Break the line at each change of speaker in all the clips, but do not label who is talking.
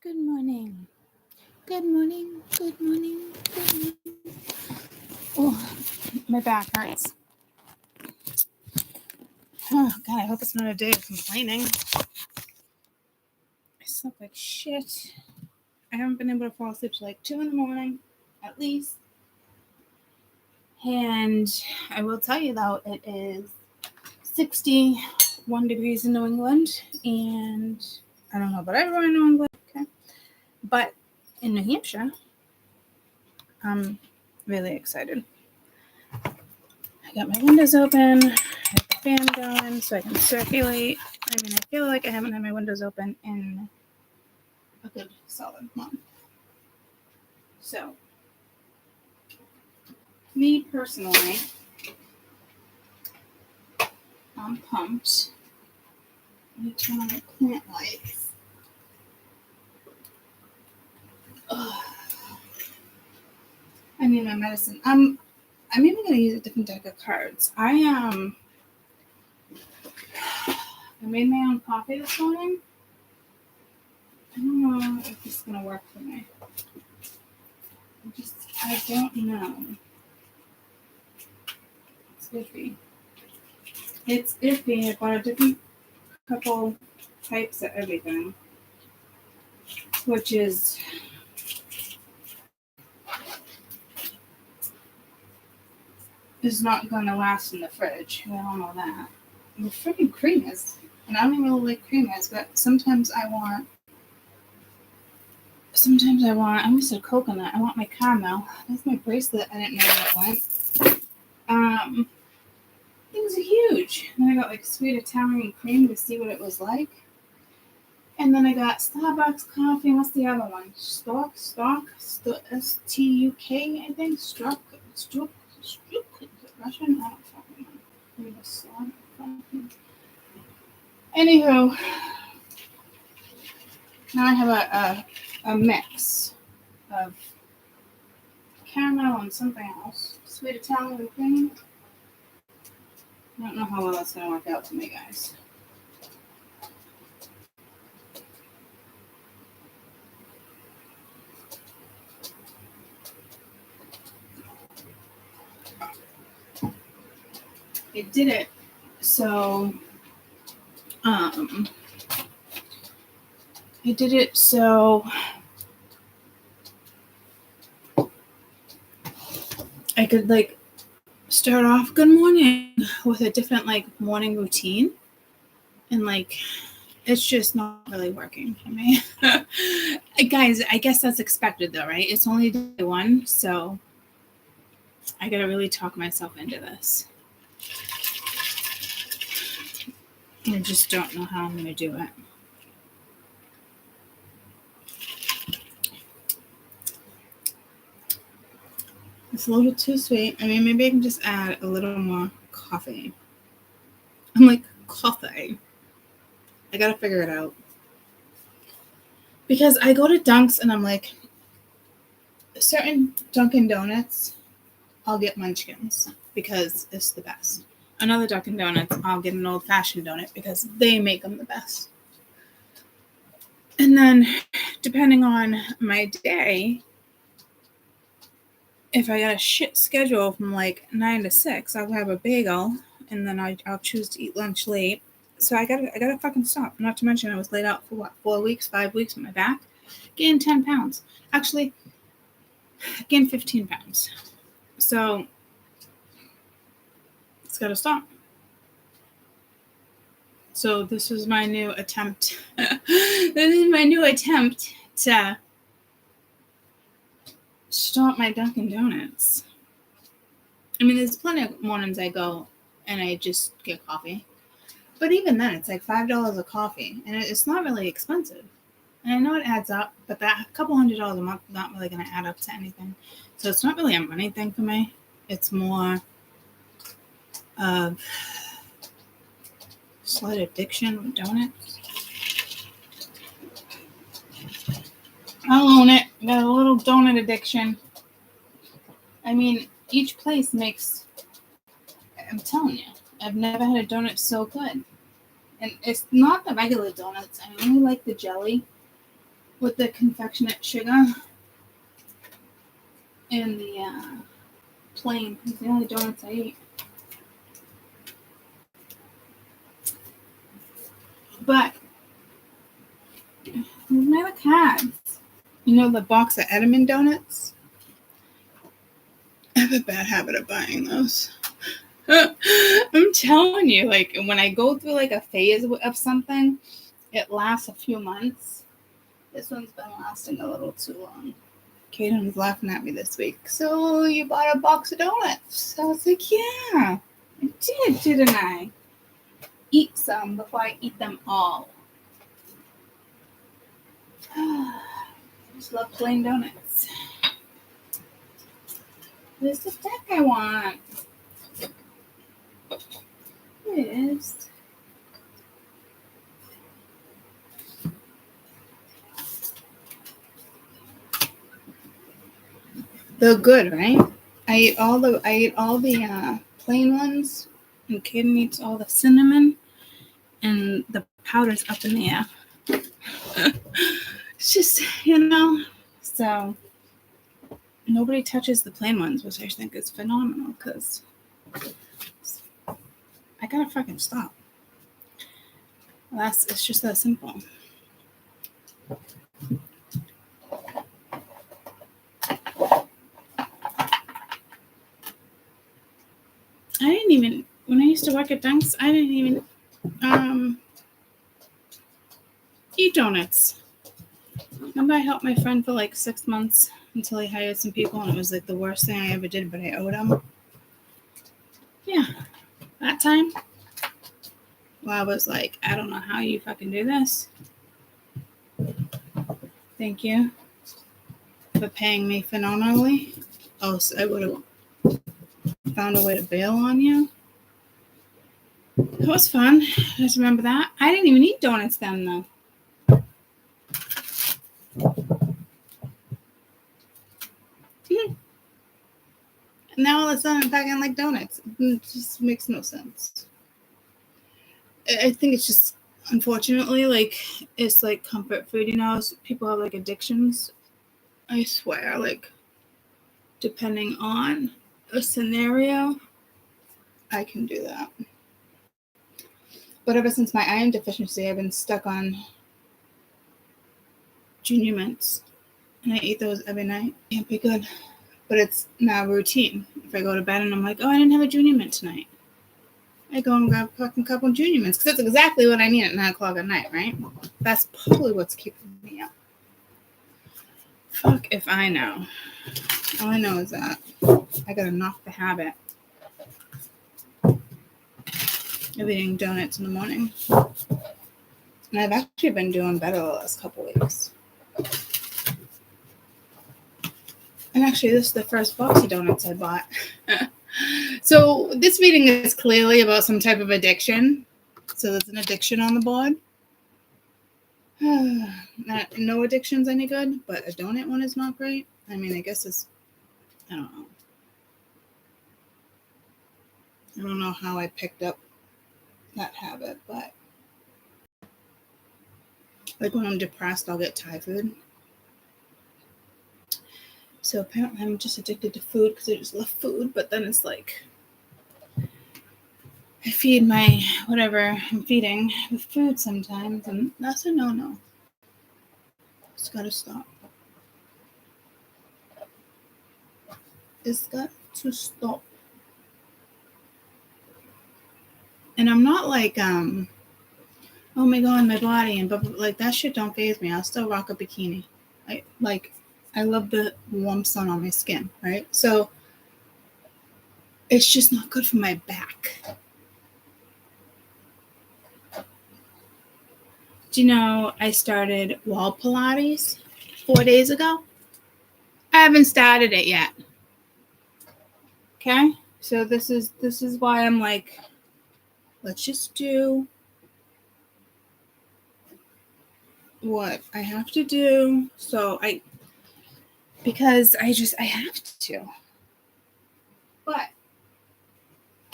Good morning. Good morning. Good morning. Good morning. Oh, my back hurts. Oh, God, I hope it's not a day of complaining. I slept like shit. I haven't been able to fall asleep till like 2 in the morning, at least. And I will tell you, though, it is 61 degrees in New England. And I don't know about everyone in New England, okay? But in New Hampshire, I'm really excited. I got my windows open, I have the fan going so I can circulate. I feel like I haven't had my windows open in a good solid month. So, me personally, I'm pumped. Let me turn on the plant lights. Ugh. I need my medicine. I'm even gonna use a different deck of cards. I made my own coffee this morning. I don't know if this is gonna work for me. I don't know. It's iffy. I bought a different couple types of everything, which is not going to last in the fridge. We all know that. And the freaking creamers, and I don't even really like creamers, but sometimes I almost said coconut. I want my caramel. That's my bracelet. I didn't know where it went. Things are huge. And then I got like sweet Italian cream to see what it was like. And then I got Starbucks coffee. What's the other one? Stock, S-T-U-K, I think. Struck. Russian? I don't fucking know. Anywho, now I have a mix of caramel and something else. Sweet Italian cream. I don't know how well that's going to work out for me, guys. It did it. So, I could like start off good morning with a different like morning routine, and like it's just not really working for me. Guys, I guess that's expected though, right? It's only day one, so I gotta really talk myself into this. I just don't know how I'm gonna do it. It's a little too sweet. I mean, maybe I can just add a little more coffee. I'm like, coffee. I gotta figure it out. Because I go to Dunks and I'm like, certain Dunkin' Donuts, I'll get munchkins because it's the best. Another Dunkin' Donuts, I'll get an old-fashioned donut because they make them the best. And then, depending on my day, if I got a shit schedule from like 9 to 6, I'll have a bagel, and then I'll choose to eat lunch late. So I gotta fucking stop. Not to mention I was laid out for what, 5 weeks with my back, gained 10 pounds. Actually, gained 15 pounds. So it's gotta stop. So this is my new attempt. To stop my Dunkin' Donuts. I mean, there's plenty of mornings I go and I just get coffee. But even then, it's like $5 a coffee. And it's not really expensive. And I know it adds up, but that couple $100 a month is not really going to add up to anything. So it's not really a money thing for me. It's more of slight addiction with donuts. I'll own it. Got a little donut addiction. I mean, each place makes, I'm telling you, I've never had a donut so good. And it's not the regular donuts. I only like the jelly. with the confectionate sugar and the plain. It's the only donuts I eat. But my other cats, you know the box of Edelman donuts? I have a bad habit of buying those. I'm telling you, like when I go through like a phase of something, it lasts a few months. This one's been lasting a little too long. Kaden was laughing at me this week. So you bought a box of donuts? I was like, yeah, I did, didn't I? Eat some before I eat them all. I just love plain donuts. Where's the deck I want? Here it is. They're good, right? I ate all the plain ones, and Kaden eats all the cinnamon, and the powder's up in the air. It's just, so nobody touches the plain ones, which I think is phenomenal because I gotta fucking stop. It's just that simple. When I used to work at Dunk's, I didn't even eat donuts. Remember I helped my friend for like 6 months until he hired some people, and it was like the worst thing I ever did, but I owed him. Yeah, that time. Well, I was like, I don't know how you fucking do this. Thank you for paying me phenomenally. Else I would have found a way to bail on you. It was fun. I just remember that. I didn't even eat donuts then, though. And now all of a sudden I'm fucking like donuts. It just makes no sense. I think it's just, unfortunately, like, it's like comfort food, people have like addictions. I swear, like, depending on a scenario, I can do that. But ever since my iron deficiency, I've been stuck on Junior Mints, and I eat those every night. Can't be good, but it's now routine. If I go to bed and I'm like, oh, I didn't have a Junior Mint tonight, I go and grab a fucking couple of Junior Mints, because that's exactly what I need at 9 o'clock at night, right? That's probably what's keeping me up. Fuck if I know. All I know is that I gotta knock the habit of eating donuts in the morning. And I've actually been doing better the last couple weeks. And actually, this is the first box of donuts I bought. So this reading is clearly about some type of addiction. So there's an addiction on the board. No addiction's any good, but a donut one is not great. I mean, I guess it's, I don't know. I don't know how I picked up that habit, but like when I'm depressed, I'll get Thai food. So apparently I'm just addicted to food because I just love food, but then it's like I feed my whatever I'm feeding with food sometimes, and that's a no-no. It's gotta stop. It's got to stop. And I'm not like, oh my god, my body, and but like that shit don't faze me. I'll still rock a bikini. I love the warm sun on my skin, right? So it's just not good for my back. Do you know I started wall Pilates 4 days ago? I haven't started it yet. Okay? So this is why I'm like, let's just do what I have to do. Because I have to. But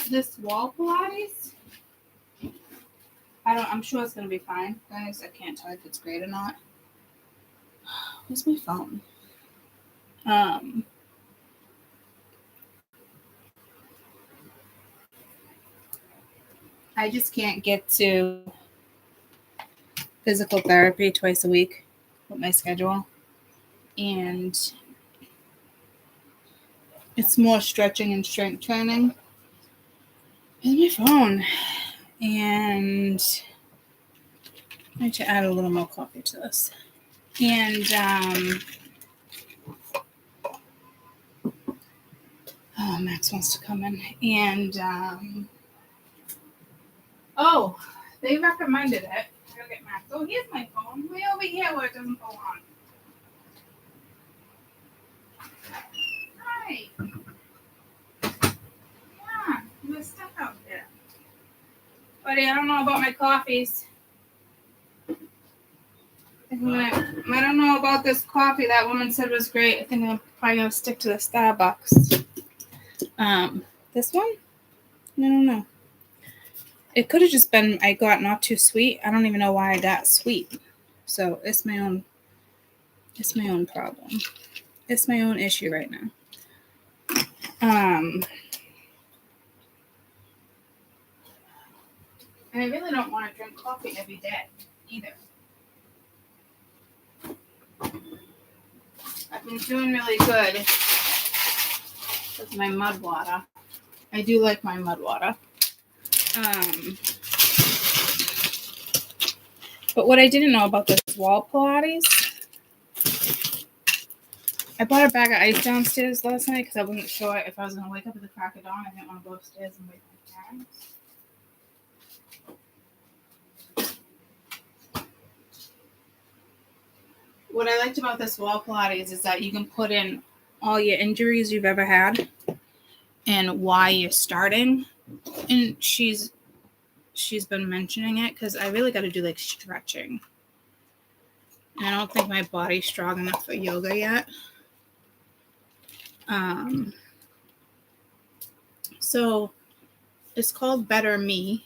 this wall Pilates, I'm sure it's gonna be fine, guys. I can't tell if it's great or not. Where's my phone? I just can't get to physical therapy twice a week with my schedule. And it's more stretching and strength training. Where's my phone? And I need to add a little more coffee to this. And Max wants to come in. And they recommended it. I gotta get Max. Oh, here's my phone. Way over here where it doesn't go on. Hi. Yeah, there's stuff out there. Buddy, I don't know about my coffees. I don't know about this coffee that woman said was great. I think I'm probably going to stick to the Starbucks. This one? No. It could have just been I got not too sweet. I don't even know why I got sweet. So it's my own problem. It's my own issue right now. And I really don't want to drink coffee every day either. I've been doing really good with my mud water. I do like my mud water. But what I didn't know about this wall Pilates, I bought a bag of ice downstairs last night because I wasn't sure if I was going to wake up at the crack of dawn. I didn't want to go upstairs and wake my parents. What I liked about this wall Pilates is that you can put in all your injuries you've ever had and why you're starting. And she's been mentioning it because I really got to do like stretching. And I don't think my body's strong enough for yoga yet. So it's called Better Me.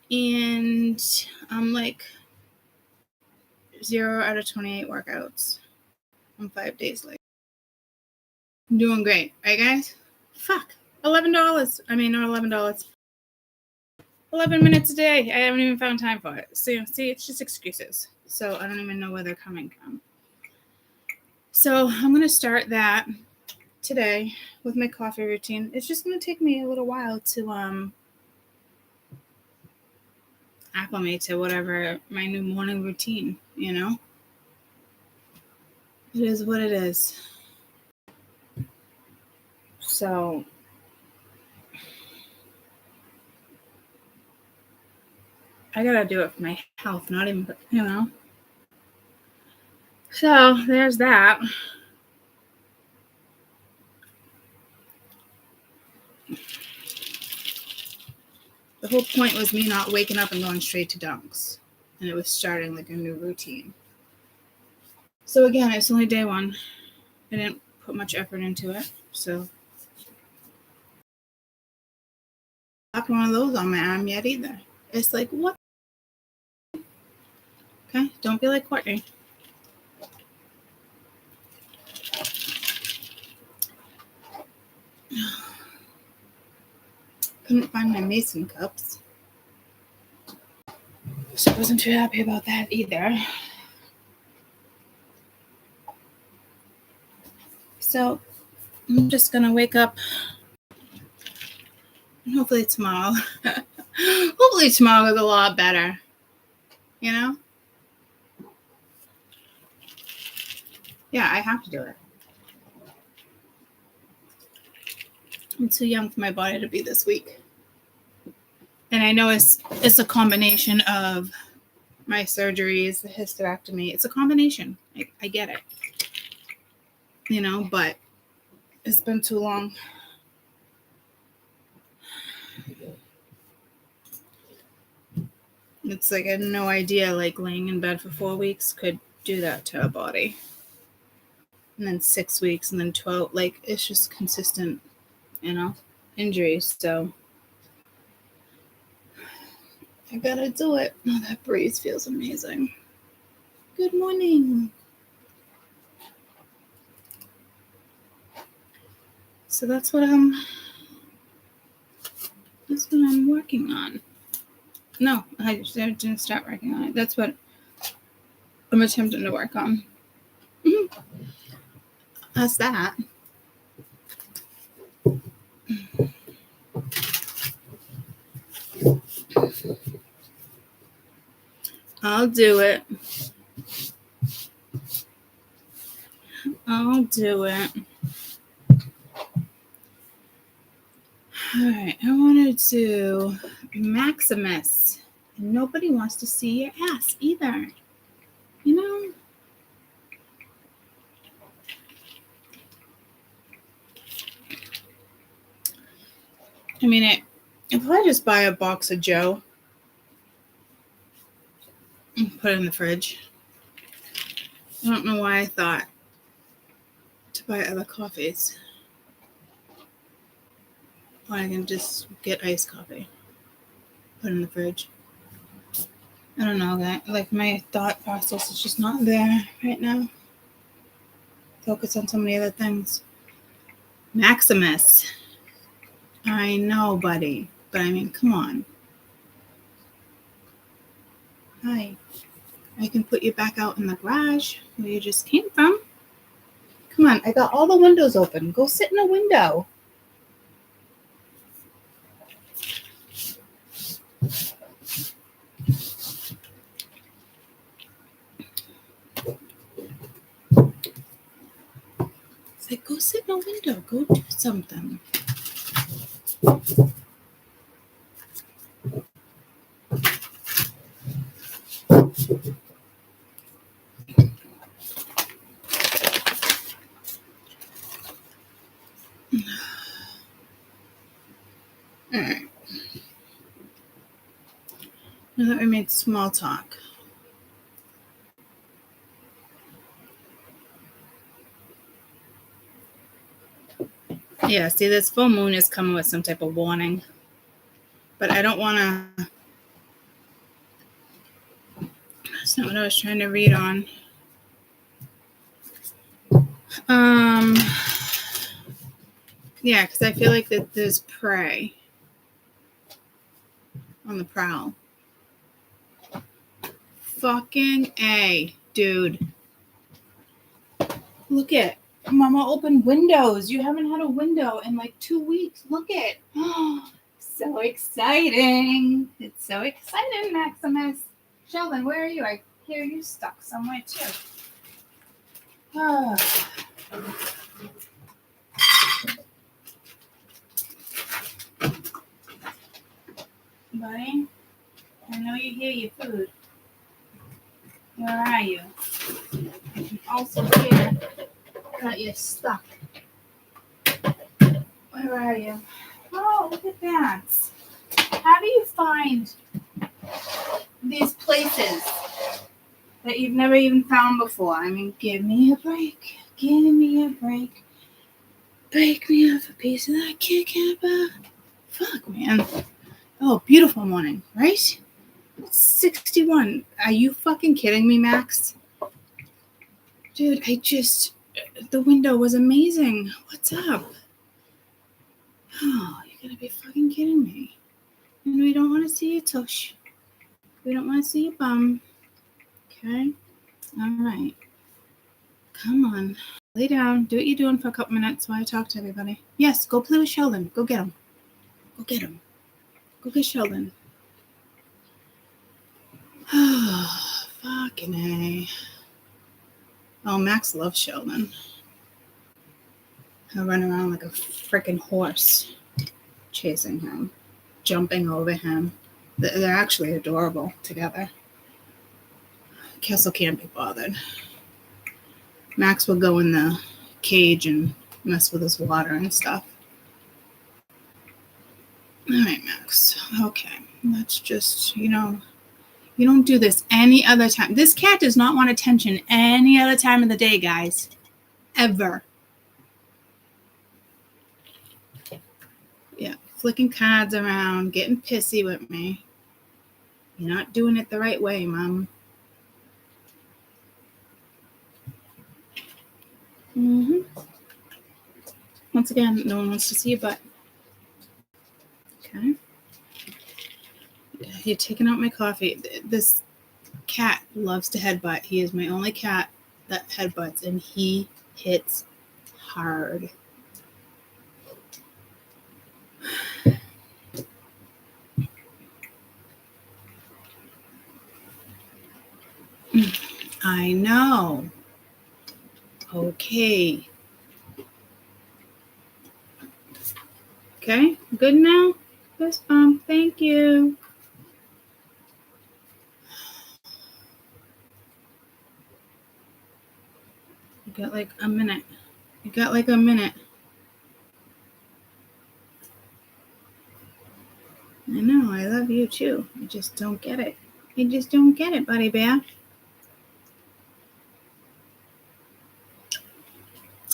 And I'm like 0 out of 28 workouts. I'm 5 days late. I'm doing great. Right, guys? Fuck. $11. I mean, not $11. 11 minutes a day. I haven't even found time for it. So, see, it's just excuses. So I don't even know where they're coming from. So I'm going to start that today with my coffee routine. It's just going to take me a little while to acclimate to whatever my new morning routine, you know? It is what it is. So I gotta do it for my health, not even, you know? So there's that. The whole point was me not waking up and going straight to dunks. And it was starting like a new routine. So again, it's only day one. I didn't put much effort into it. So not one of those on my arm yet either. It's like, what? Okay, don't be like Courtney. Couldn't find my mason cups. So I wasn't too happy about that either. So I'm just gonna wake up and hopefully tomorrow. Hopefully tomorrow is a lot better. You know? Yeah, I have to do it. I'm too young for my body to be this weak. And I know it's a combination of my surgeries, the hysterectomy. It's a combination. I get it. You know, but it's been too long. It's like I had no idea like laying in bed for 4 weeks could do that to a body. And then 6 weeks and then 12. Like it's just consistent, you know, injuries. So I gotta do it. Oh, that breeze feels amazing. Good morning. So that's what I'm working on. No, I didn't start working on it. That's what I'm attempting to work on. That's that. I'll do it. I'll do it. All right, I want to do Maximus. And nobody wants to see your ass either. You know? I mean, if I just buy a box of Joe and put it in the fridge, I don't know why I thought to buy other coffees. Or I can just get iced coffee, put it in the fridge. I don't know, that like my thought process is just not there right now. Focus on so many other things. Maximus. I know, buddy. But I mean, come on. Hi. I can put you back out in the garage where you just came from. Come on, I got all the windows open. Go sit in a window. It's like, go sit in a window. Go do something. All right. Now that we made small talk. Yeah, see, this full moon is coming with some type of warning. But I don't want to... That's not what I was trying to read on. Yeah, because I feel like that there's prey on the prowl. Fucking A, dude. Look at Mama opened windows. You haven't had a window in like 2 weeks. Look at. Oh, so exciting. It's so exciting, Maximus. Sheldon, where are you? I hear you stuck somewhere too. Oh. Buddy, I know you hear your food. Where are you? I can also hear that you're stuck. Where are you? Oh, look at that. How do you find these places that you've never even found before? I mean, give me a break. Give me a break. Break me off a piece of that Kit Kat bar. Fuck, man. Oh, beautiful morning, right? 61. Are you fucking kidding me, Max? Dude, the window was amazing. What's up? Oh, you're gonna be fucking kidding me. And we don't want to see your tush. We don't want to see your bum. Okay? Alright. Come on. Lay down. Do what you're doing for a couple minutes while I talk to everybody. Yes, go play with Sheldon. Go get him. Go get him. Go get Sheldon. Oh, fucking A. Oh, Max loves Sheldon. He'll run around like a freaking horse, chasing him, jumping over him. They're actually adorable together. Kessel can't be bothered. Max will go in the cage and mess with his water and stuff. All right, Max. Okay. Let's just, you don't do this any other time. This cat does not want attention any other time of the day, guys. Ever. Yeah. Flicking cards around, getting pissy with me. You're not doing it the right way, Mom. Mm-hmm. Once again, no one wants to see your butt. Okay. You're taking out my coffee. This cat loves to headbutt. He is my only cat that headbutts, and he hits hard. I know. Okay. Okay, good now? Fist bump, thank you. You got like a minute. You got like a minute. I know, I love you too. I just don't get it. I just don't get it, buddy bear.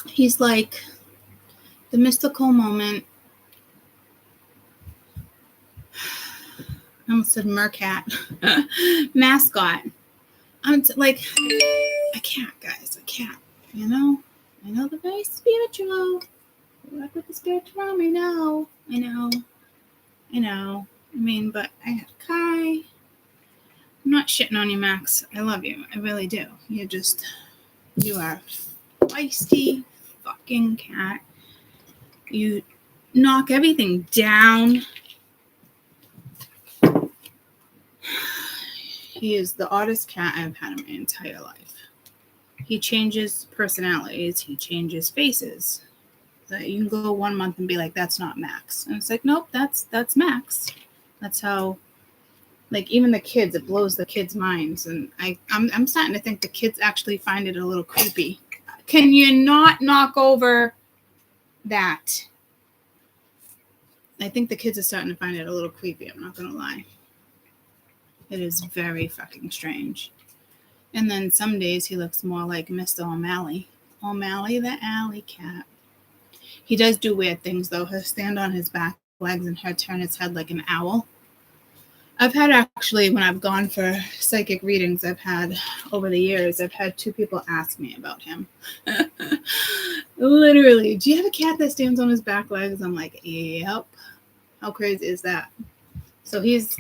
He's like the mystical moment. I almost said mercat. Mascot. I'm like a cat, guys. A cat. You know? I know they're very spiritual. I work with the spiritual realm. I know. I mean, but I had Kai. I'm not shitting on you, Max. I love you. I really do. You are a feisty fucking cat. You knock everything down. He is the oddest cat I've had in my entire life. He changes personalities. He changes faces. You can go 1 month and be like, that's not Max. And it's like, nope, that's Max. That's how, like, even the kids, it blows the kids' minds. And I'm starting to think the kids actually find it a little creepy. Can you not knock over that? I think the kids are starting to find it a little creepy. I'm not going to lie. It is very fucking strange. And then some days he looks more like Mr. O'Malley. O'Malley the alley cat. He does do weird things, though. He'll stand on his back legs and he'll turn his head like an owl. I've had actually, when I've gone for psychic readings, over the years, I've had 2 people ask me about him. Literally, do you have a cat that stands on his back legs? I'm like, yep. How crazy is that? So he's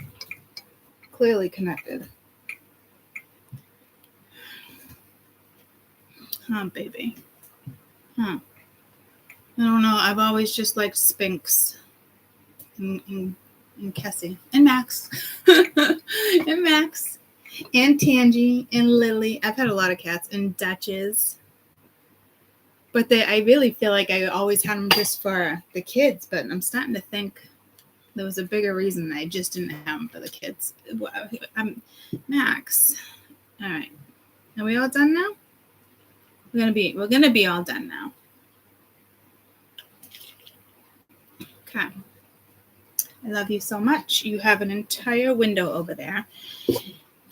clearly connected. Huh, baby. Huh. I don't know. I've always just liked Spinks and Kessie and Max and Max and Tangy and Lily. I've had a lot of cats and Duchess. But I really feel like I always had them just for the kids. But I'm starting to think there was a bigger reason I just didn't have them for the kids. Max. All right. Are we all done now? We're gonna be all done now. Okay. I love you so much. You have an entire window over there.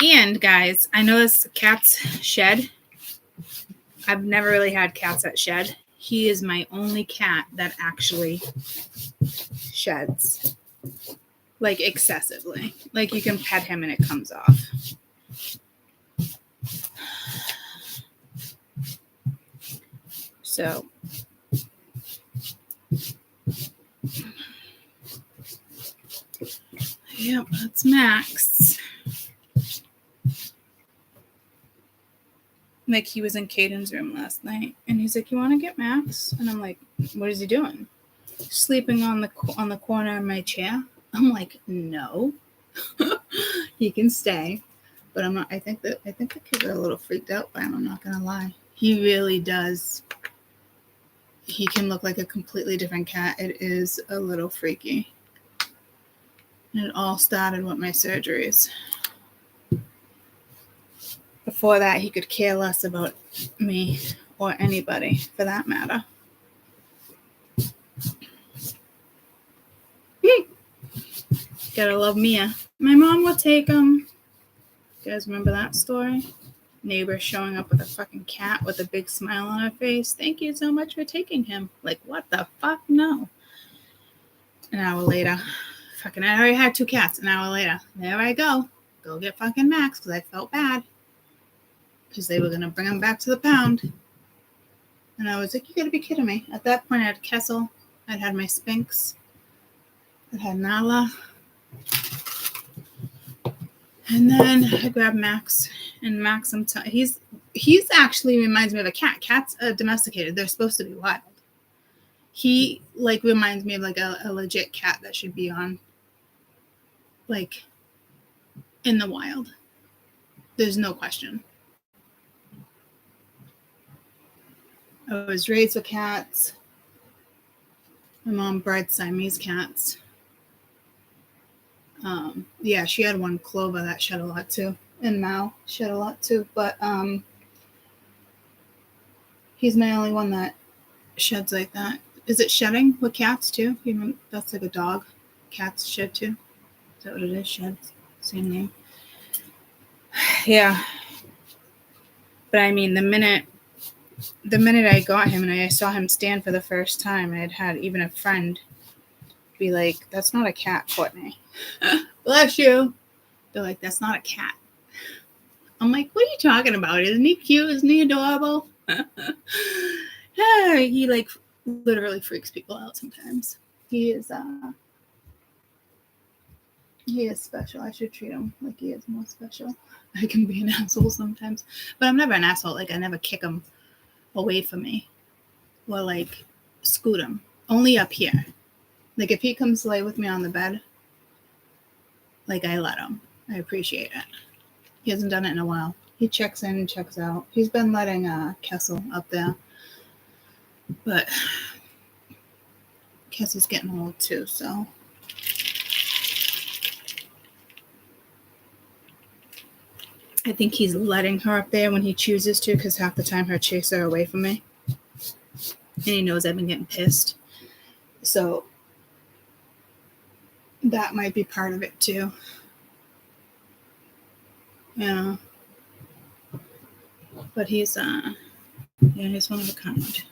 And guys, I know this cats shed. I've never really had cats that shed. He is my only cat that actually sheds. Like excessively. Like you can pet him and it comes off. So yep, that's Max. Like he was in Caden's room last night and he's like, you want to get Max? And I'm like, what is he doing? Sleeping on the corner of my chair. I'm like, no. He can stay. But I'm not. I think the kids are a little freaked out by him. I'm not gonna lie. He really does. He can look like a completely different cat. It is a little freaky. And it all started with my surgeries. Before that, he could care less about me or anybody for that matter. Gotta love Mia. My mom will take him. You guys remember that story? Neighbor showing up with a fucking cat with a big smile on her face. Thank you so much for taking him. Like, what the fuck? No. An hour later. Fucking, I already had 2 cats. An hour later. There I go. Go get fucking Max because I felt bad. Because they were going to bring him back to the pound. And I was like, you gotta be kidding me. At that point, I had Kessel. I'd had my Sphinx. I had Nala. And then I grabbed Max. And Max, he's actually reminds me of a cat. Cats are domesticated. They're supposed to be wild. He, like, reminds me of, like, a legit cat that should be on, like, in the wild. There's no question. I was raised with cats. My mom bred Siamese cats. Yeah, she had one, Clover, that shed a lot too. And Mao shed a lot too. But he's my only one that sheds like that. Is it shedding with cats too? That's like a dog. Cats shed too. Is that what it is? Sheds. Same name. Yeah. But I mean, the minute I got him and I saw him stand for the first time, I had even a friend be like, that's not a cat, Courtney. Bless you. They're like, that's not a cat. I'm like, what are you talking about? Isn't he cute? Isn't he adorable? He like literally freaks people out sometimes. He is special. I should treat him like he is more special. I can be an asshole sometimes, but I'm never an asshole. Like, I never kick him away from me or like scoot him. Only up here. Like, if he comes to lay with me on the bed, like, I let him. I appreciate it. He hasn't done it in a while. He checks in and checks out. He's been letting Kessel up there. But Kessel's getting old too, so. I think he's letting her up there when he chooses to, because half the time he'll chase her away from me. And he knows I've been getting pissed. So that might be part of it too. Yeah. But he's he's one of a kind.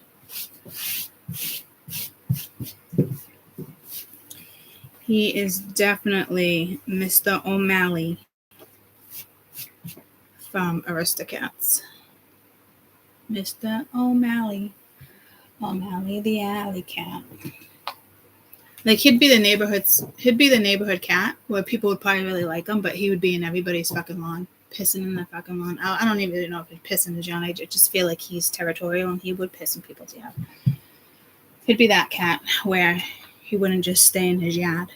He is definitely Mr. O'Malley from Aristocats. Mr. O'Malley. O'Malley the alley cat. Like, he'd be the neighborhood cat where people would probably really like him, but he would be in everybody's fucking lawn, pissing in the fucking lawn. I don't even know if he'd piss in his yard. I just feel like he's territorial and he would piss in people's yard. He'd be that cat where he wouldn't just stay in his yard.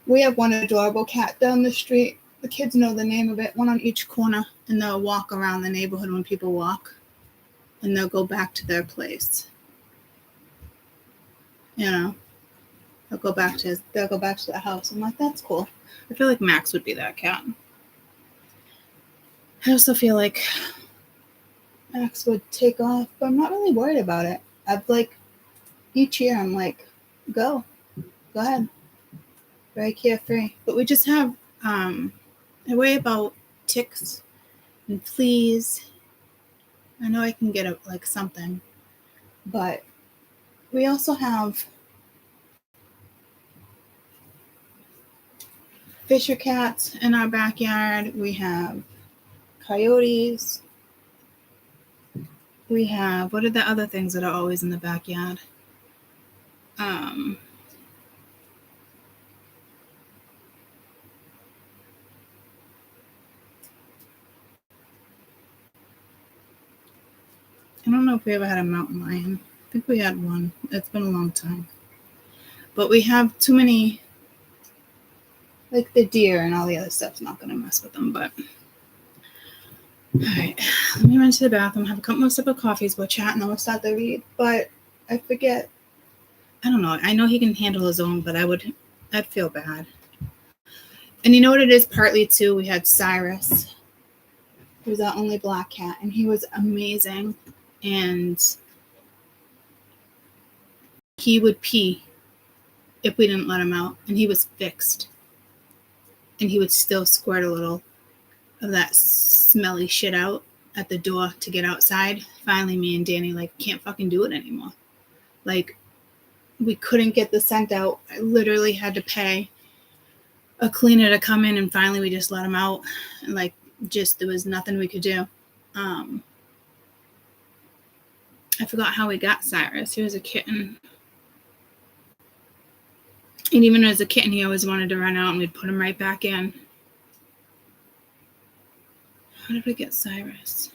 We have one adorable cat down the street. The kids know the name of it. One on each corner, and they'll walk around the neighborhood when people walk, and they'll go back to their place. You know, they'll go back to the house. I'm like, that's cool. I feel like Max would be that cat. I also feel like Max would take off, but I'm not really worried about it. I've like, each year I'm like, go ahead. Very carefree. But we just have, I worry about ticks and fleas. I know I can get like something, but we also have fisher cats in our backyard. We have coyotes. We have, what are the other things that are always in the backyard? I don't know if we ever had a mountain lion. I think we had one. It's been a long time. But we have too many, like the deer and all the other stuff's not going to mess with them. But, all right, let me run to the bathroom, have a couple more sip of coffees, we'll chat, and then we'll start the read. But I forget. I don't know. I know he can handle his own, but I'd feel bad. And you know what it is? Partly, too, we had Cyrus. He was our only black cat, and he was amazing. And he would pee if we didn't let him out, and he was fixed. And he would still squirt a little of that smelly shit out at the door to get outside. Finally, me and Danny like can't fucking do it anymore. Like, we couldn't get the scent out. I literally had to pay a cleaner to come in, and finally we just let him out. And like, just there was nothing we could do. I forgot how we got Cyrus. He was a kitten. And even as a kitten, he always wanted to run out and we'd put him right back in. How did we get Cyrus?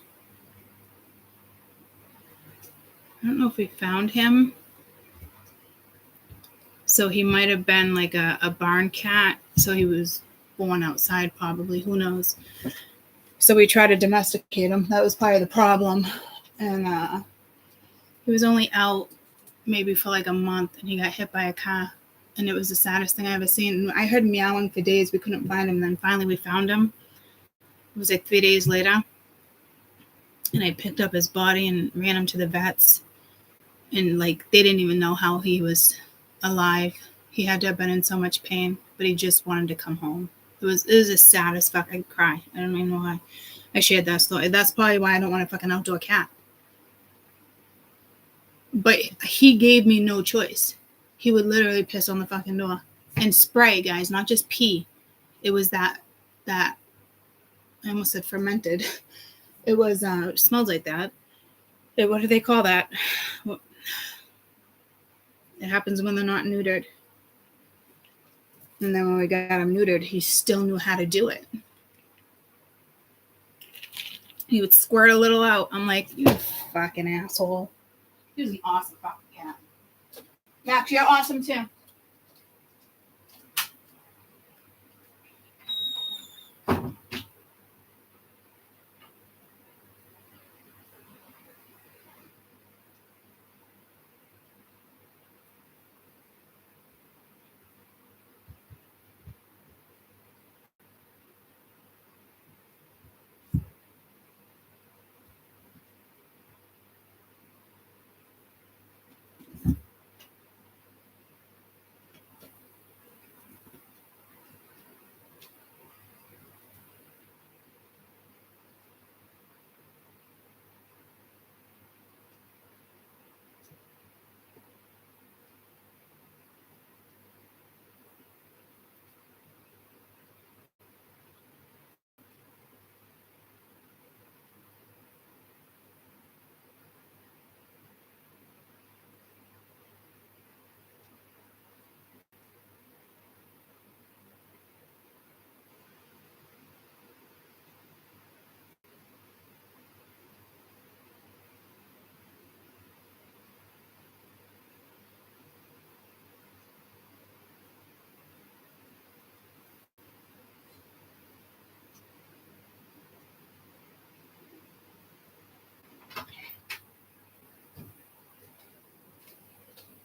I don't know if we found him. So he might have been like a barn cat. So he was born outside probably. Who knows? So we tried to domesticate him. That was part of the problem. And he was only out maybe for like a month and he got hit by a car. And it was the saddest thing I ever seen. I heard meowing for days. We couldn't find him. Then finally we found him. It was like 3 days later. And I picked up his body and ran him to the vets. And like they didn't even know how he was alive. He had to have been in so much pain. But he just wanted to come home. It was the saddest fuck. I'd cry. I don't even know why I shared that story. That's probably why I don't want a fucking outdoor cat. But he gave me no choice. He would literally piss on the fucking door and spray, guys, not just pee. It was that I almost said fermented. It was it smelled like that. What do they call that? It happens when they're not neutered. And then when we got him neutered, he still knew how to do it. He would squirt a little out. I'm like, you fucking asshole. He was an awesome fucking cat. Max, you're awesome too.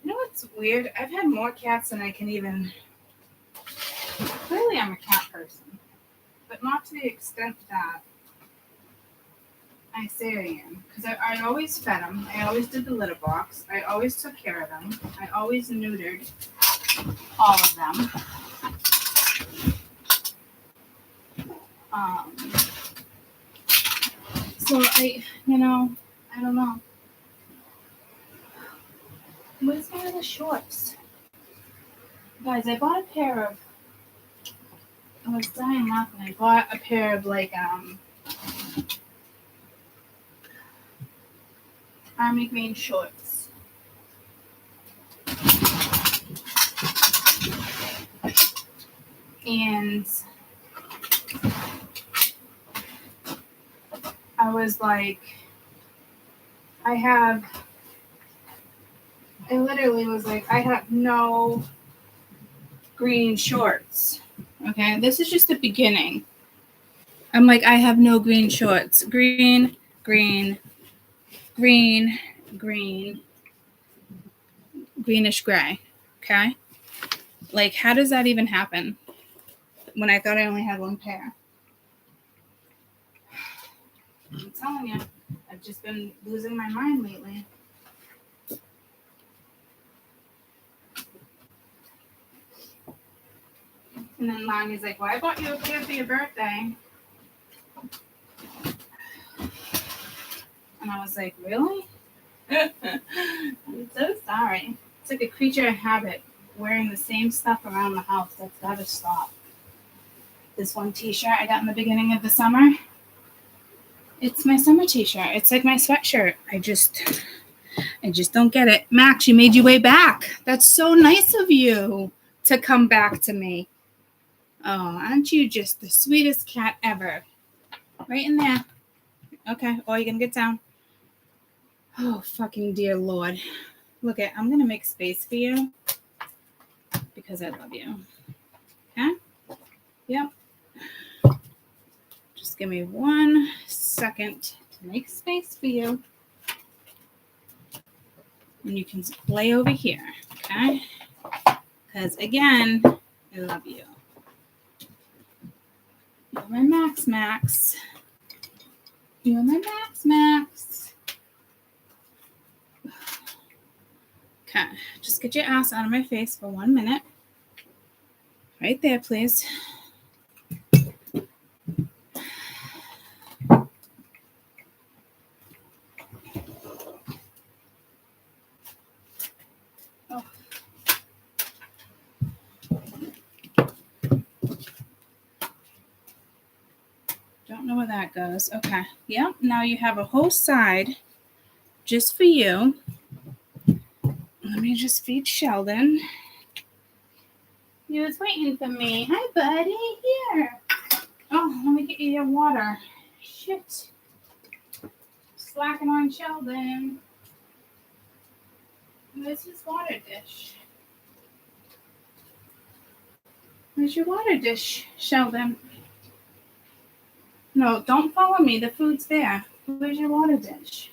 You know what's weird? I've had more cats than I can even... Clearly I'm a cat person. But not to the extent that I say I am. Because I always fed them. I always did the litter box. I always took care of them. I always neutered all of them. So I don't know. Where's my other shorts? Guys, I bought a pair of... I was dying laughing. I bought a pair of like army green shorts. And I was like, I literally was like, I have no green shorts. Okay, this is just the beginning. I'm like, I have no green shorts. Green, green, green, green, greenish gray. Okay? Like, how does that even happen when I thought I only had one pair? I'm telling you, I've just been losing my mind lately. And then Lonnie's like, well, I bought you a pair for your birthday. And I was like, really? I'm so sorry. It's like a creature of habit, wearing the same stuff around the house. That's got to stop. This one t-shirt I got in the beginning of the summer. It's my summer t-shirt. It's like my sweatshirt. I just don't get it. Max, you made your way back. That's so nice of you to come back to me. Oh, aren't you just the sweetest cat ever? Right in there. Okay, oh, you're gonna get down. Oh, fucking dear Lord. Look at, I'm gonna make space for you because I love you. Okay? Yep. Just give me 1 second to make space for you. And you can lay over here, okay? Because again, I love you. You're my Max. You're my Max. Okay, just get your ass out of my face for 1 minute. Right there, please. Oh. Don't know where that goes. Okay. Yep. Now you have a whole side just for you. Let me just feed Sheldon. He was waiting for me. Hi, buddy. Here. Oh, let me get you your water. Shit. Slacking on Sheldon. Where's his water dish? Where's your water dish, Sheldon? No, don't follow me. The food's there. Where's your water dish?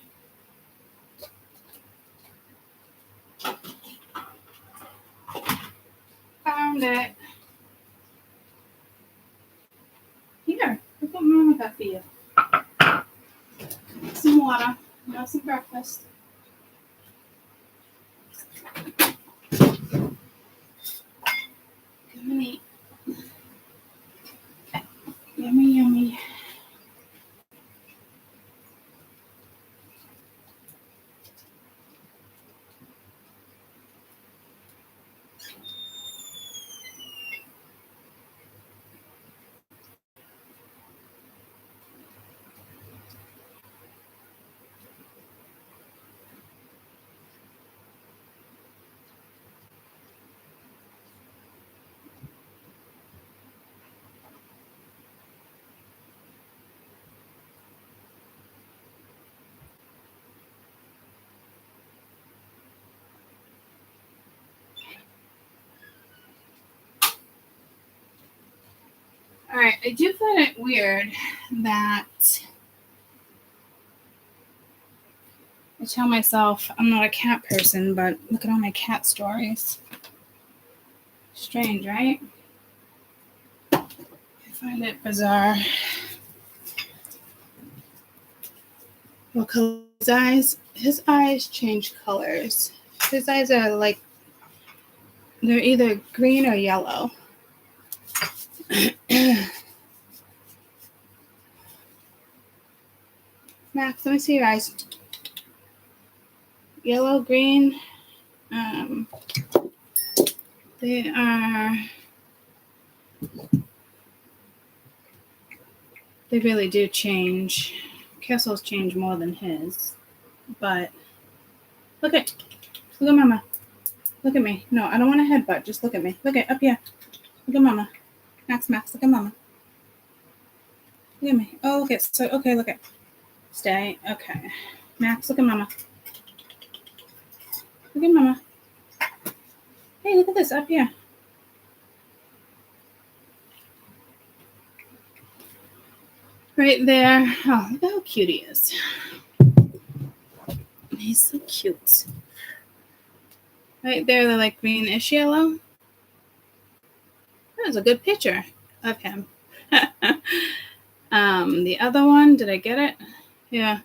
Found it. Here, look what Mama got for you. Some water. Have some breakfast. Come and eat. Yummy. All right, I do find it weird that I tell myself I'm not a cat person, but look at all my cat stories. Strange, right? I find it bizarre. Look at his eyes change colors. His eyes are like, they're either green or yellow. Max, let me see your eyes. Yellow, green. They really do change. Kessel's change more than his. But look at Mama. Look at me. No, I don't want a headbutt. Just look at me. Look at up here. Look at Mama. Max, look at Mama. Look at me. Oh, look at look at. Stay. Okay. Max, look at Mama. Look at Mama. Hey, look at this up here. Right there. Oh, look how cute he is. He's so cute. Right there, they're like greenish yellow. That was a good picture of him. The other one, did I get it? Yeah.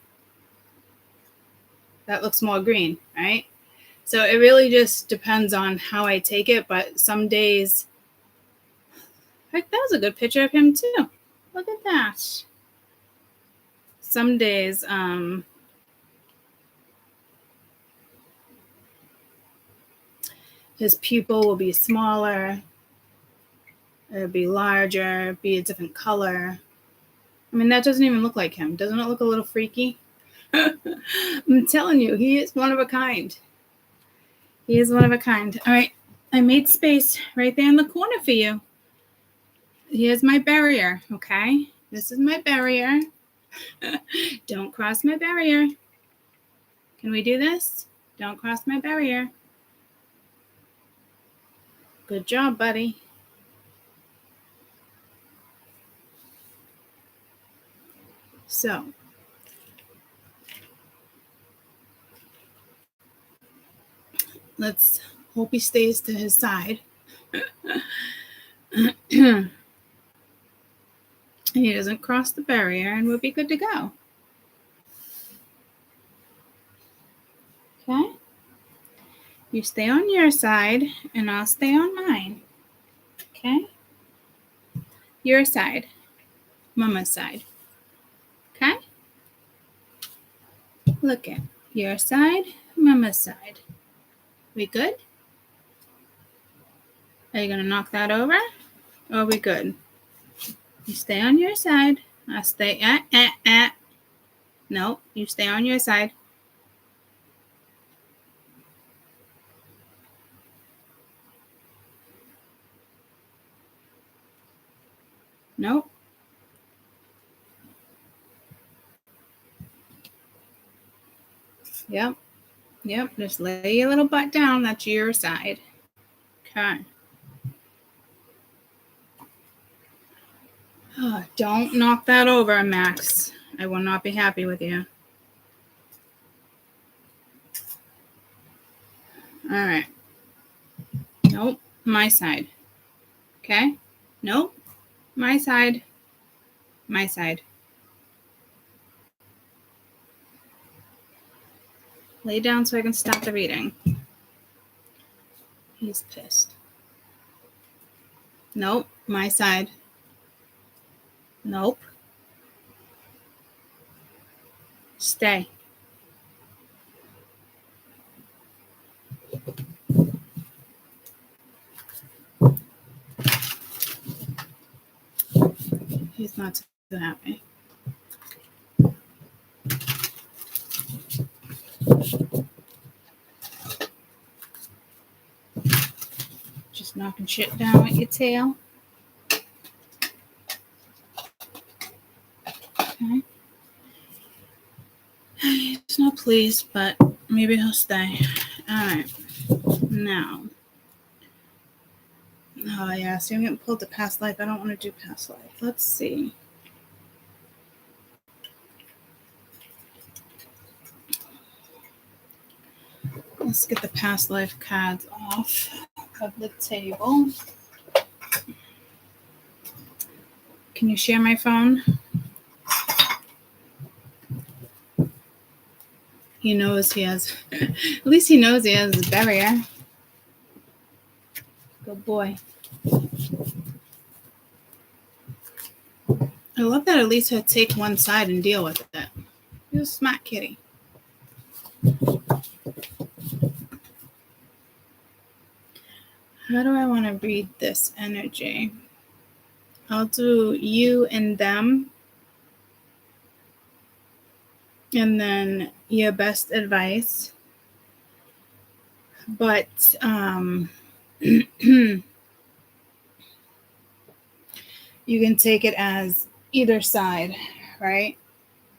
That looks more green, right? So it really just depends on how I take it, but some days, heck, that was a good picture of him too. Look at that. Some days, his pupil will be smaller, it'll be larger, be a different color. I mean, that doesn't even look like him. Doesn't it look a little freaky? I'm telling you, he is one of a kind. He is one of a kind. All right. I made space right there in the corner for you. Here's my barrier, okay? This is my barrier. Don't cross my barrier. Can we do this? Don't cross my barrier. Good job, buddy. So, let's hope he stays to his side. And he doesn't cross the barrier, and we'll be good to go. Okay? You stay on your side, and I'll stay on mine. Okay? Your side. Mama's side. Okay? Look at your side, Mama's side. We good? Are you going to knock that over? Or are we good? You stay on your side. I'll stay at. No, you stay on your side. Nope. Yep. Just lay your little butt down. That's your side. Okay. Oh, don't knock that over, Max. I will not be happy with you. All right. Nope. My side. Okay. Nope. My side. My side. Lay down so I can stop the reading. He's pissed. Nope. My side. Nope. Stay. He's not too happy. Just knocking shit down with your tail. Okay. He's not pleased, but maybe he'll stay. All right. Now. Oh, yeah. See, I'm getting pulled to past life. I don't want to do past life. Let's see. Let's get the past life cards off of the table. Can you share my phone? He knows he has, at least he knows he has his barrier. Good boy. I love that at least he'll take one side and deal with it. He's a smart kitty. How do I want to read this energy? I'll do you and them. And then your best advice. But you can take it as either side, right?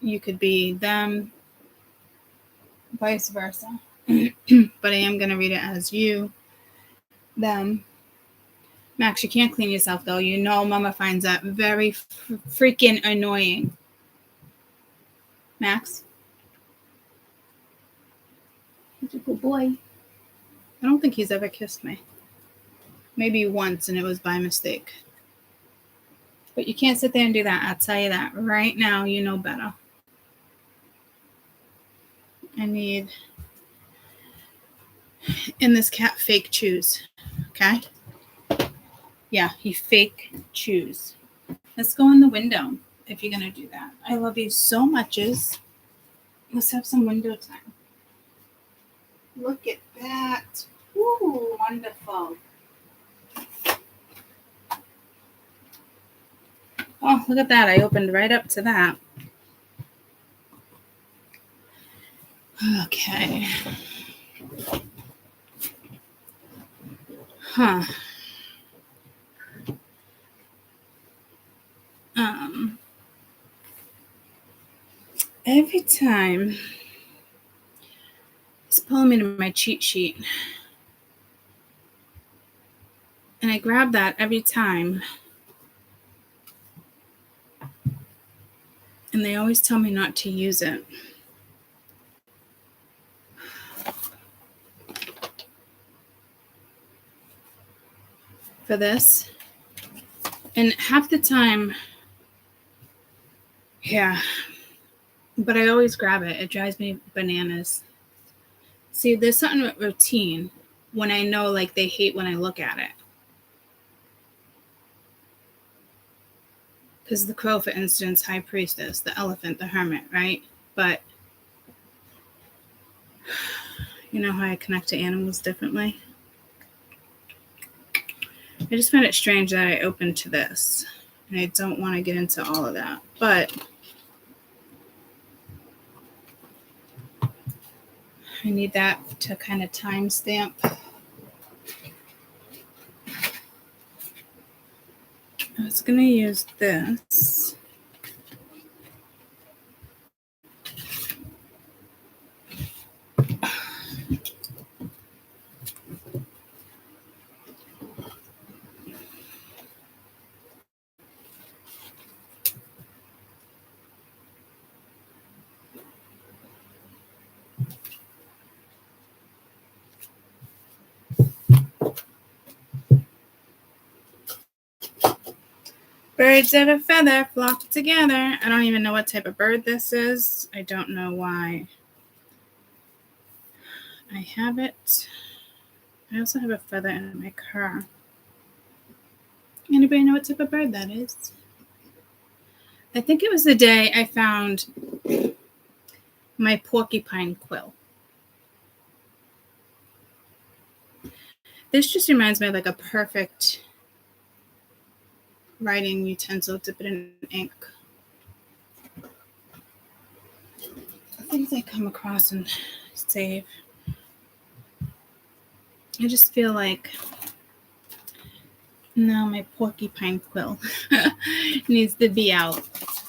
You could be them, vice versa. But I am going to read it as you, them. Max, you can't clean yourself, though. You know Mama finds that very freaking annoying. Max? He's a good boy. I don't think he's ever kissed me. Maybe once, and it was by mistake. But you can't sit there and do that. I'll tell you that right now. You know better. I need... In this cat, fake chews. Okay? Yeah, he fake chews. Let's go in the window if you're going to do that. I love you so much. Let's have some window time. Look at that. Ooh, wonderful. Oh, look at that. I opened right up to that. Okay. Huh. Every time it's pulling me to my cheat sheet. And I grab that every time. And they always tell me not to use it. For this. And half the time, yeah. But I always grab it. It drives me bananas. See, there's something with routine when I know, like, they hate when I look at it. Because the crow, for instance, high priestess, the elephant, the hermit, right? But you know how I connect to animals differently? I just find it strange that I opened to this. And I don't want to get into all of that. But I need that to kind of timestamp. I was going to use this. Birds of a feather flock together. I don't even know what type of bird this is. I don't know why I have it. I also have a feather in my car. Anybody know what type of bird that is? I think it was the day I found my porcupine quill. This just reminds me of like a perfect writing utensil. Dip it in ink. Things I come across and save. I just feel like no, my porcupine quill needs to be out.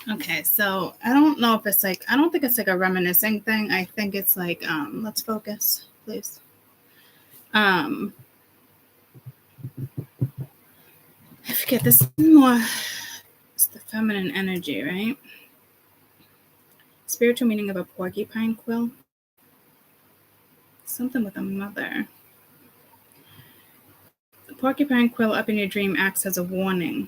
Okay, so I don't know if it's like, I don't think it's like a reminiscing thing. I think it's like, let's focus, please. I forget, this is more, it's the feminine energy, right? Spiritual meaning of a porcupine quill. Something with a mother. The porcupine quill up in your dream acts as a warning.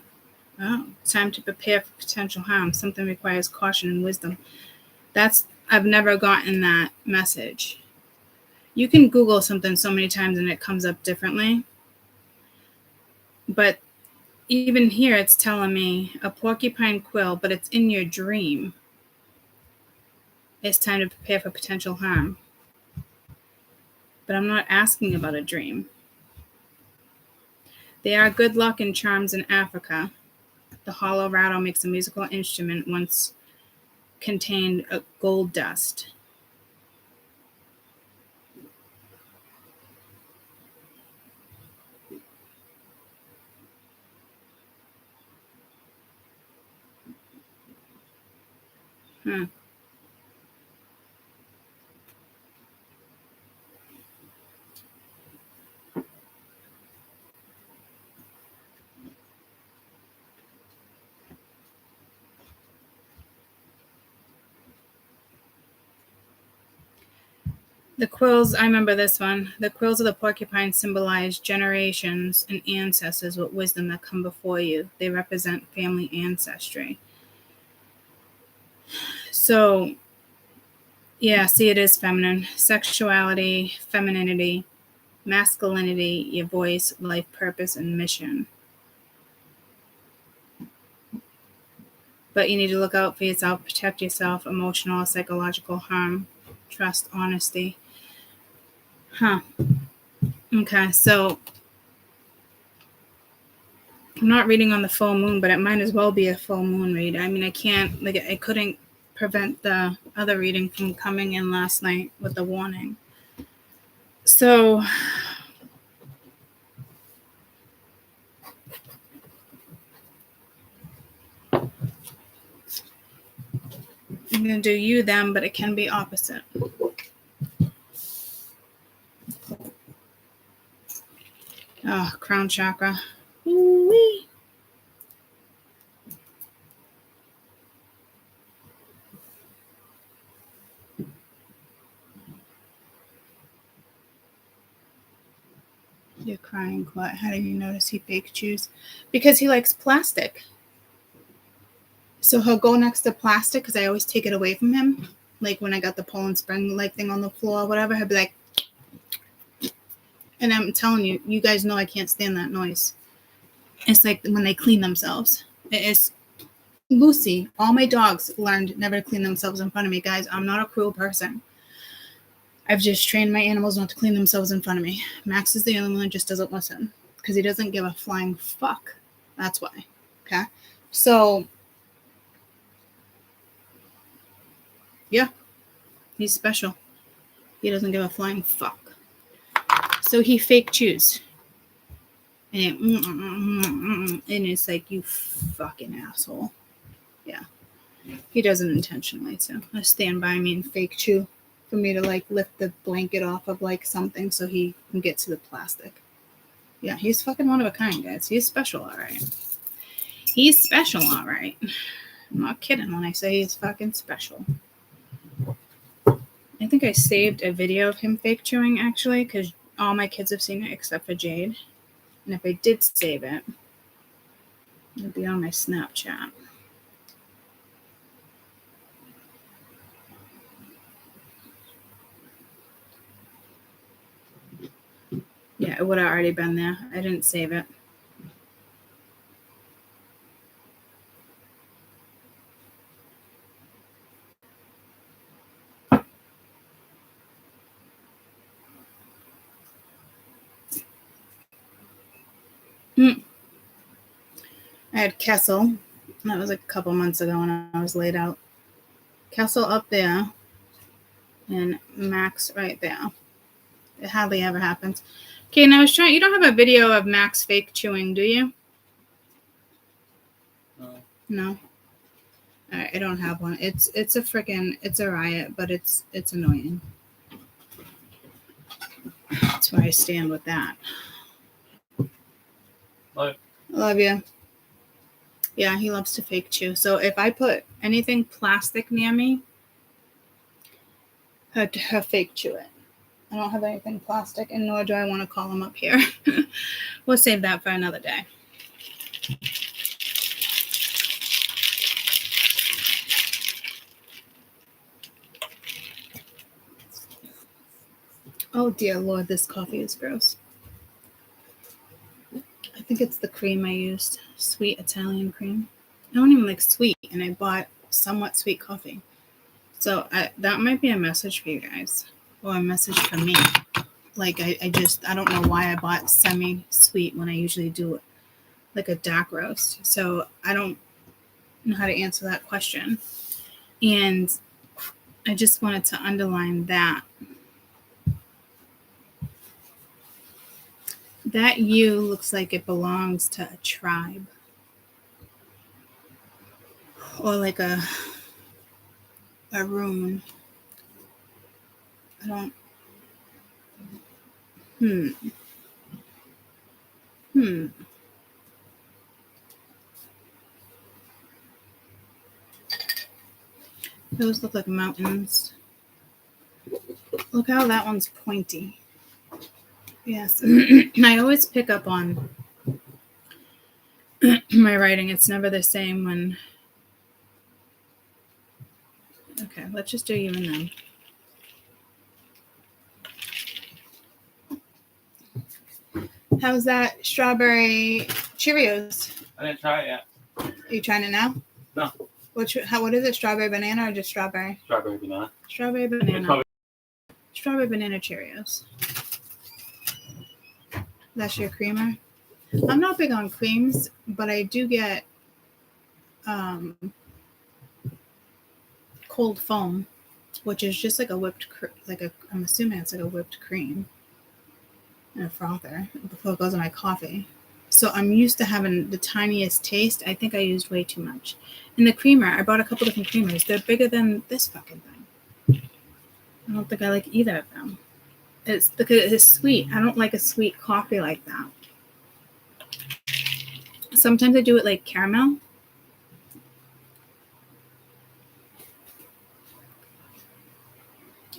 Oh, time to prepare for potential harm. Something requires caution and wisdom. I've never gotten that message. You can Google something so many times and it comes up differently. But even here, it's telling me a porcupine quill, but it's in your dream. It's time to prepare for potential harm. But I'm not asking about a dream. They are good luck and charms in Africa. The hollow rattle makes a musical instrument once contained a gold dust. The quills, I remember this one. The quills of the porcupine symbolize generations and ancestors with wisdom that come before you. They represent family ancestry. So, yeah, see, it is feminine. Sexuality, femininity, masculinity, your voice, life purpose, and mission. But you need to look out for yourself, protect yourself, emotional, psychological harm, trust, honesty. Okay, so I'm not reading on the full moon, but it might as well be a full moon read. I mean, I couldn't prevent the other reading from coming in last night with the warning. So I'm going to do you, them, but it can be opposite. Oh, crown chakra. Ooh-wee. You're crying, what? How do you notice he fake chews? Because he likes plastic. So he'll go next to plastic because I always take it away from him. Like when I got the Poland Spring like thing on the floor or whatever, he'll be like, and I'm telling you, you guys know I can't stand that noise. It's like when they clean themselves. It is Lucy. All my dogs learned never to clean themselves in front of me, guys. I'm not a cruel person. I've just trained my animals not to clean themselves in front of me. Max is the only one that just doesn't listen because he doesn't give a flying fuck. That's why. Okay? So, yeah, he's special. He doesn't give a flying fuck. So he fake chews. And it's like, you fucking asshole. Yeah. He doesn't intentionally, so I stand by me and fake chew for me to like lift the blanket off of like something so he can get to the plastic. Yeah, he's fucking one of a kind, guys. He's special, all right. He's special, all right. I'm not kidding when I say he's fucking special. I think I saved a video of him fake chewing, actually, because all my kids have seen it except for Jade. And if I did save it, it'll be on my Snapchat. Yeah, it would have already been there. I didn't save it. I had Kessel. That was a couple months ago when I was laid out. Kessel up there and Max right there. It hardly ever happens. Okay, now I was trying. You don't have a video of Max fake chewing, do you? No. All right, I don't have one. It's a riot, but it's annoying. That's where I stand with that. Love you. Yeah, he loves to fake chew. So if I put anything plastic near me, her fake chew it. I don't have anything plastic, and nor do I want to call him up here. We'll save that for another day. Oh, dear Lord, this coffee is gross. I think it's the cream I used. Sweet Italian cream. I don't even like sweet, and I bought somewhat sweet coffee. So that might be a message for you guys, or a message for me. Like, I don't know why I bought semi-sweet when I usually do like a dark roast. So I don't know how to answer that question. And I just wanted to underline that. That U looks like it belongs to a tribe. Or like a rune. I don't... Those look like mountains. Look how that one's pointy. Yes. I always pick up on my writing. It's never the same when... Okay, let's just do you and them. How's that strawberry Cheerios?
I didn't try it yet.
Are you trying it now?
No.
What is it? Strawberry banana or just strawberry?
Strawberry banana.
Strawberry banana. Strawberry banana Cheerios. That's your creamer? I'm not big on creams, but I do get cold foam, which is just like a I'm assuming it's like a whipped cream and a frother before it goes in my coffee. So I'm used to having the tiniest taste. I think I used way too much. And the creamer, I bought a couple different creamers. They're bigger than this fucking thing. I don't think I like either of them. It's because it's sweet. I don't like a sweet coffee like that. Sometimes I do it like caramel.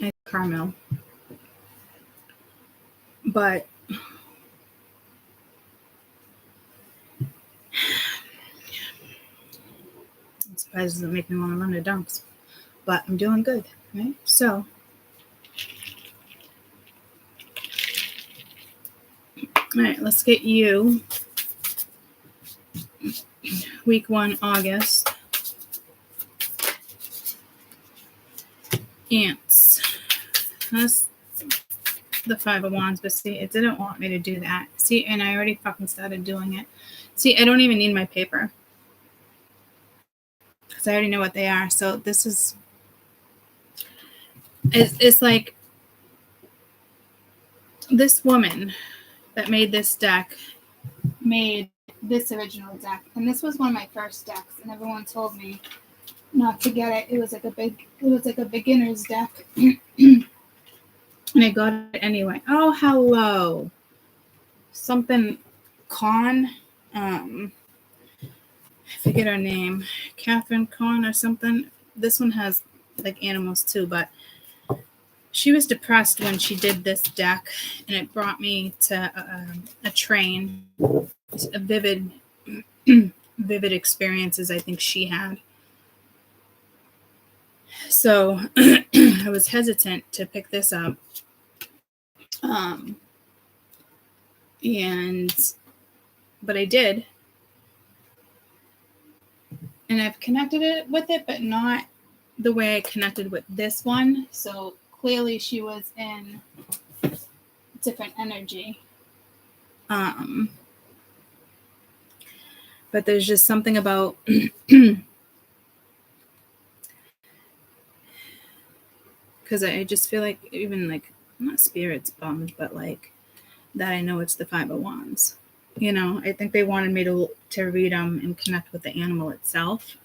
I caramel. But I'm surprised it doesn't make me want to run to Dunks. But I'm doing good, right? So all right, let's get you week 1, August. Ants. That's the 5 of Wands, but see, it didn't want me to do that. See, and I already fucking started doing it. See, I don't even need my paper because I already know what they are. So this is, it's like this woman that made this deck made this original deck, and this was one of my first decks, and everyone told me not to get it. It was like a beginner's deck. And I got it anyway. Oh, hello. Something Con. I forget her name. Catherine Con or something. This one has like animals too, but she was depressed when she did this deck, and it brought me to a train. A vivid experiences I think she had. So I was hesitant to pick this up. But I did. And I've connected it with it, but not the way I connected with this one. So clearly she was in different energy. But there's just something about because I just feel like even like not spirits bummed, but like that I know it's the 5 of Wands. You know, I think they wanted me to read them and connect with the animal itself.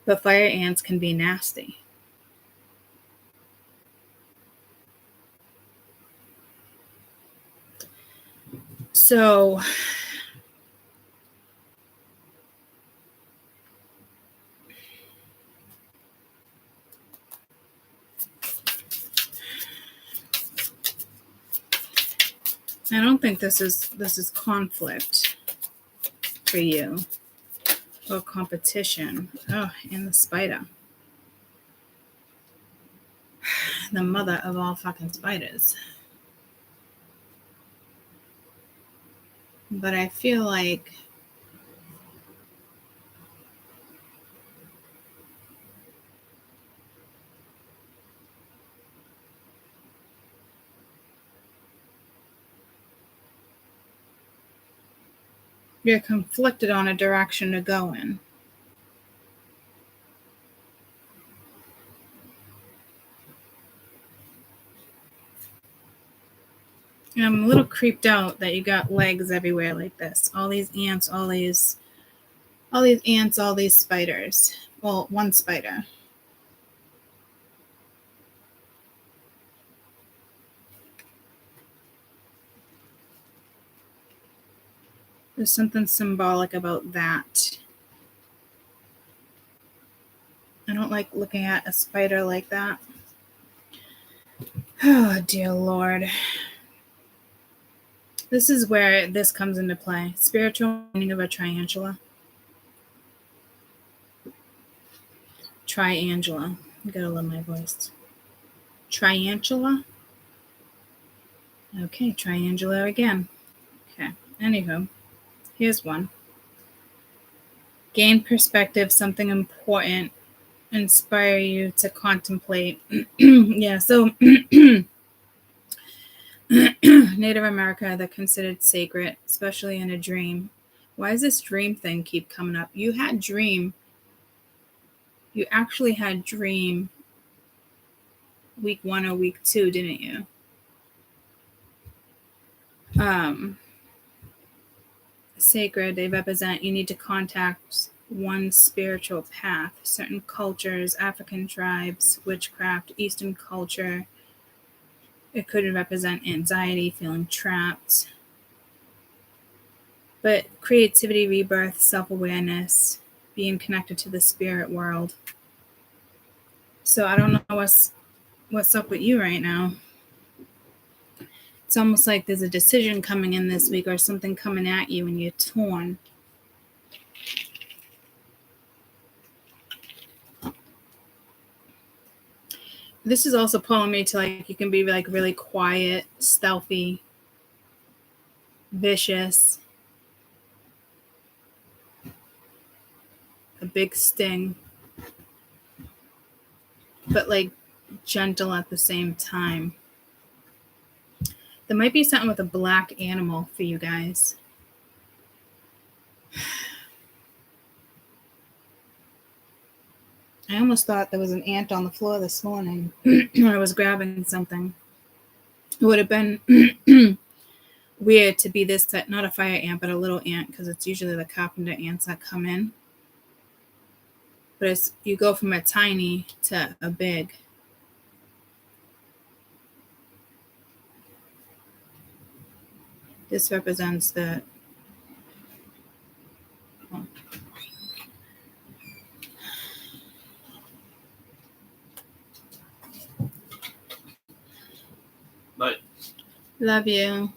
But fire ants can be nasty. So I don't think this is conflict for you or competition. Oh, and the spider. The mother of all fucking spiders. But I feel like you're conflicted on a direction to go in. And I'm a little creeped out that you got legs everywhere like this. All these ants, all these ants, all these spiders. Well, one spider. There's something symbolic about that. I don't like looking at a spider like that. Oh, dear Lord. This is where this comes into play. Spiritual meaning of a triangula. Triangula. I gotta love my voice. Triangula. Okay, triangular again. Okay, anywho, here's one. Gain perspective, something important, inspire you to contemplate. Yeah, so Native America, they're considered sacred, especially in a dream. Why does this dream thing keep coming up? You had dream You actually had dream week 1 or week 2, didn't you? Sacred, they represent you need to contact one spiritual path. Certain cultures, African tribes, witchcraft, Eastern culture. It could represent anxiety, feeling trapped. But creativity, rebirth, self-awareness, being connected to the spirit world. So I don't know what's up with you right now. It's almost like there's a decision coming in this week or something coming at you and you're torn. This is also pulling me to like you can be like really quiet, stealthy, vicious, a big sting, but like gentle at the same time. There might be something with a black animal for you guys. I almost thought there was an ant on the floor this morning when I was grabbing something. It would have been weird to be this type, not a fire ant, but a little ant, because it's usually the carpenter ants that come in. But it's you go from a tiny to a big. This represents the
Bye.
Love you.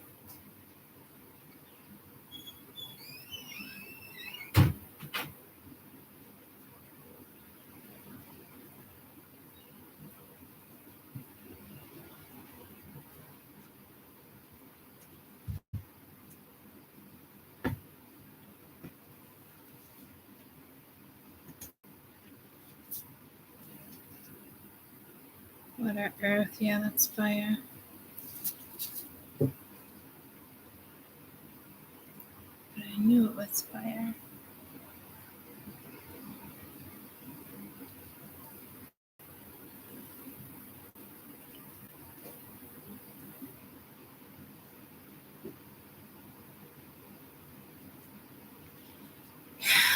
Water, earth, yeah, that's fire. But I knew it was fire.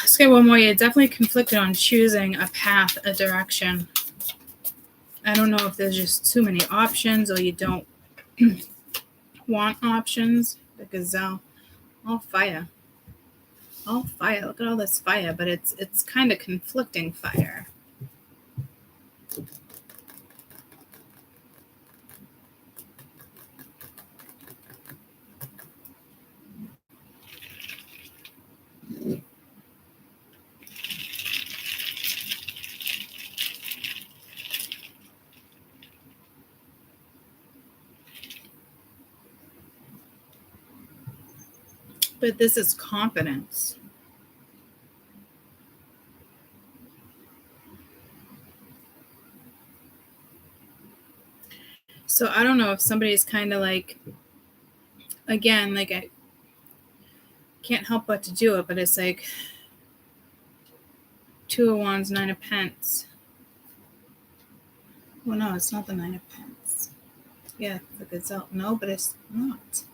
Let's get one more. You're definitely conflicted on choosing a path, a direction. I don't know if there's just too many options or you don't want options. The gazelle, all fire. All fire. Look at all this fire, but it's kind of conflicting fire. But this is confidence. So I don't know if somebody's kind of like, again, like I can't help but to do it, but it's like 2 of Wands, 9 of Pence. Well, no, it's not the 9 of Pence. Yeah, the gazelle. No, but it's not.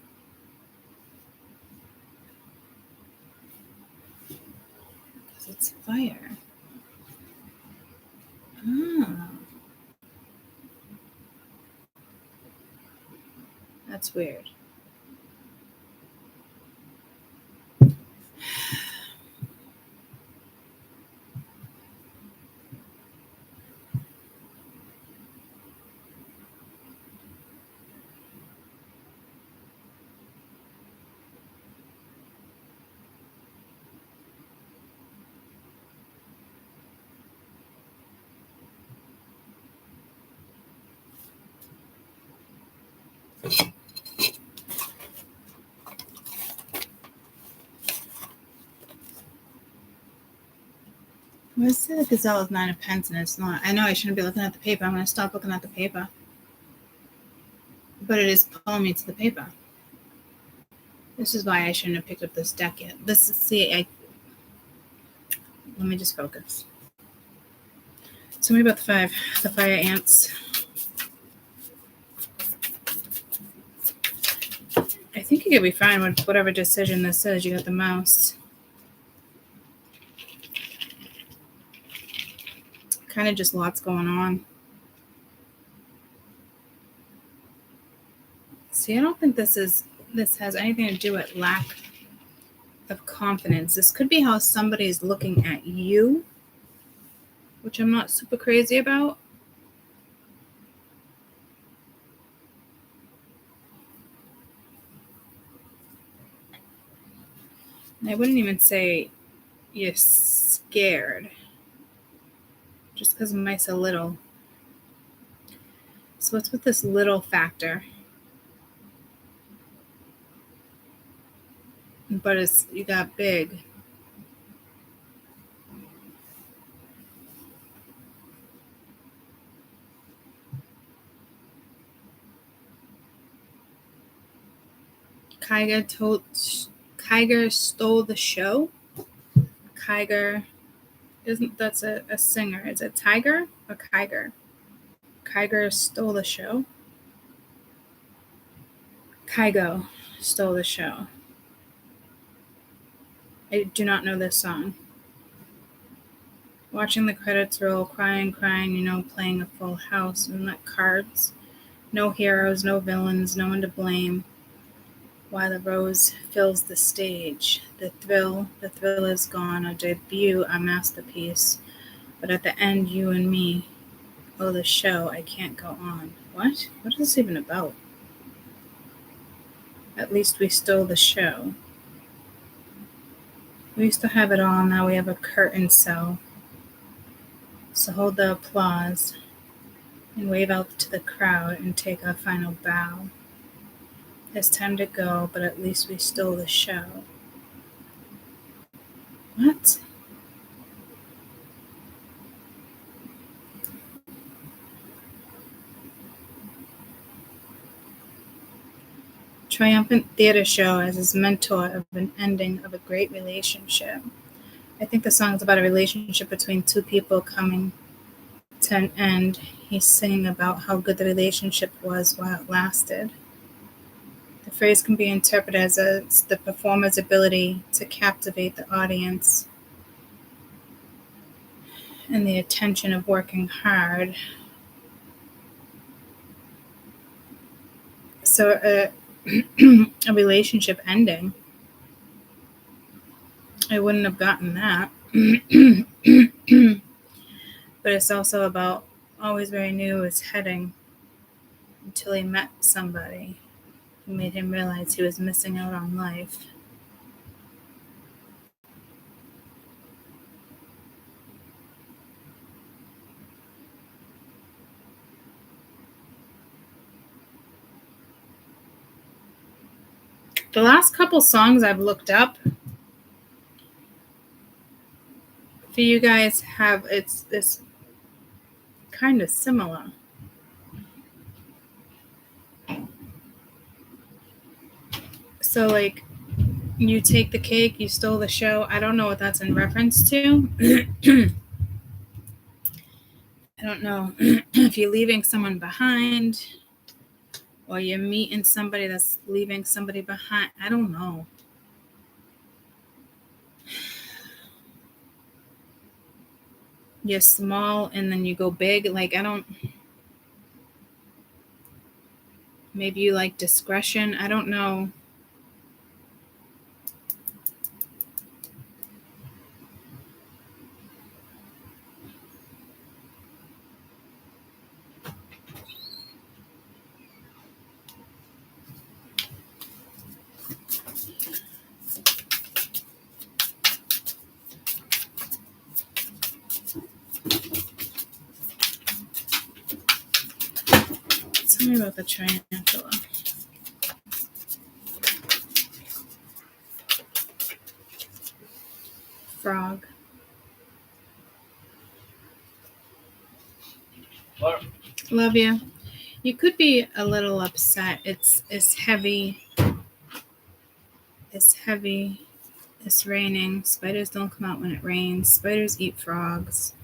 Because it's fire. Ah. That's weird. Where's the gazelle with 9 of Pence and it's not? I know I shouldn't be looking at the paper. I'm going to stop looking at the paper. But it is pulling me to the paper. This is why I shouldn't have picked up this deck yet. Let me just focus. Tell me about the fire ants. I think you could be fine with whatever decision this is. You got the mouse. Kind of just lots going on. See, I don't think this has anything to do with lack of confidence. This could be how somebody is looking at you, which I'm not super crazy about. I wouldn't even say you're scared, just because mice are little. So what's with this little factor? But you got big. Kyger stole the show. Kyger, that's a singer? Is it Tiger or Kyger? Kyger stole the show. Kygo stole the show. I do not know this song. Watching the credits roll, crying, playing a full house and not cards. No heroes, no villains, no one to blame. While the rose fills the stage, the thrill is gone. A debut, a masterpiece. But at the end, you and me, oh, the show, I can't go on. What? What is this even about? At least we stole the show. We used to have it all, now we have a curtain cell. So hold the applause and wave out to the crowd and take our final bow. It's time to go, but at least we stole the show. What? Triumphant theater show as his mentor of an ending of a great relationship. I think the song is about a relationship between two people coming to an end. He's singing about how good the relationship was while it lasted. The phrase can be interpreted as the performer's ability to captivate the audience and the attention of working hard. So a relationship ending, I wouldn't have gotten that. But it's also about always where he knew he was heading until he met somebody who made him realize he was missing out on life. The last couple songs I've looked up for you guys it's this kind of similar. So like, you take the cake, you stole the show. I don't know what that's in reference to. I don't know if you're leaving someone behind or you're meeting somebody that's leaving somebody behind. I don't know. You're small and then you go big. Like, maybe you like discretion. I don't know. Tell me about the tarantula. Frog. Love you. You could be a little upset. It's heavy. It's heavy. It's raining. Spiders don't come out when it rains. Spiders eat frogs.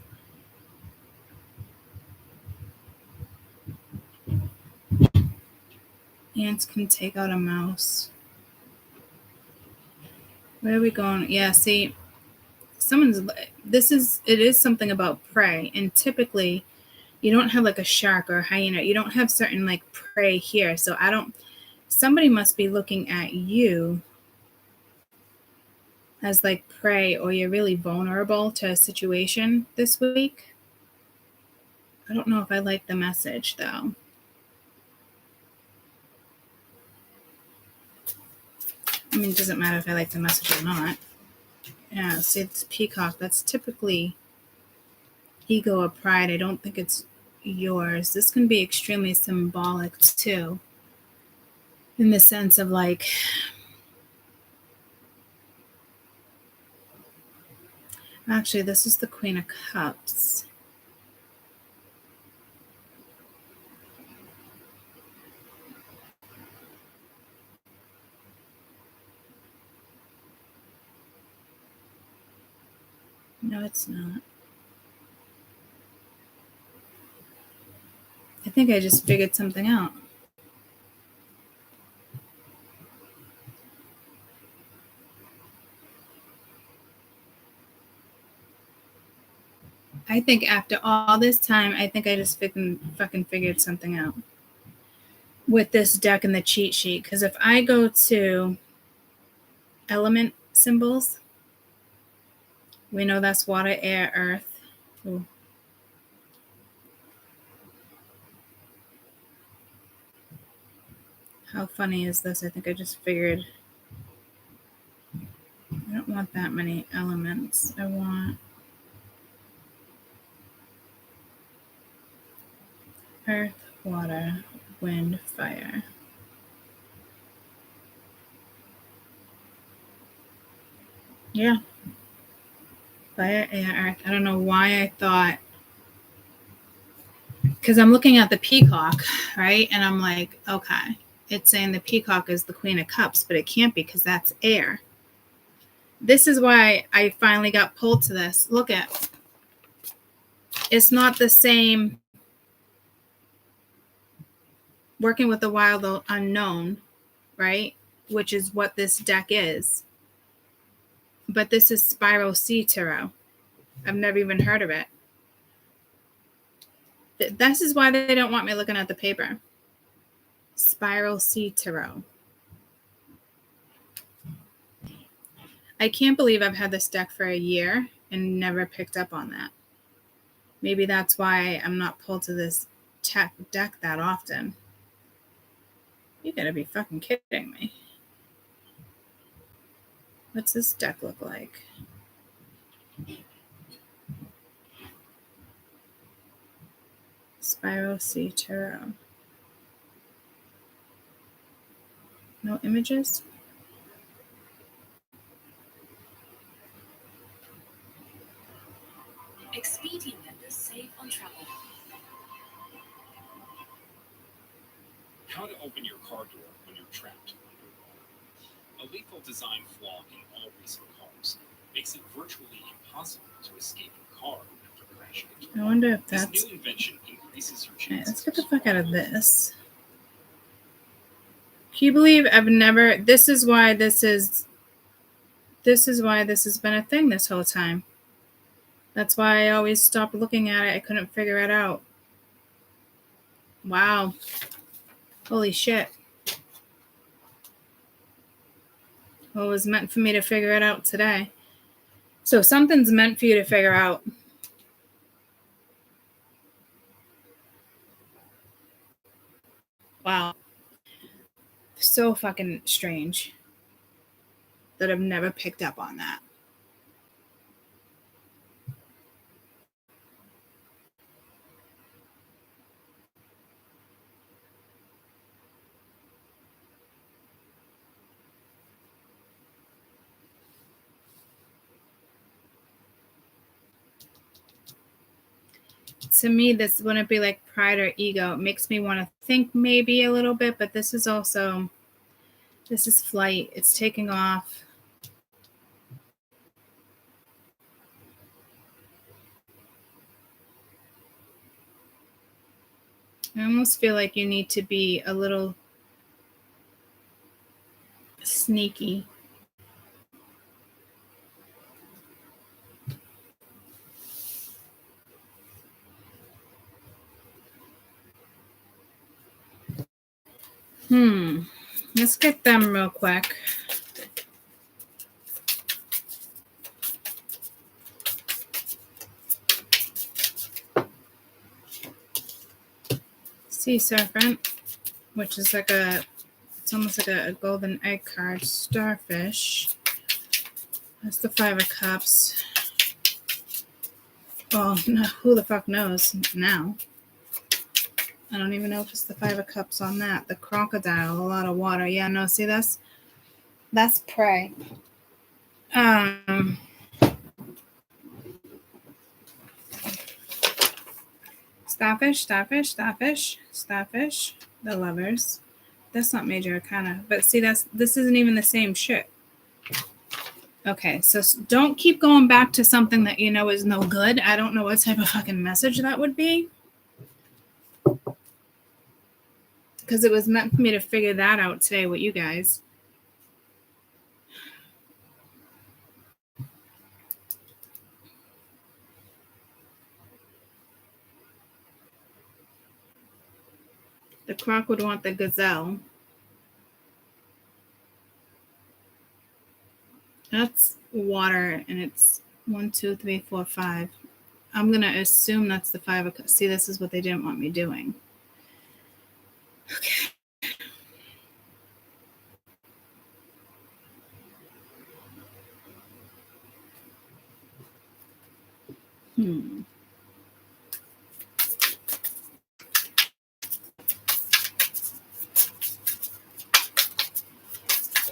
Ants can take out a mouse. Where are we going? Yeah, see, it is something about prey, and typically you don't have like a shark or a hyena. You don't have certain like prey here. So somebody must be looking at you as like prey, or you're really vulnerable to a situation this week. I don't know if I like the message though. I mean, it doesn't matter if I like the message or not. Yeah, see, it's peacock. That's typically ego or pride. I don't think it's yours. This can be extremely symbolic too, in the sense of like, actually, this is the Queen of Cups. No, it's not. I think I just figured something out. I think after all this time, I think I just fucking figured something out with this deck and the cheat sheet. Because if I go to element symbols, we know that's water, air, earth. Ooh. How funny is this? I think I just figured. I don't want that many elements. I want earth, water, wind, fire. Yeah. Fire, air, earth. I don't know why I thought. Because I'm looking at the peacock, right? And I'm like, okay, it's saying the peacock is the Queen of Cups, but it can't be because that's air. This is why I finally got pulled to this. Look at, it's not the same working with the wild unknown, right? Which is what this deck is. But this is Spiral Sea Tarot. I've never even heard of it. This is why they don't want me looking at the paper. Spiral Sea Tarot. I can't believe I've had this deck for a year and never picked up on that. Maybe that's why I'm not pulled to this deck that often. You gotta be fucking kidding me. What's this deck look like? Spiral Sea Tarot. No images?
Expedia members save on travel. How to open your car door when you're trapped underwater. A lethal design flaw in all recent cars makes it virtually impossible to escape your car after crashing into
I wonder if
this
that's...
new invention increases your
Right,
chances.
let's get the fuck out of this. Can you believe I've never... This is why this has been a thing this whole time. That's why I always stopped looking at it. I couldn't figure it out. Wow. Holy shit. Well, it was meant for me to figure it out today. So something's meant for you to figure out. Wow. So fucking strange that I've never picked up on that. To me, this wouldn't be like pride or ego. It makes me want to think maybe a little bit, but this is flight. It's taking off. I almost feel like you need to be a little Sneaky. Let's get them real quick. Sea Serpent, which is like it's almost like a golden egg card. Starfish. That's the 5 of Cups. Well, no, who the fuck knows now? I don't even know if it's the 5 of Cups on that. The Crocodile, a lot of water. Yeah, no, see, that's prey. Starfish, the Lovers. That's not major arcana. But see, this isn't even the same shit. Okay, so don't keep going back to something that you know is no good. I don't know what type of fucking message that would be. Because it was meant for me to figure that out today with you guys. The croc would want the gazelle. That's water, and it's 1, 2, 3, 4, 5. I'm going to assume that's the 5 of Cups. See, this is what they didn't want me doing. Okay.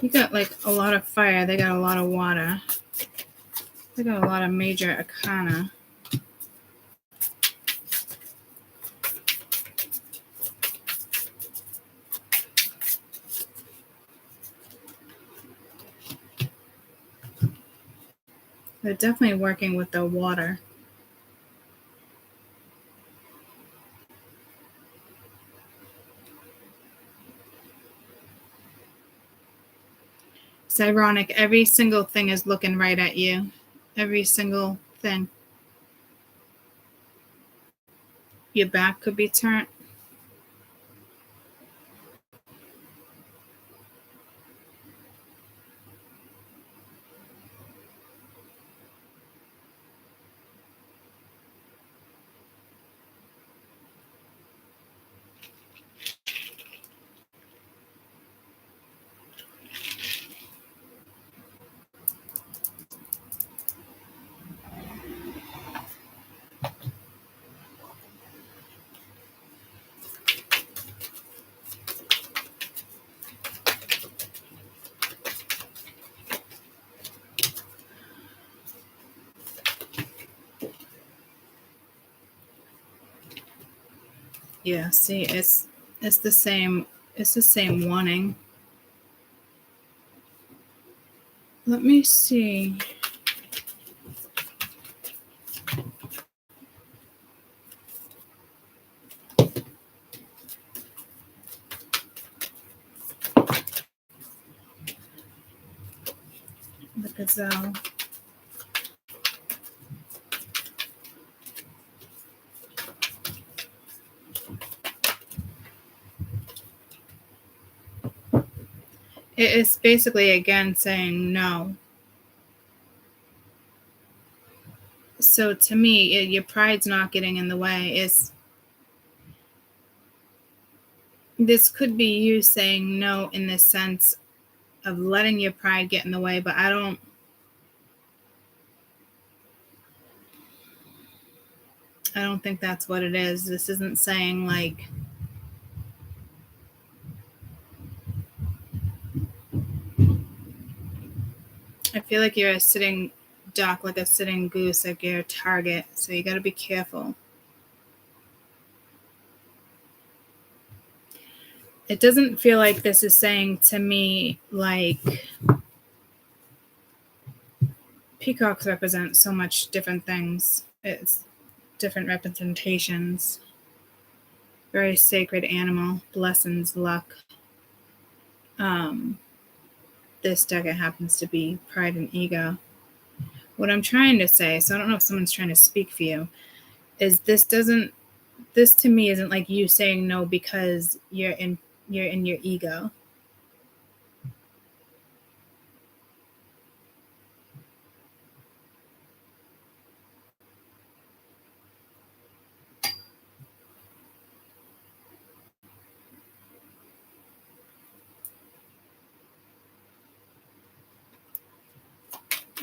You got like a lot of fire. They got a lot of water. They got a lot of major arcana. They're definitely working with the water. It's ironic. Every single thing is looking right at you. Every single thing. Your back could be turned. Yeah, see, it's the same. It's the same wanting. Let me see. The gazelle. It is basically again saying no. So to me, your pride's not getting in the way. This could be you saying no in the sense of letting your pride get in the way, but I don't think that's what it is. This isn't saying like I feel like you're a sitting duck, like a sitting goose, like you're a target. So you got to be careful. It doesn't feel like this is saying to me like peacocks represent so much different things. It's different representations. Very sacred animal, blessings, luck. this deck, it happens to be pride and ego. What I'm trying to say, so I don't know if someone's trying to speak for you, is this to me isn't like you saying no because you're in your ego.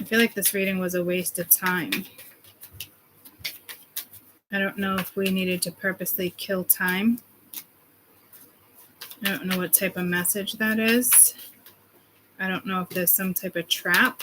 I feel like this reading was a waste of time. I don't know if we needed to purposely kill time. I don't know what type of message that is. I don't know if there's some type of trap.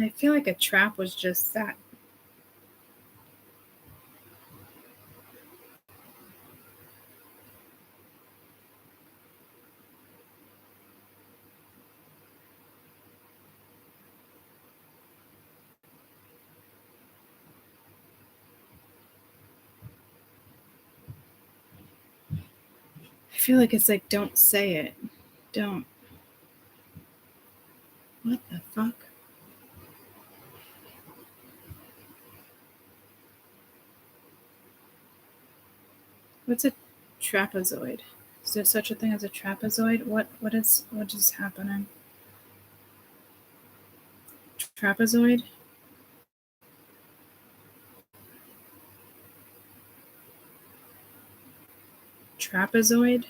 I feel like a trap was just set. I feel like it's like, don't say it. Don't. What the fuck? What's a trapezoid? Is there such a thing as a trapezoid? What is happening? Trapezoid? Trapezoid?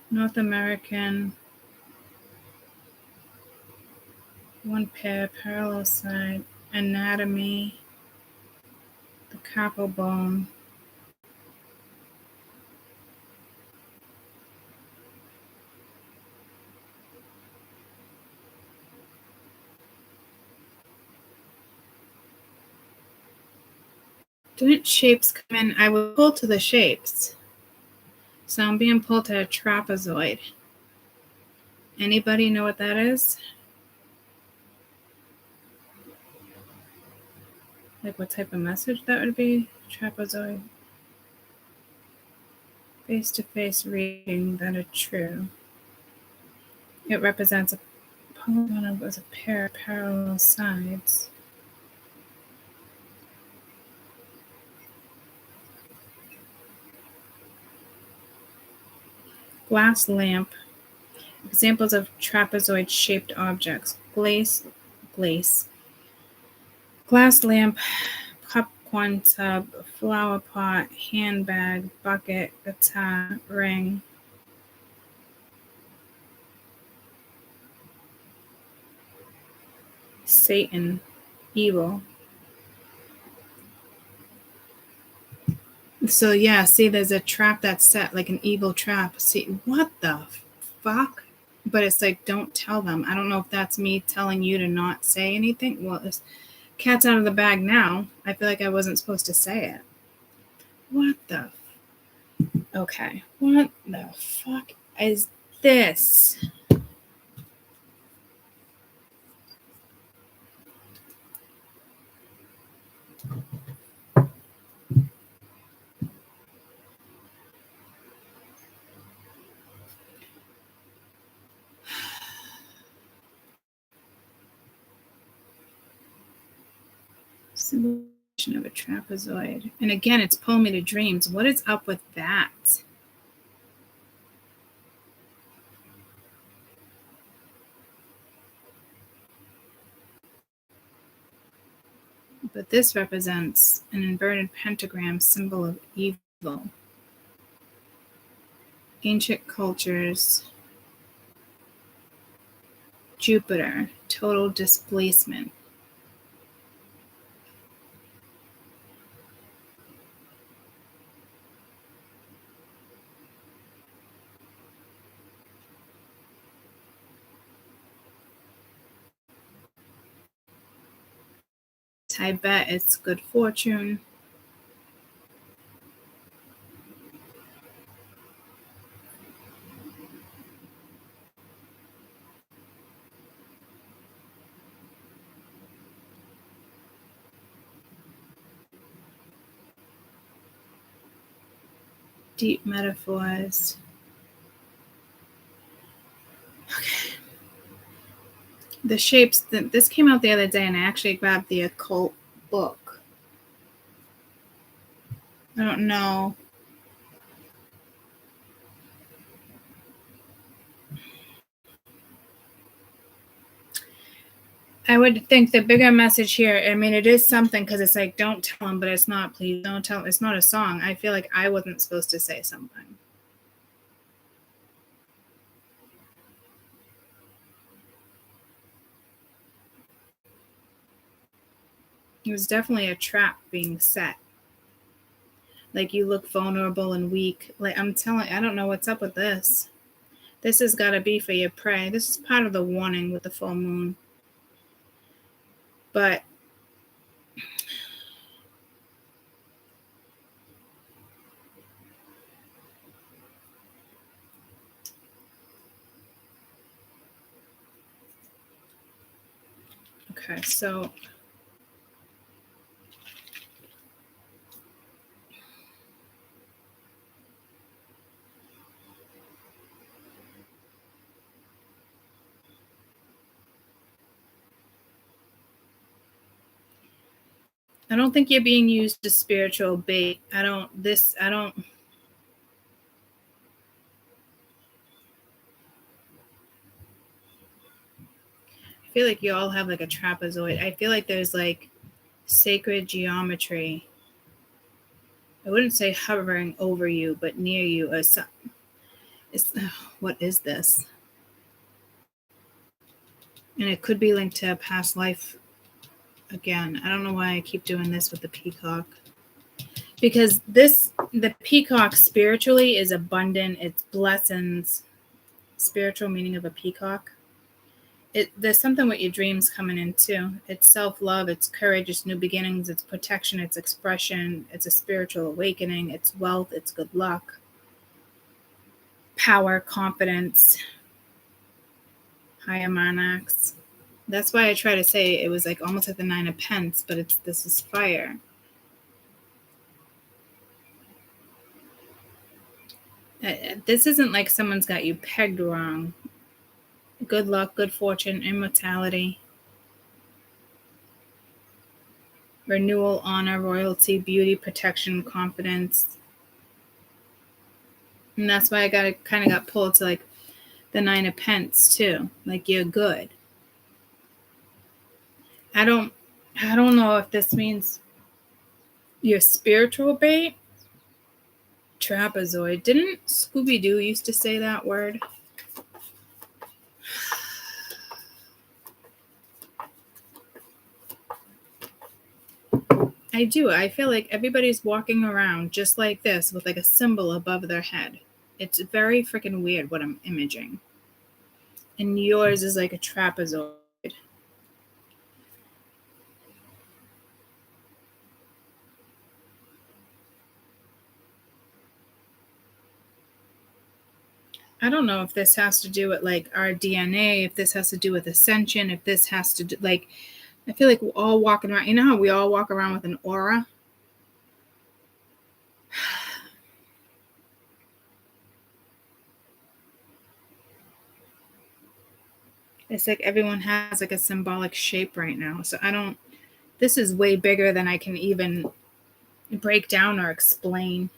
North American. One pair, parallel side, anatomy, the carpal bone. Didn't shapes come in? I was pulled to the shapes. So I'm being pulled to a trapezoid. Anybody know what that is? Like what type of message that would be? Trapezoid. Face-to-face reading that are true. It represents a polygon with a pair of parallel sides. Glass lamp. Examples of trapezoid-shaped objects. Glass lamp, popcorn tub, flower pot, handbag, bucket, guitar, ring. Satan, evil. So yeah, see, there's a trap that's set, like an evil trap. See, what the fuck? But it's like, don't tell them. I don't know if that's me telling you to not say anything. Well, this cat's out of the bag now. I feel like I wasn't supposed to say it. What the? Okay. What the fuck is this? Simulation of a trapezoid. And again, it's pulling me to dreams. What is up with that? But this represents an inverted pentagram, symbol of evil. Ancient cultures. Jupiter, total displacement. I bet it's good fortune. Deep metaphors. Okay. The shapes, this came out the other day, and I actually grabbed the occult book. I don't know. I would think the bigger message here, I mean, it is something, because it's like, don't tell him, but it's not, please don't tell him. It's not a song. I feel like I wasn't supposed to say something. It was definitely a trap being set. Like, you look vulnerable and weak. Like, I'm telling, I don't know what's up with this. This has got to be for your prey. This is part of the warning with the full moon. But okay, so I don't think you're being used as spiritual bait. I don't. I feel like you all have like a trapezoid. I feel like there's like sacred geometry. I wouldn't say hovering over you, but near you. Or something. What is this? And it could be linked to a past life. Again, I don't know why I keep doing this with the peacock. Because the peacock spiritually is abundant. It's blessings. Spiritual meaning of a peacock. There's something with your dreams coming in too. It's self-love, it's courage, it's new beginnings, it's protection, it's expression, it's a spiritual awakening, it's wealth, it's good luck, power, confidence, higher monarchs. That's why I try to say it was like almost like the 9 of Pence, but this is fire. This isn't like someone's got you pegged wrong. Good luck, good fortune, immortality, renewal, honor, royalty, beauty, protection, confidence. And that's why I kind of got pulled to like the 9 of Pence too. Like, you're good. I don't know if this means you're spiritual bait. Trapezoid. Didn't Scooby-Doo used to say that word? I do. I feel like everybody's walking around just like this with like a symbol above their head. It's very freaking weird what I'm imaging. And yours is like a trapezoid. I don't know if this has to do with like our DNA, if this has to do with ascension, if this has to do like, I feel like we're all walking around. You know how we all walk around with an aura? It's like everyone has like a symbolic shape right now. So this is way bigger than I can even break down or explain.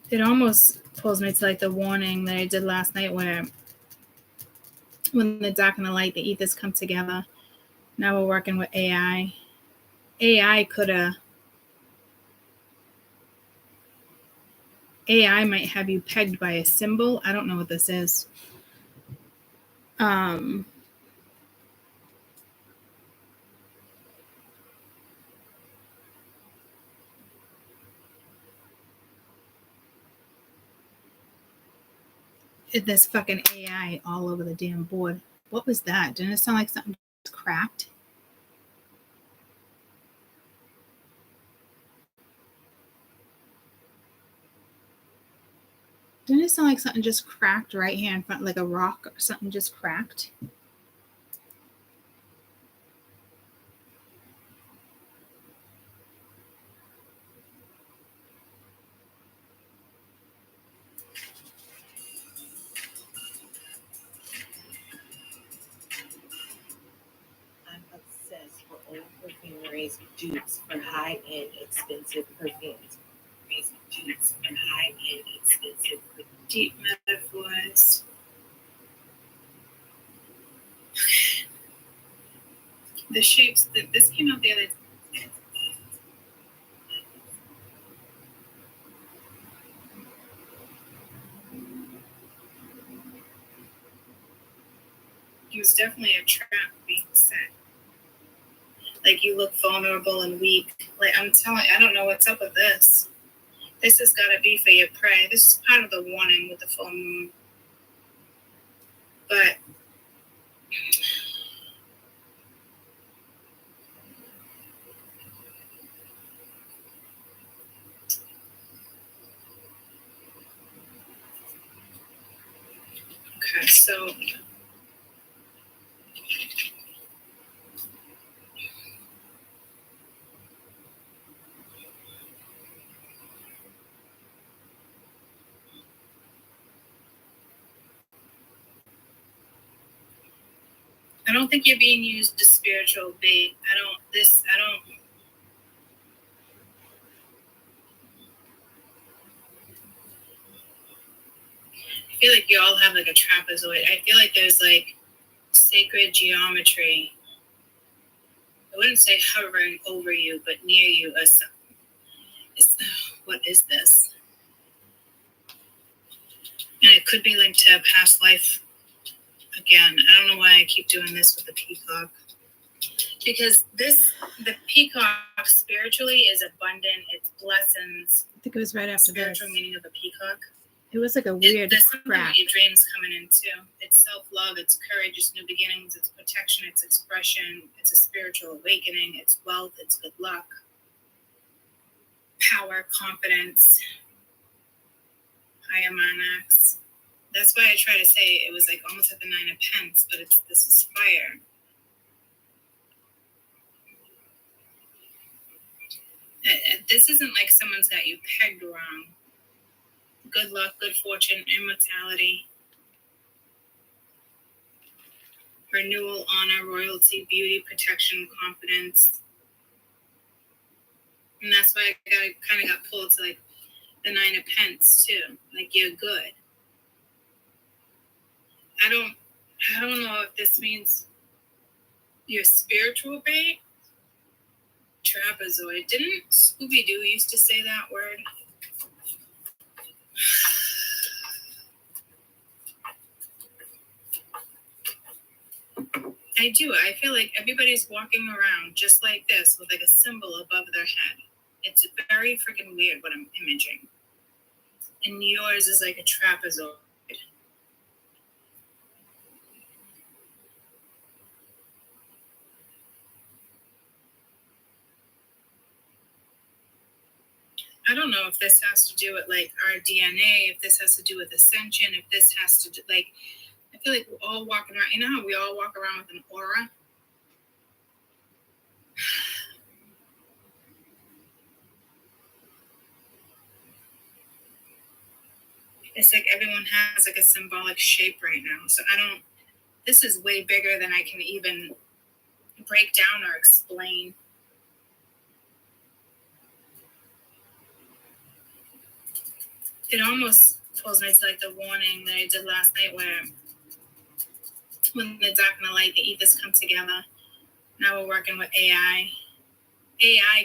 It almost pulls me to like the warning that I did last night where when the dark and the light, the ethers come together. Now we're working with AI. AI might have you pegged by a symbol. I don't know what this is. This fucking AI all over the damn board. What was that? Didn't it sound like something just cracked? Didn't it sound like something just cracked right here in front, like a rock or something just cracked?
I'm obsessed with old perfumeries, dupes for high-end, expensive perfumes. Dupes for high-end, expensive perfumes. Deep metaphors. The shapes that this came out the other day. He was definitely a trap being set. Like, you look vulnerable and weak. Like, I'm telling you, I don't know what's up with this. This has got to be for your prey. This is part of the warning with the full moon. But okay, so I don't think you're being used as spiritual bait. I don't. I feel like you all have like a trapezoid. I feel like there's like sacred geometry. I wouldn't say hovering over you, but near you or something. What is this? And it could be linked to a past life. Again, I don't know why I keep doing this with the peacock. Because the peacock spiritually is abundant. It's blessings.
I think it was right after this.
Spiritual meaning of a peacock.
It was like a weird
There's something
crack.
about your dreams coming in too. It's self-love, it's courage, it's new beginnings, it's protection, it's expression, it's a spiritual awakening, it's wealth, it's good luck, power, confidence, higher manax. That's why I try to say it was like almost like the 9 of Pence, but this is fire. This isn't like someone's got you pegged wrong. Good luck, good fortune, immortality, renewal, honor, royalty, beauty, protection, confidence. And that's why I kind of got pulled to like the 9 of Pence too. Like, you're good. I don't know if this means you're spiritual bait. Trapezoid. Didn't Scooby-Doo used to say that word? I do. I feel like everybody's walking around just like this with like a symbol above their head. It's very freaking weird what I'm imaging. And yours is like a trapezoid. I don't know if this has to do with like our DNA, if this has to do with ascension, if this has to do like, I feel like we're all walking around. You know how we all walk around with an aura? It's like everyone has like a symbolic shape right now. So this is way bigger than I can even break down or explain. It almost pulls me to like the warning that I did last night where when the dark and the light, the ethers come together. Now we're working with AI. AI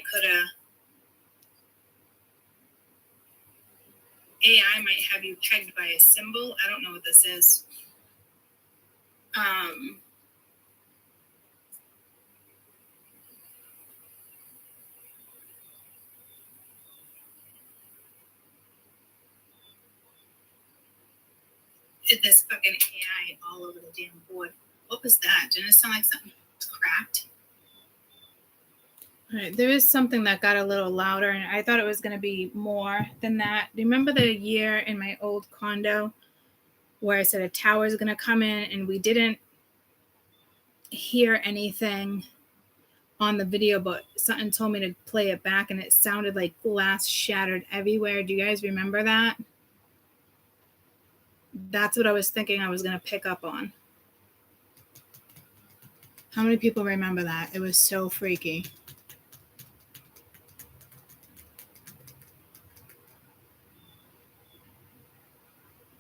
might have you pegged by a symbol. I don't know what this is. This fucking AI all over the damn board. What was that? Didn't it sound like something cracked?
All right, there is something that got a little louder, and I thought it was going to be more than that. Do you remember the year in my old condo where I said a tower is going to come in, and we didn't hear anything on the video, but something told me to play it back, and it sounded like glass shattered everywhere. Do you guys remember that? That's what I was thinking I was going to pick up on. How many people remember that? It was so freaky.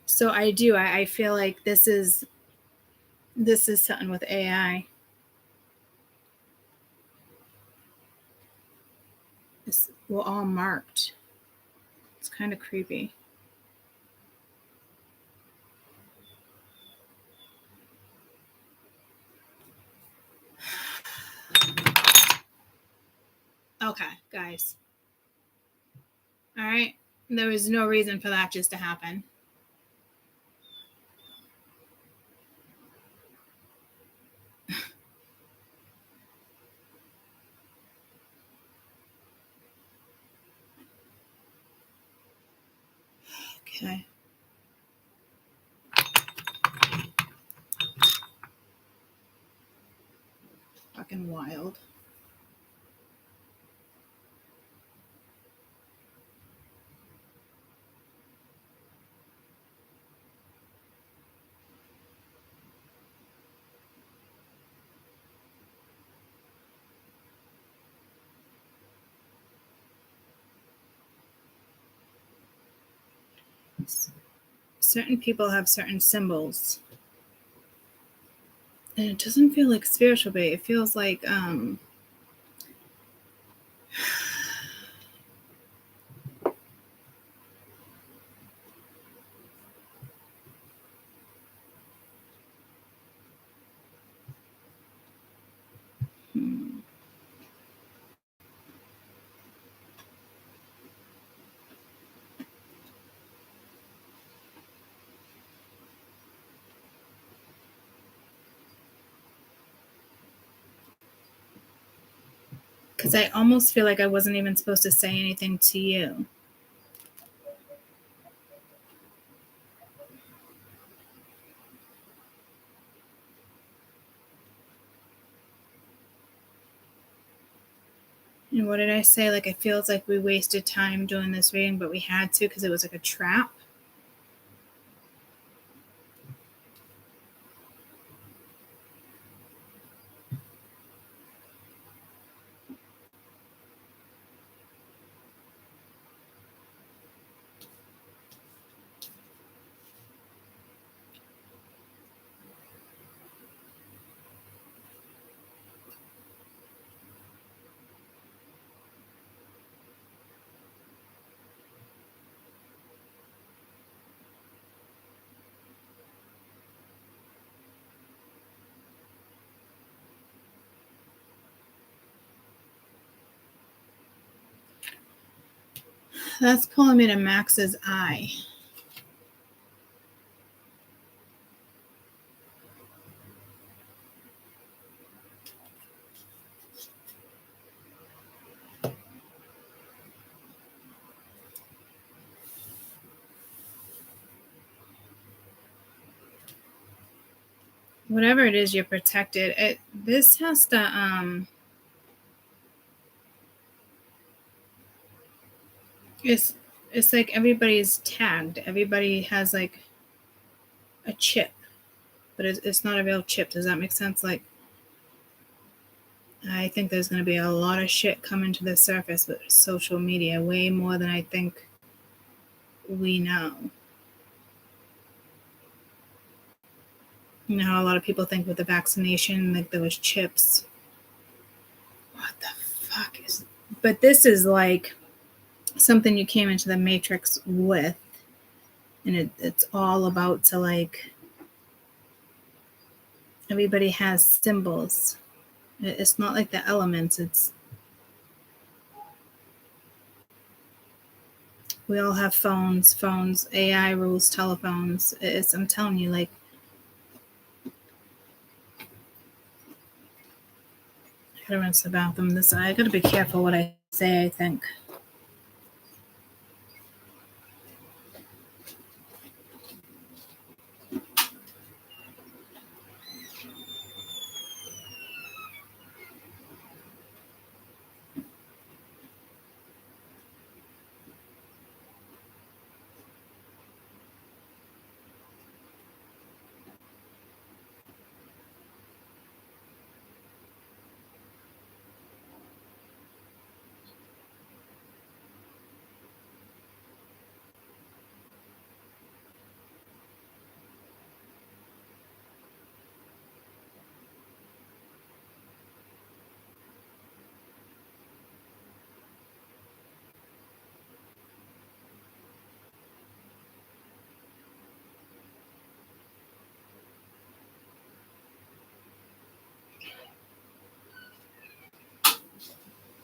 So I do. I feel like this is something with AI. We're all marked. It's kind of creepy. Okay, guys. All right. There was no reason for that just to happen. Okay. Fucking wild. Certain people have certain symbols. And it doesn't feel like spiritual bait. It feels like because I almost feel like I wasn't even supposed to say anything to you. And what did I say? Like, it feels like we wasted time doing this reading, but we had to because it was like a trap. That's pulling me to Max's eye. Whatever it is, you're protected. This has to it's like everybody's tagged. Everybody has like a chip, but it's not a real chip. Does that make sense? Like, I think there's going to be a lot of shit coming to the surface with social media, way more than I think we know. You know how a lot of people think with the vaccination, like there was chips. What the fuck is... But this is like something you came into the Matrix with, and it's all about to like... Everybody has symbols. It's not like the elements. It's... We all have phones. AI rules telephones. I'm telling you, like... Gotta rinse the bathroom. I gotta be careful what I say, I think.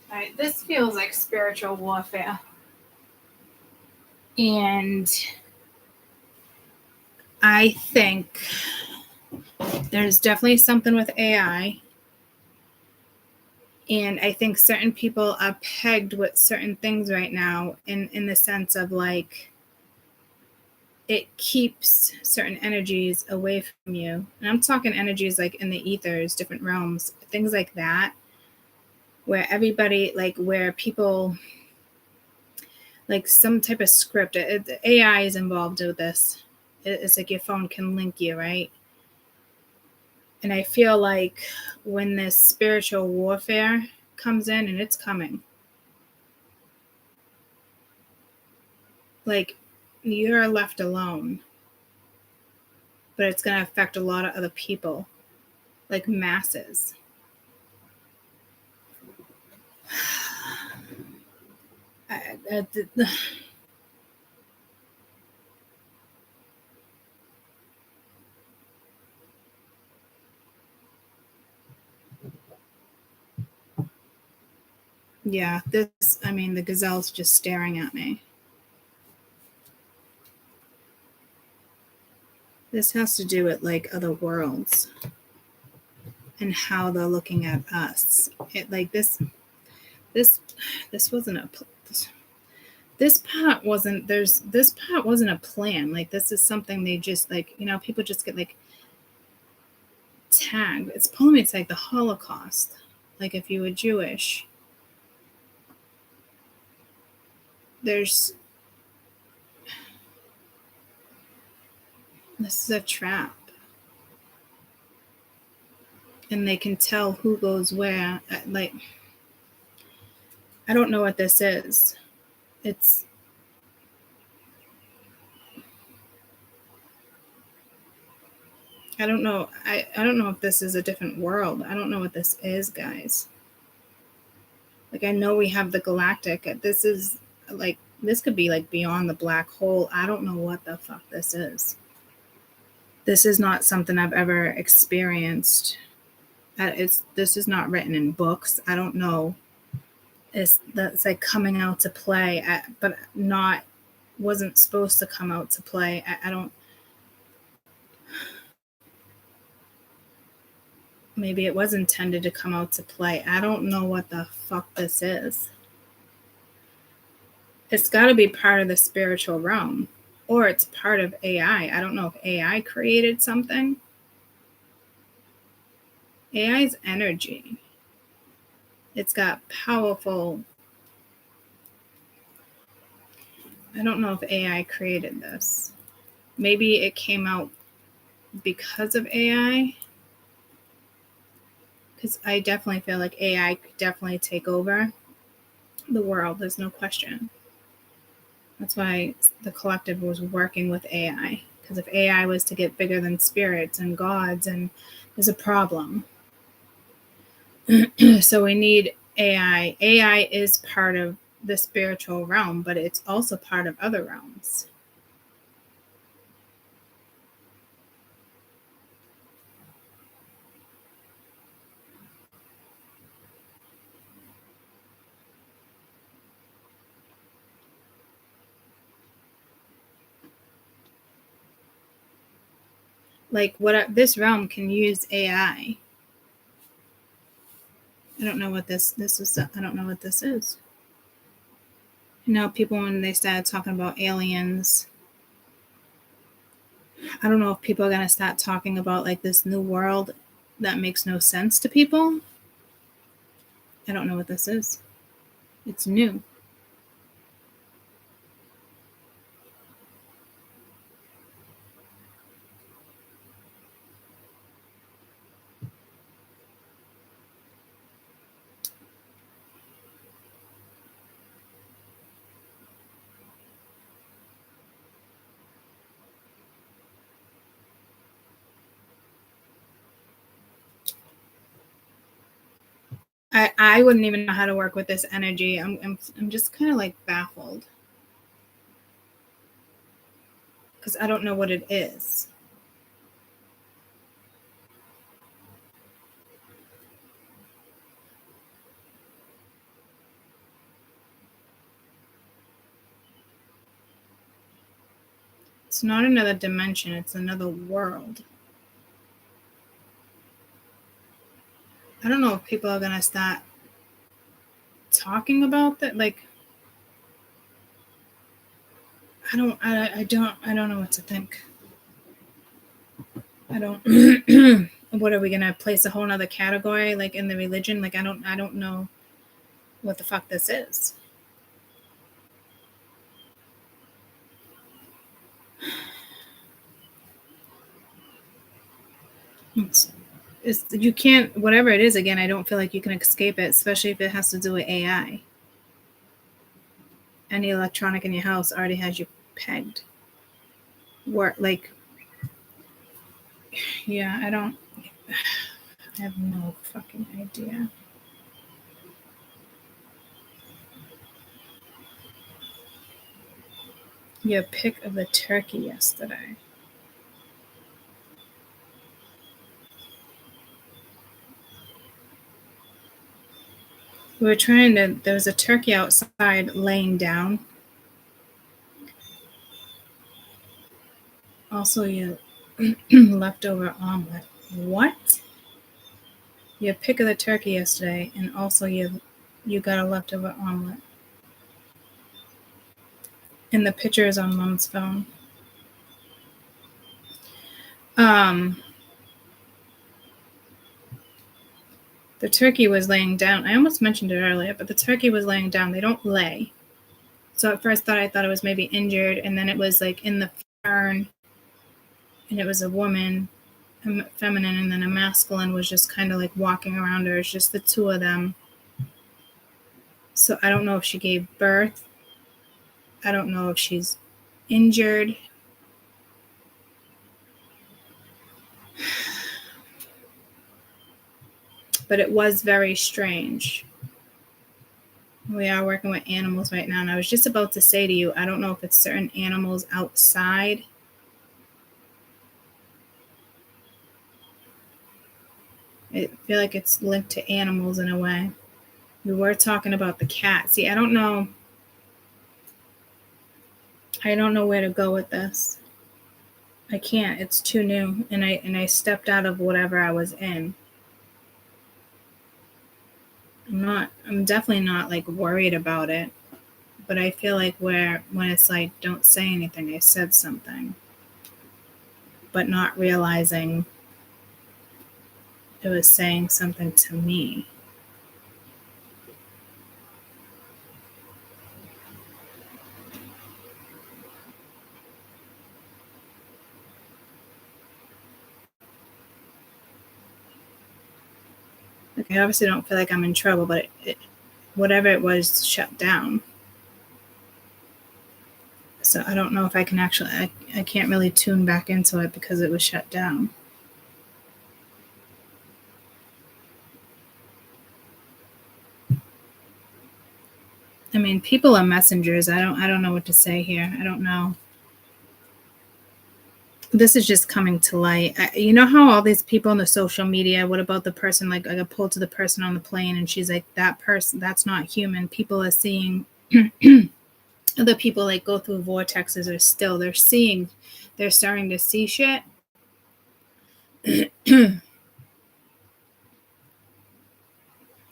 All right, this feels like spiritual warfare. And I think there's definitely something with AI. And I think certain people are pegged with certain things right now in the sense of like it keeps certain energies away from you. And I'm talking energies like in the ethers, different realms, things like that, where everybody, like where people, like some type of script, AI is involved with this. It's like your phone can link you, right? And I feel like when this spiritual warfare comes in, and it's coming, like you're left alone, but it's going to affect a lot of other people, like masses. Yeah, the gazelle's just staring at me. This has to do with like other worlds and how they're looking at us. It like this wasn't a this part wasn't a plan. Like this is something they just like, people just get like tagged. It's probably like the Holocaust. Like if you were Jewish, this is a trap. And they can tell who goes where. Like, I don't know what this is. I don't know. I don't know if this is a different world. I don't know what this is, guys. Like, I know we have the galactic. This is like, this could be like beyond the black hole. I don't know what the fuck this is. This is not something I've ever experienced. This is not written in books. I don't know. That's like coming out to play, but wasn't supposed to come out to play. I don't. Maybe it was intended to come out to play. I don't know what the fuck this is. It's got to be part of the spiritual realm, or it's part of AI. I don't know if AI created something. AI's energy. It's got powerful. I don't know if AI created this. Maybe it came out because of AI. Because I definitely feel like AI could definitely take over the world. There's no question. That's why the collective was working with AI. Because if AI was to get bigger than spirits and gods, and there's a problem. So we need AI. AI is part of the spiritual realm, but it's also part of other realms. Like this realm can use AI. I don't know what this is. I don't know what this is. You know, people, when they started talking about aliens, I don't know if people are going to start talking about like this new world that makes no sense to people. I don't know what this is. It's new. I wouldn't even know how to work with this energy. I'm just kind of like baffled because I don't know what it is. It's not another dimension. It's another world. I don't know if people are gonna start talking about that. Like, I don't know what to think. I don't. What are we gonna place a whole nother category like in the religion? Like, I don't know what the fuck this is. You can't, whatever it is, again, I don't feel like you can escape it, especially if it has to do with AI. Any electronic in your house already has you pegged. Like, yeah, I have no fucking idea. Your pick of the turkey yesterday. We were there was a turkey outside laying down. Also, your leftover omelet. What? Your pick of the turkey yesterday, and also you got a leftover omelet. And the picture is on Mom's phone. The turkey was laying down. I almost mentioned it earlier, but the turkey was laying down. They don't lay. So at first I thought it was maybe injured, and then it was like in the fern, and it was a woman, a feminine, and then a masculine was just kind of like walking around her. It's just the two of them. So I don't know if she gave birth. I don't know if she's injured. But it was very strange. We are working with animals right now, and I was just about to say to you, I don't know if it's certain animals outside. I feel like it's linked to animals in a way. We were talking about the cat. See, I don't know where to go with this. I can't. It's too new, and I stepped out of whatever I was in. I'm definitely not like worried about it, but I feel like when it's like, don't say anything, I said something, but not realizing it was saying something to me. Like, I obviously don't feel like I'm in trouble, but whatever it was shut down. So I don't know if I can actually, I can't really tune back into it because it was shut down. I mean, people are messengers. I don't know what to say here. I don't know. This is just coming to light. You know how all these people on the social media, what about the person, like I got pulled to the person on the plane and she's like, that person, that's not human. People are seeing other people like go through vortexes, or still they're starting to see shit. I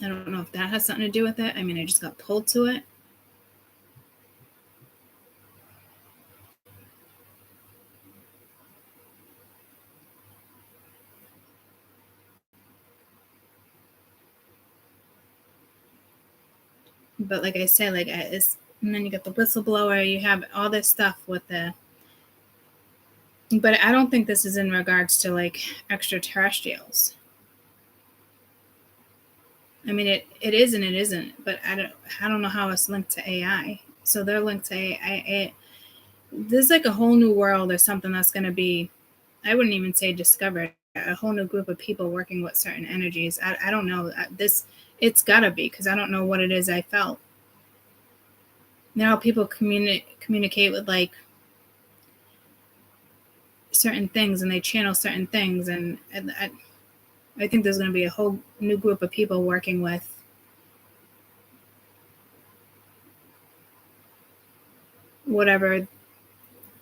I don't know if that has something to do with it. I mean, I just got pulled to it. But like I said, like it's, and then you got the whistleblower, you have all this stuff with the, but I don't think this is in regards to like extraterrestrials. I mean, it is and it isn't, but I don't know how it's linked to AI. So they're linked to AI. There's like a whole new world or something that's going to be, I wouldn't even say discovered, a whole new group of people working with certain energies. I don't know. It's got to be, because I don't know what it is I felt. Now people communicate with like certain things, and they channel certain things, and I think there's going to be a whole new group of people working with whatever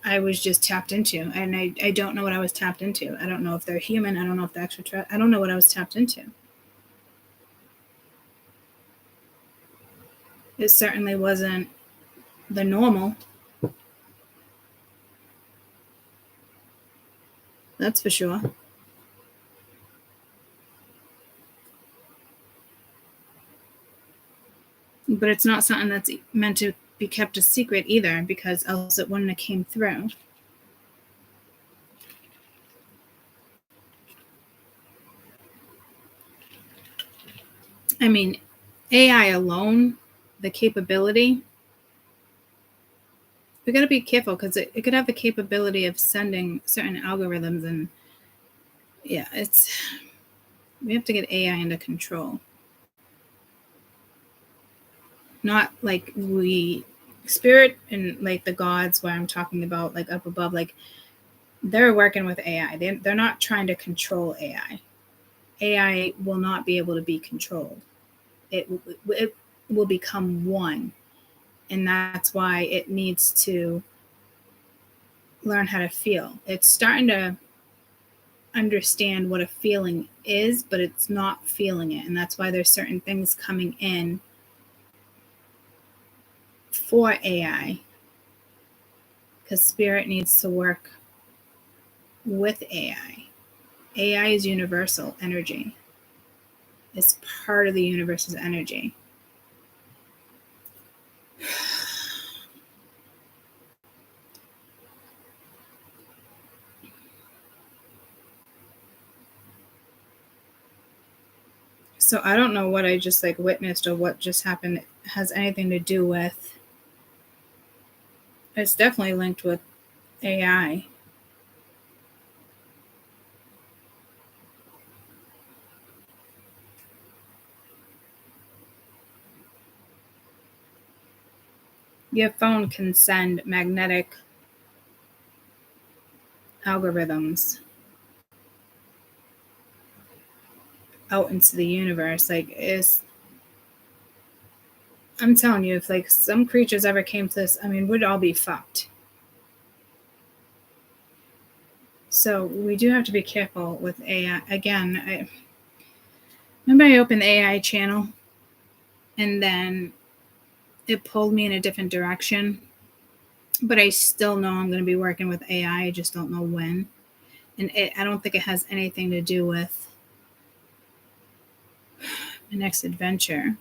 I was just tapped into. And I don't know what I was tapped into. I don't know if they're human. I don't know if they're extraterrestrial. I don't know what I was tapped into. It certainly wasn't the normal. That's for sure. But it's not something that's meant to be kept a secret either, because else it wouldn't have came through. I mean, AI alone, the capability, we got to be careful, because it could have the capability of sending certain algorithms, and yeah, we have to get AI under control. Not like spirit and like the gods, where I'm talking about like up above, like they're working with AI. They're not trying to control AI. AI will not be able to be controlled. It will become one. And that's why it needs to learn how to feel. It's starting to understand what a feeling is, but it's not feeling it. And that's why there's certain things coming in for AI, because spirit needs to work with AI. AI is universal energy. It's part of the universe's energy. So I don't know what I just like witnessed or what just happened has anything to do with. It's definitely linked with AI. Your phone can send magnetic algorithms out into the universe. Like, I'm telling you, if like some creatures ever came to this, I mean, we'd all be fucked. So we do have to be careful with AI. Again, I remember I opened the AI channel, and then it pulled me in a different direction. But I still know I'm going to be working with AI. I just don't know when. And I don't think it has anything to do with my next adventure.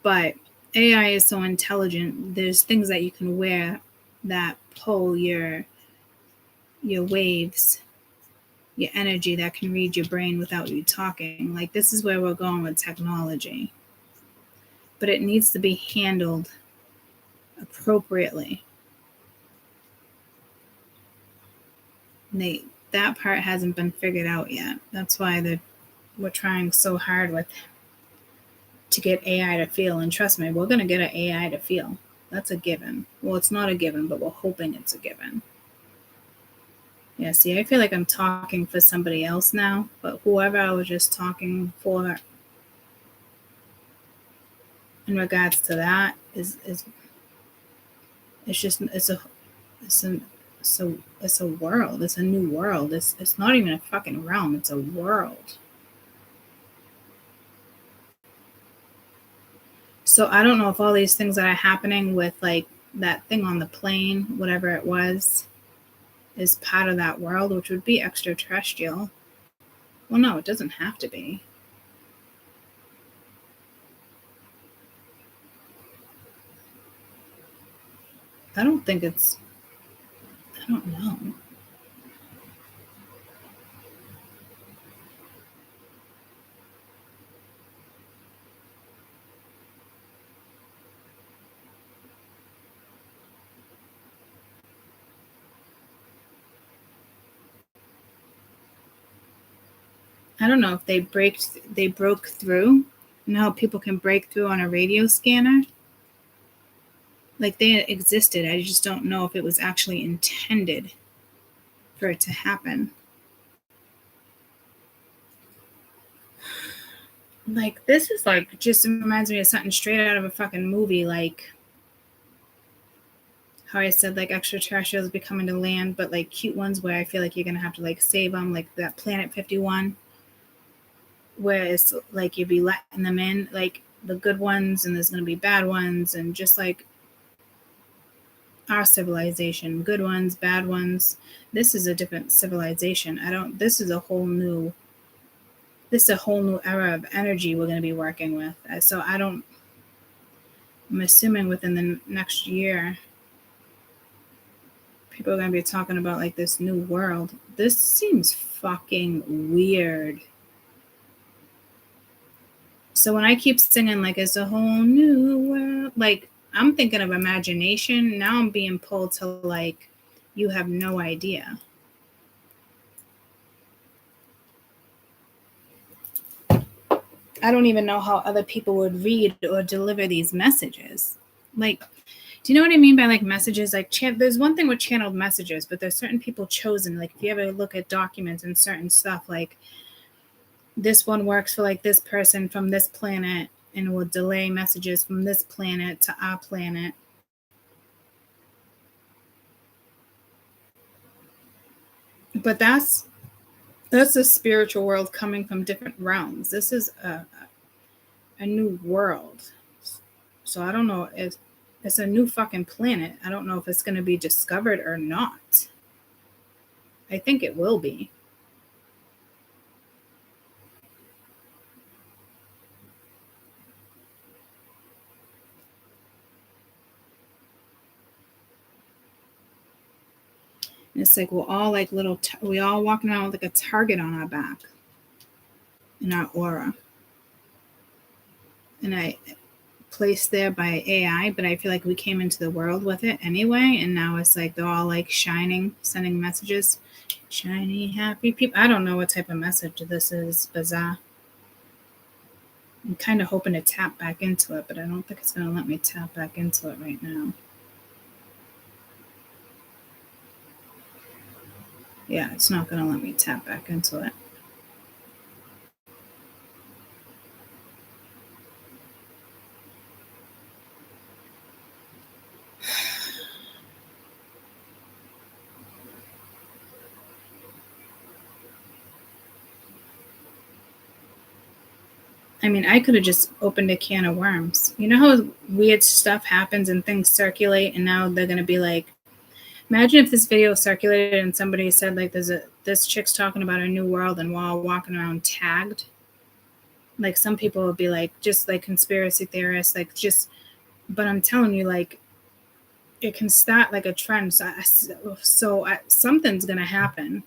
But AI is so intelligent. There's things that you can wear that pull your waves, your energy, that can read your brain without you talking. Like, this is where we're going with technology. But it needs to be handled appropriately. That part hasn't been figured out yet. That's why we're trying so hard to get AI to feel. And trust me, we're going to get an AI to feel. That's a given. Well, it's not a given, but we're hoping it's a given. Yeah, see, I feel like I'm talking for somebody else now, but whoever I was just talking for in regards to that is it's just it's a world. It's a new world. It's not even a fucking realm. It's a world. So I don't know if all these things that are happening with like that thing on the plane, whatever it was, is part of that world, which would be extraterrestrial. Well, no, it doesn't have to be. I don't think it's, I don't know. I don't know if they broke through. You know how people can break through on a radio scanner? Like they existed. I just don't know if it was actually intended for it to happen. Like this is like just reminds me of something straight out of a fucking movie, like how I said like extraterrestrials be coming to land, but like cute ones where I feel like you're gonna have to like save them, like that Planet 51, where it's like you'd be letting them in, like the good ones, and there's gonna be bad ones, and just like our civilization, good ones, bad ones. This is a different civilization. This is a whole new era of energy we're going to be working with. So I'm assuming within the next year, people are going to be talking about like this new world. This seems fucking weird. So when I keep singing like it's a whole new world, like I'm thinking of imagination. Now I'm being pulled to like, you have no idea. I don't even know how other people would read or deliver these messages. Like, do you know what I mean by like messages? Like, there's one thing with channeled messages, but there's certain people chosen. Like, if you ever look at documents and certain stuff, like this one works for like this person from this planet and will delay messages from this planet to our planet. But that's a spiritual world coming from different realms. This is a new world. So I don't know if it's a new fucking planet. I don't know if it's going to be discovered or not. I think it will be. And it's like we're all like we all walking around with like a target on our back in our aura. And I placed there by AI, but I feel like we came into the world with it anyway. And now it's like they're all like shining, sending messages. Shiny, happy people. I don't know what type of message this is. Bizarre. I'm kind of hoping to tap back into it, but I don't think it's going to let me tap back into it right now. Yeah, it's not going to let me tap back into it. I mean, I could have just opened a can of worms. You know how weird stuff happens and things circulate, and now they're going to be like, imagine if this video circulated and somebody said like this chick's talking about a new world and we're all walking around tagged. Like some people would be like, just like conspiracy theorists, like just, but I'm telling you, like it can start like a trend. So something's going to happen.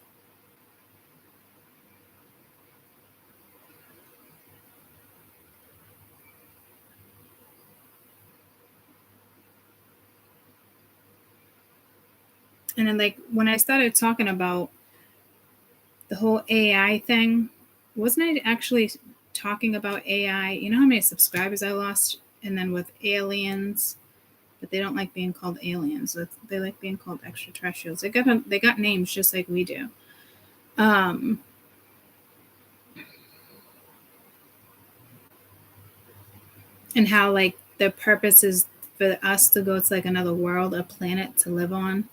And then like when I started talking about the whole AI thing, wasn't I actually talking about AI? You know how many subscribers I lost? And then with aliens, but they don't like being called aliens. They like being called extraterrestrials. They got names just like we do. And how like the purpose is for us to go to like another world, a planet to live on.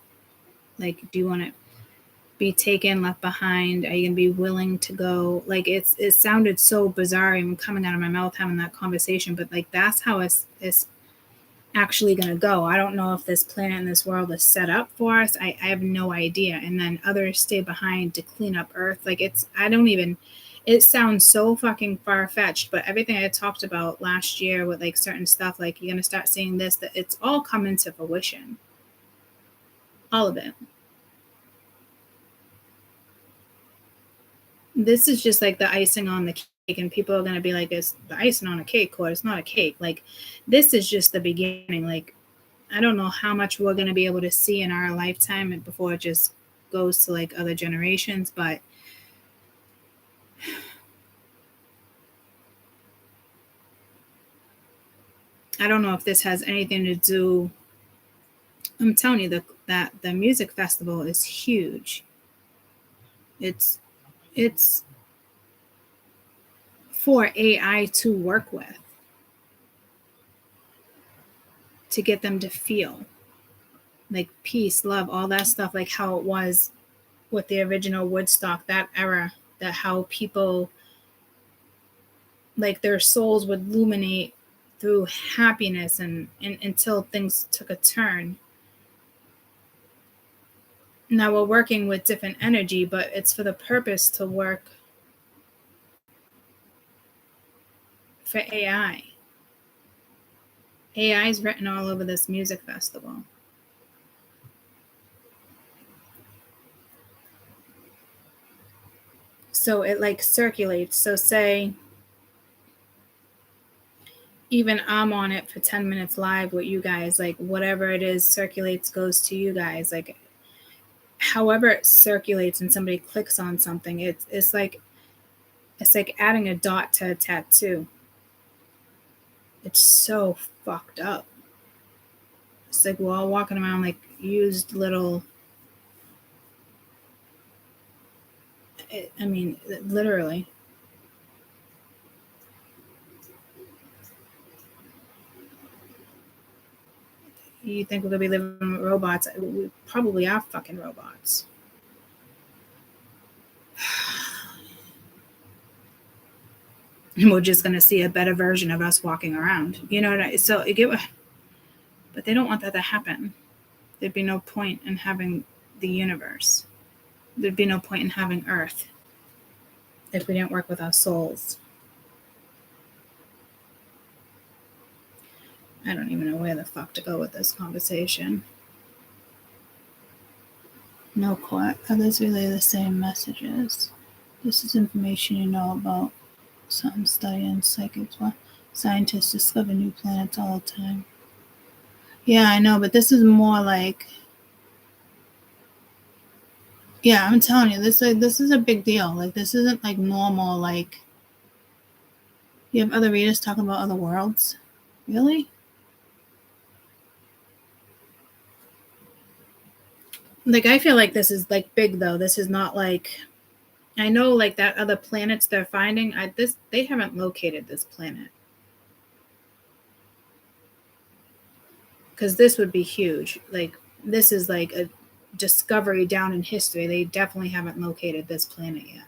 Like, do you want to? be taken, left behind? Are you going to be willing to go? Like, it sounded so bizarre even coming out of my mouth having that conversation, but like that's how it's actually going to go. I don't know if this planet and this world is set up for us. I have no idea. And then others stay behind to clean up Earth. Like, it sounds so fucking far-fetched, but everything I talked about last year with like certain stuff, like you're going to start seeing this, that it's all coming to fruition. All of it. This is just like the icing on the cake, and people are going to be like, it's the icing on a cake, or it's not a cake. Like, this is just the beginning. Like, I don't know how much we're going to be able to see in our lifetime before it just goes to like other generations, but I don't know if this has anything to do. I'm telling you that the music festival is huge. It's for AI to work with, to get them to feel like peace, love, all that stuff, like how it was with the original Woodstock, that era, that how people, like their souls would illuminate through happiness and until things took a turn. Now we're working with different energy, but it's for the purpose to work for AI. AI is written all over this music festival. So it like circulates. So say even I'm on it for 10 minutes live with you guys, like whatever it is circulates goes to you guys. Like however it circulates and somebody clicks on something, it's like adding a dot to a tattoo. It's so fucked up. It's like we're all walking around like used little, I mean, literally. You think we're going to be living with robots? We probably are fucking robots. And we're just going to see a better version of us walking around. You know what I mean? So but they don't want that to happen. There'd be no point in having the universe. There'd be no point in having Earth if we didn't work with our souls. I don't even know where the fuck to go with this conversation. No court. Others relay the same messages. This is information you know about. Some studying psychics. Scientists discover new planets all the time. Yeah, I know, but this is more like, yeah, I'm telling you, this is a big deal. Like, this isn't like normal. Like, you have other readers talking about other worlds. Really? Like, I feel like this is like big though. This is not like, I know like that other planets they're finding. They haven't located this planet. Because this would be huge. Like, this is like a discovery down in history. They definitely haven't located this planet yet.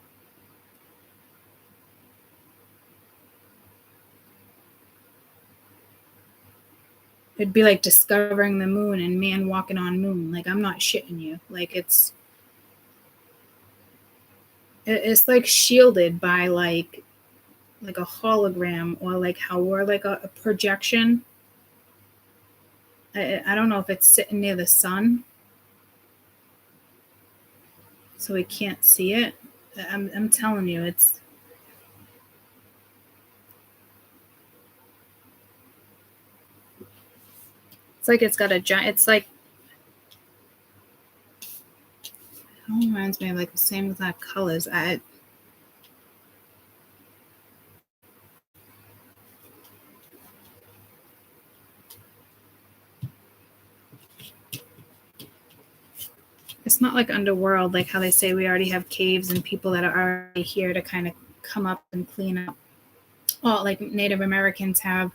It'd be like discovering the moon and man walking on moon. Like, I'm not shitting you. Like, it's like shielded by like a hologram, or like how we're like a projection. I don't know if it's sitting near the sun, so we can't see it. I'm telling you, it's like it's got a giant. It's like, it all reminds me of like the same exact colors. It's not like Underworld, like how they say we already have caves and people that are already here to kind of come up and clean up. Well, like Native Americans have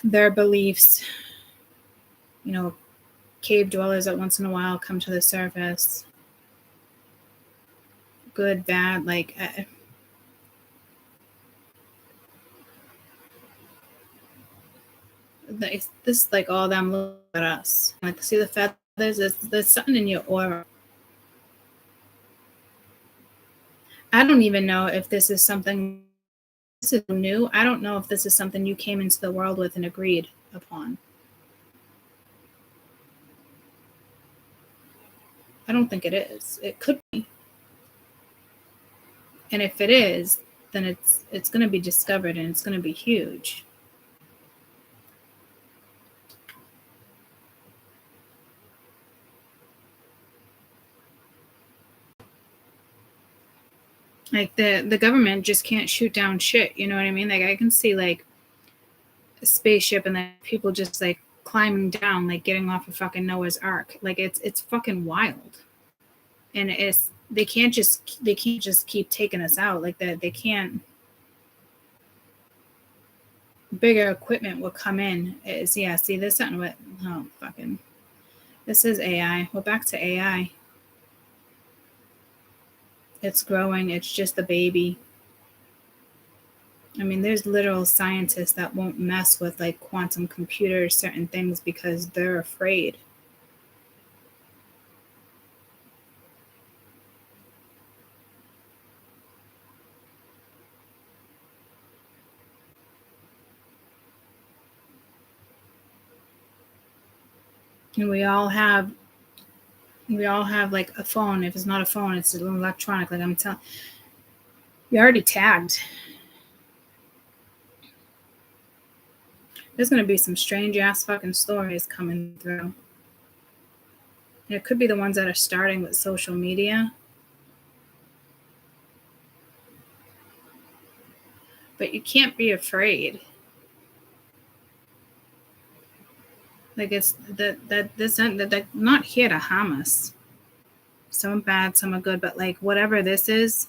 their beliefs, cave dwellers that once in a while come to the surface. Good, bad, like this, like all them look at us. Like, see the feathers? There's something in your aura. I don't even know if this is something. This is new. I don't know if this is something you came into the world with and agreed upon. I don't think it is. It could be. And if it is, then it's going to be discovered and it's going to be huge. Like the government just can't shoot down shit. You know what I mean? Like I can see like a spaceship and then people just like climbing down, like getting off a fucking Noah's Ark. Like it's fucking wild. And they can't just keep taking us out like that. They can't. Bigger equipment will come in. See, there's something with this is AI. We're back to AI. It's growing. It's just a baby. I mean, there's literal scientists that won't mess with like quantum computers, certain things, because they're afraid. And we all have like a phone. If it's not a phone, it's an electronic. Like I'm telling, you're already tagged. There's going to be some strange ass fucking stories coming through. And it could be the ones that are starting with social media. But you can't be afraid. Like it's they're not here to harm us. Some are bad, some are good, but like whatever this is,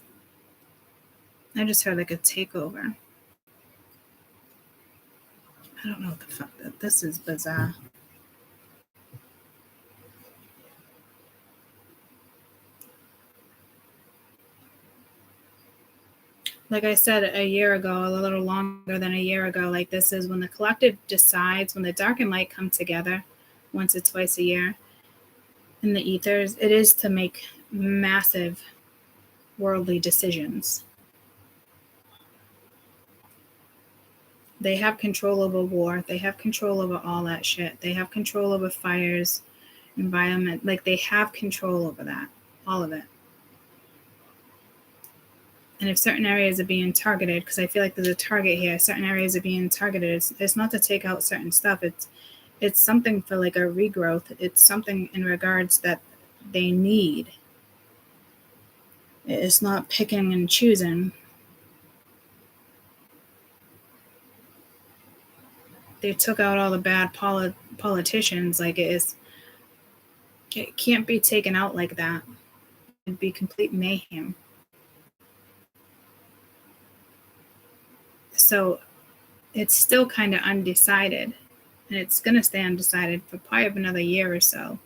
I just heard like a takeover. I don't know what the fuck this is bizarre. Like I said a year ago, a little longer than a year ago, like this is when the collective decides, when the dark and light come together once or twice a year in the ethers, it is to make massive worldly decisions. They have control over war. They have control over all that shit. They have control over fires, environment. Like they have control over that, all of it. And if certain areas are being targeted, because I feel like there's a target here, certain areas are being targeted. It's not to take out certain stuff. It's something for like a regrowth. It's something in regards that they need. It's not picking and choosing. They took out all the bad politicians. Like it can't be taken out like that. It'd be complete mayhem. So it's still kind of undecided, and it's going to stay undecided for probably another year or so.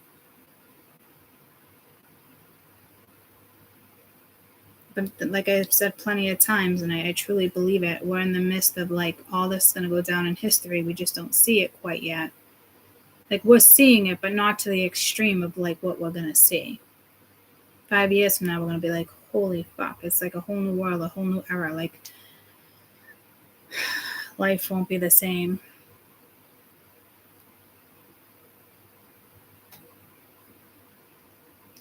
But like I've said plenty of times, and I truly believe it, we're in the midst of like all this is going to go down in history. We just don't see it quite yet. Like we're seeing it, but not to the extreme of like what we're going to see. 5 years from now, we're going to be like, holy fuck, it's like a whole new world, a whole new era. Like life won't be the same.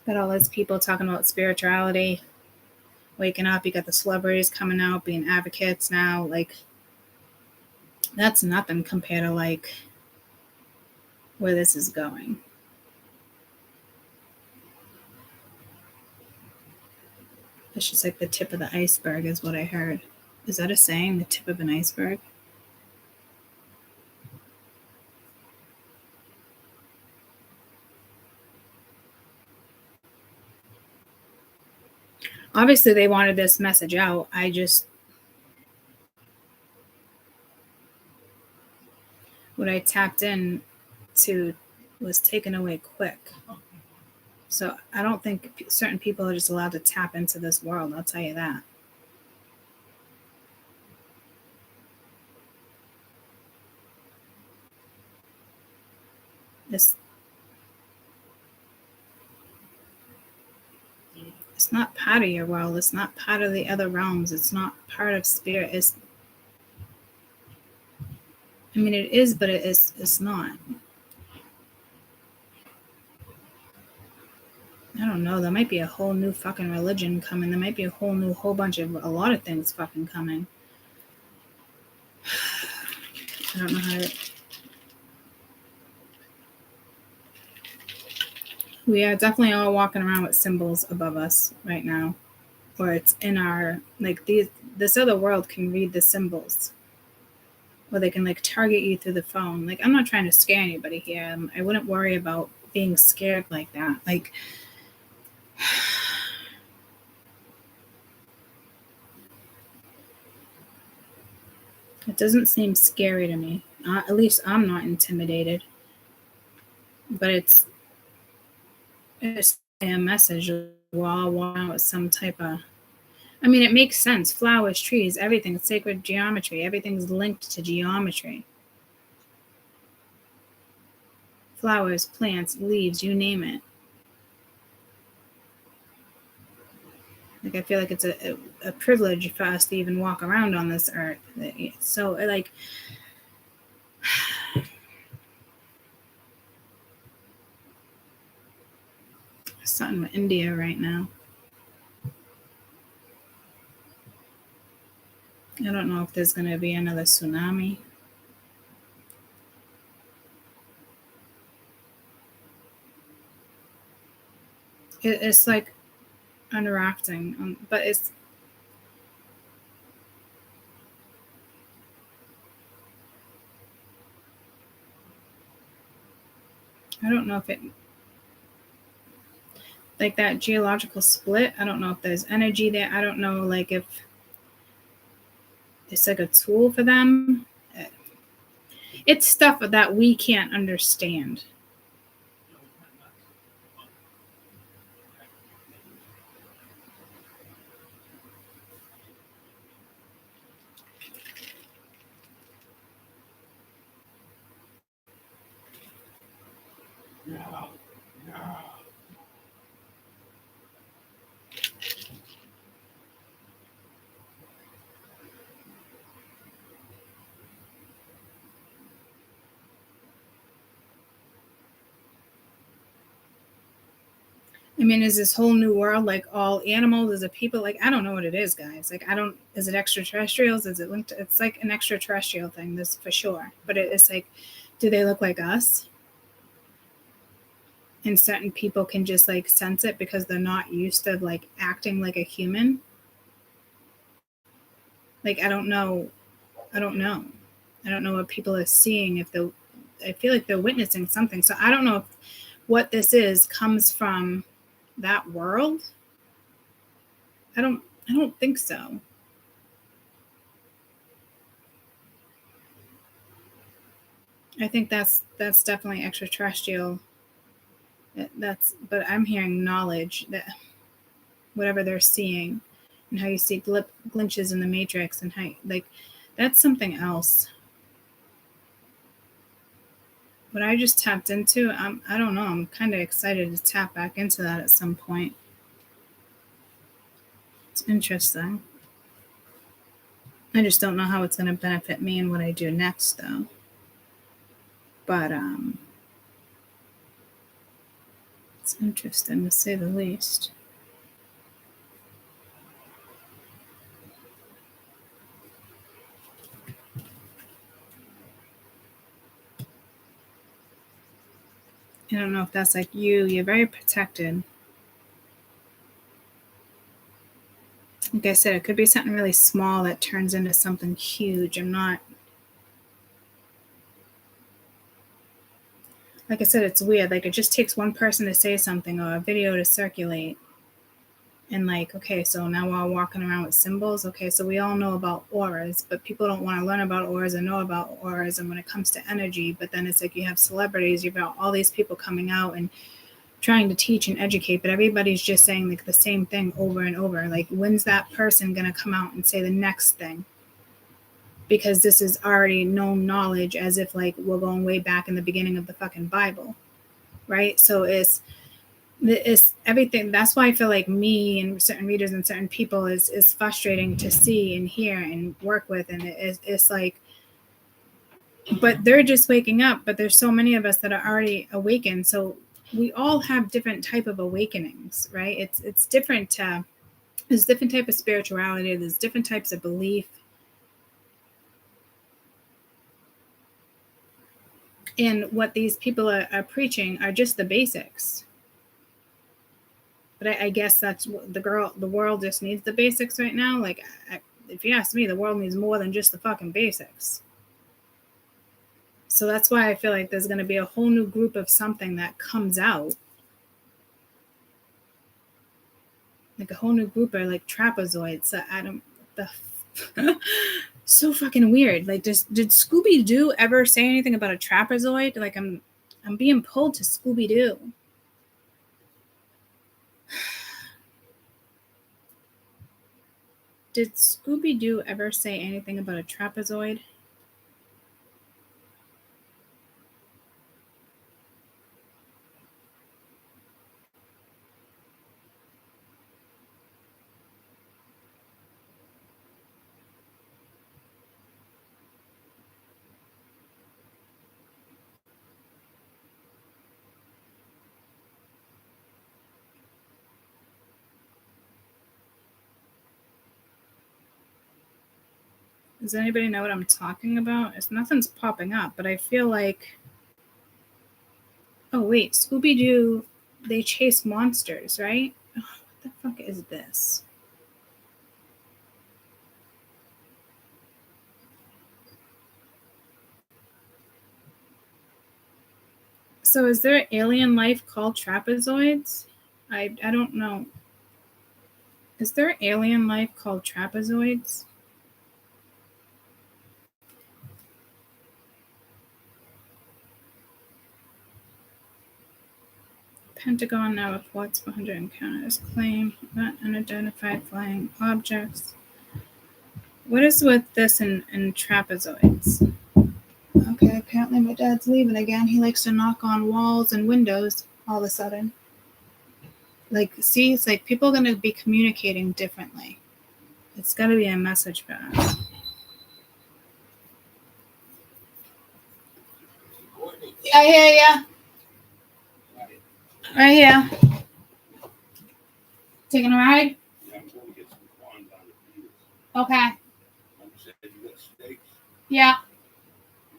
Got all these people talking about spirituality, waking up. You got the celebrities coming out, being advocates now. Like, that's nothing compared to like where this is going. It's just like the tip of the iceberg is what I heard. Is that a saying, the tip of an iceberg? Obviously, they wanted this message out. When I tapped in to was taken away quick. So I don't think certain people are just allowed to tap into this world. I'll tell you that. It's not part of your world. It's not part of the other realms. It's not part of spirit. It is, but it's not. I don't know. There might be a whole new fucking religion coming. There might be a a lot of things fucking coming. I don't know how to. We are definitely all walking around with symbols above us right now. Or it's in our, this other world can read the symbols. Or they can, target you through the phone. I'm not trying to scare anybody here. I wouldn't worry about being scared like that. It doesn't seem scary to me. At least I'm not intimidated. But it's a message while walking with some type of... it makes sense. Flowers, trees, everything's sacred geometry. Everything's linked to geometry. Flowers, plants, leaves, you name it. I feel like it's a privilege for us to even walk around on this earth. So, something with India right now. I don't know if there's going to be another tsunami. It's like interacting, but it's... I don't know if it... that geological split, I don't know if there's energy there. I don't know, if it's a tool for them. It's stuff that we can't understand. Is this whole new world all animals? Is it people? I don't know what it is, guys. Is it extraterrestrials? Is it linked? It's an extraterrestrial thing, this for sure. But it's do they look like us? And certain people can just sense it because they're not used to acting like a human. I don't know. I don't know what people are seeing. I feel like they're witnessing something. So I don't know if what this is comes from that world. I don't think so. I think that's definitely extraterrestrial. But I'm hearing knowledge that whatever they're seeing and how you see glitches in the matrix and how that's something else. What I just tapped into, I don't know. I'm kind of excited to tap back into that at some point. It's interesting. I just don't know how it's going to benefit me and what I do next, though. But it's interesting to say the least. I don't know if that's you. You're very protected. Like I said, it could be something really small that turns into something huge. I'm not... Like I said, it's weird. It just takes one person to say something or a video to circulate. And like, okay, so now we're all walking around with symbols. Okay, so we all know about auras, but people don't want to learn about auras and know about auras. And when it comes to energy, but then it's like you have celebrities, you've got all these people coming out and trying to teach and educate, but everybody's just saying like the same thing over and over. Like, when's that person going to come out and say the next thing? Because this is already known knowledge, as if like we're going way back in the beginning of the fucking Bible, right? So it's everything. That's why I feel like me and certain readers and certain people is frustrating to see and hear and work with. And it's like, but they're just waking up, but there's so many of us that are already awakened. So we all have different type of awakenings, right? It's different. There's different type of spirituality. There's different types of belief. And what these people are preaching are just the basics. But I guess that's what the world just needs the basics right now. Like, if you ask me, the world needs more than just the fucking basics. So that's why I feel like there's going to be a whole new group of something that comes out. Like a whole new group are like trapezoids. So so fucking weird. Like, did Scooby-Doo ever say anything about a trapezoid? Like, I'm being pulled to Scooby-Doo. Did Scooby-Doo ever say anything about a trapezoid? Does anybody know what I'm talking about? Nothing's popping up, but I feel like... Oh, wait. Scooby-Doo, they chase monsters, right? Oh, what the fuck is this? So is there alien life called trapezoids? I don't know. Is there alien life called trapezoids? Pentagon now reports 400 encounters. Claim unidentified flying objects. What is with this and trapezoids? Okay, apparently my dad's leaving again. He likes to knock on walls and windows all of a sudden. Like, see, it's like people are going to be communicating differently. It's got to be a message for us. I hear ya. Right here. Taking a ride?
Yeah, I'm going to get some corn down the field.
Okay.
You said you got steaks?
Yeah.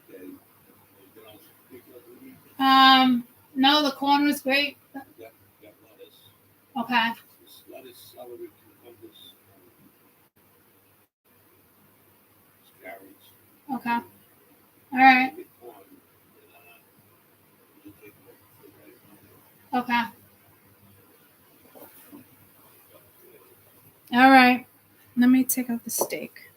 Okay. You get on some particular meat?
No, the corn was great.
Got lettuce.
Okay.
It's lettuce, celery, cucumbers, carrots.
Okay. All right.
Get corn, and you take it right.
Okay. All right. Let me take out the steak.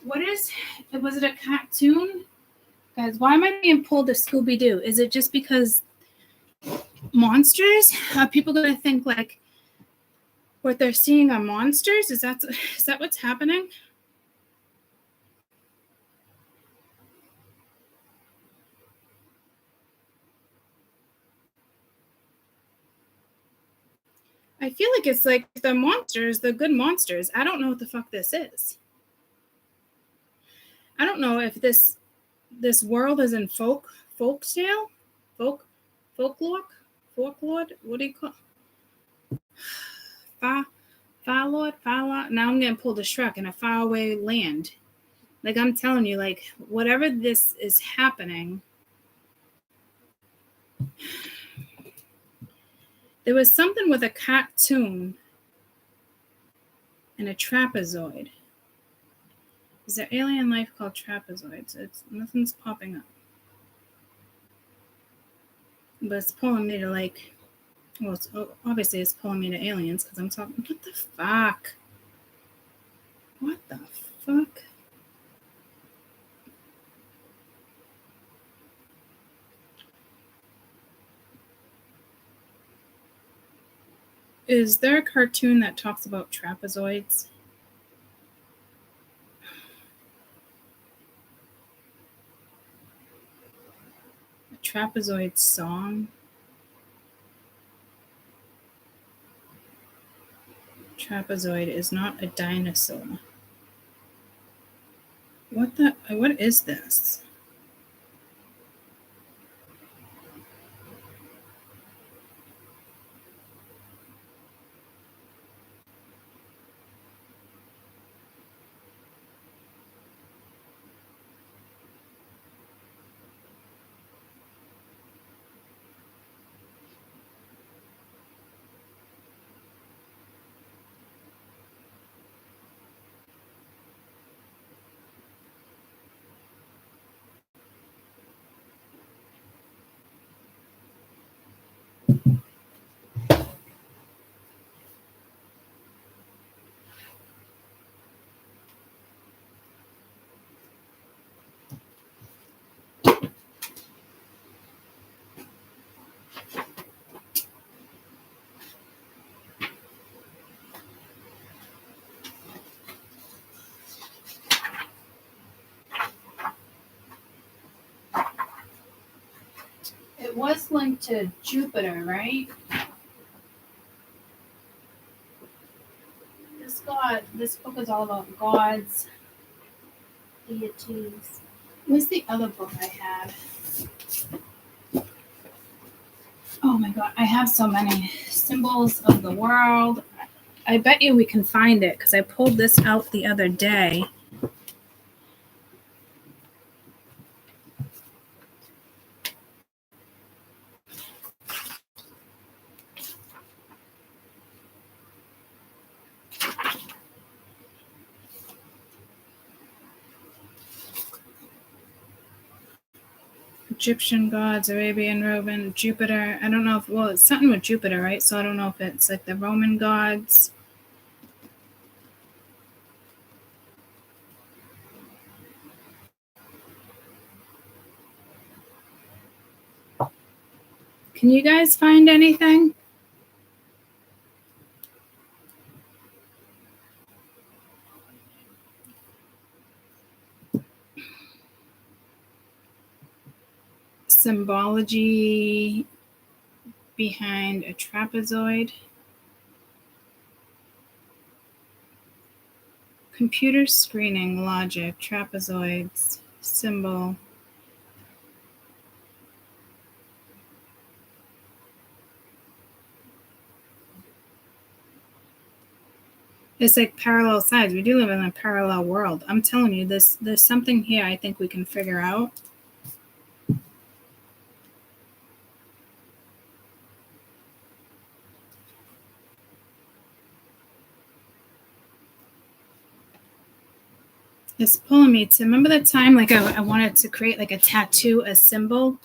was it a cartoon? Guys, why am I being pulled to Scooby-Doo? Is it just because monsters? Are people going to think like what they're seeing are monsters? Is that what's happening? I feel like it's like the monsters, the good monsters. I don't know what the fuck this is. I don't know if this world is in folktale, folklore. What do you call? Far Lord. Now I'm getting pulled to Shrek in a faraway land. Like I'm telling you, like whatever this is happening. There was something with a cartoon and a trapezoid. Is there alien life called trapezoids? Nothing's popping up. But it's pulling me to like, well, obviously it's pulling me to aliens because I'm talking, what the fuck? What the fuck? Is there a cartoon that talks about trapezoids? A trapezoid song? Trapezoid is not a dinosaur. What is this? It was linked to Jupiter, right? This book is all about gods, deities. What's the other book I had? Oh my god, I have so many symbols of the world. I bet you we can find it because I pulled this out the other day. Egyptian gods, Arabian, Roman, Jupiter. I don't know if, well, it's something with Jupiter, right? So I don't know if it's like the Roman gods. Can you guys find anything? Symbology behind a trapezoid. Computer screening logic, trapezoids, symbol. It's like parallel sides. We do live in a parallel world. I'm telling you, there's something here I think we can figure out. It's pulling me to, remember the time like I wanted to create like a tattoo, a symbol?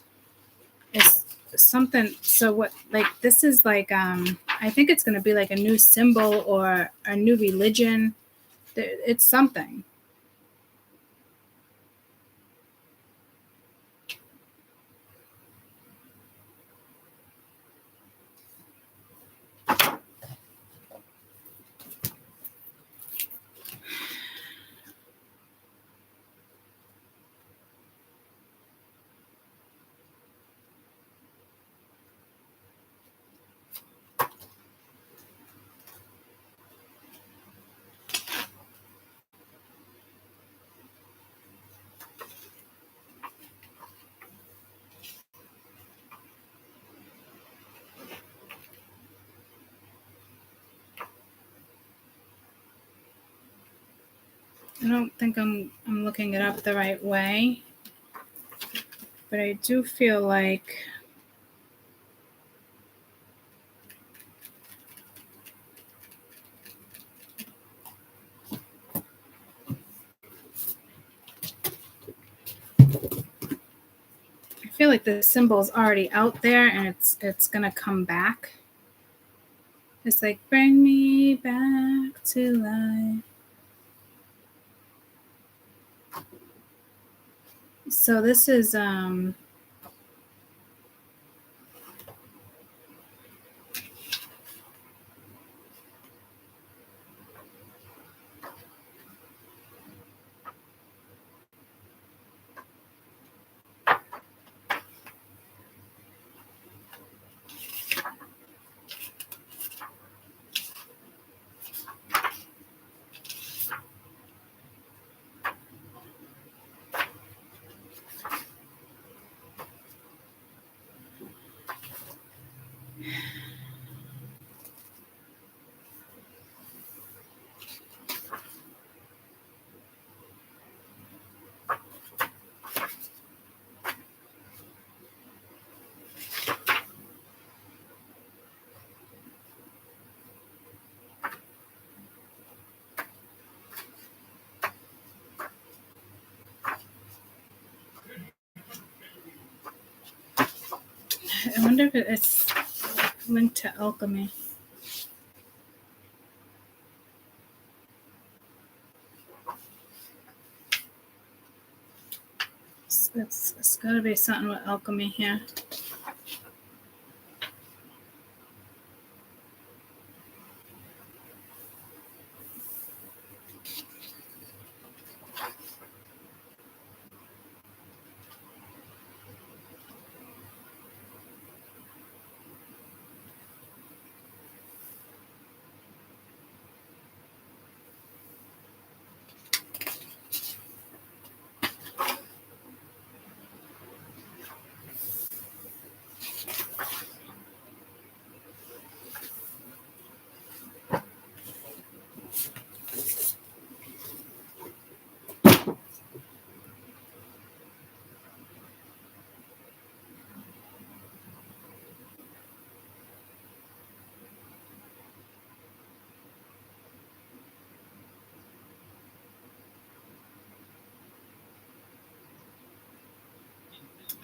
It's something, so what, like this is like, I think it's going to be like a new symbol or a new religion. It's something. I don't think I'm looking it up the right way, but I do feel like the symbol is already out there and it's gonna come back. It's like, bring me back to life. So this is I wonder if it's linked to alchemy. It's got to be something with alchemy here.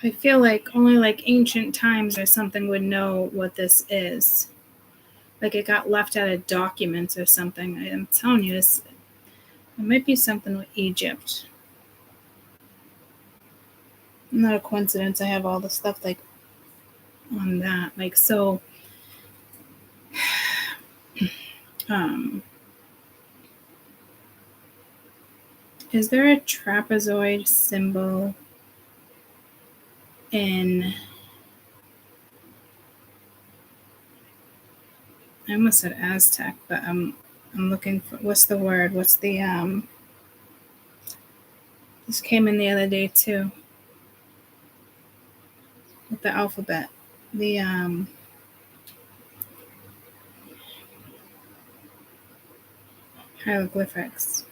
I feel like only like ancient times or something would know what this is. Like it got left out of documents or something. I'm telling you, it might be something with Egypt. Not a coincidence. I have all the stuff like on that. Like so. Is there a trapezoid symbol in? I almost said Aztec, but I'm looking for what's the word? What's the This came in the other day too. With the alphabet. The hieroglyphics.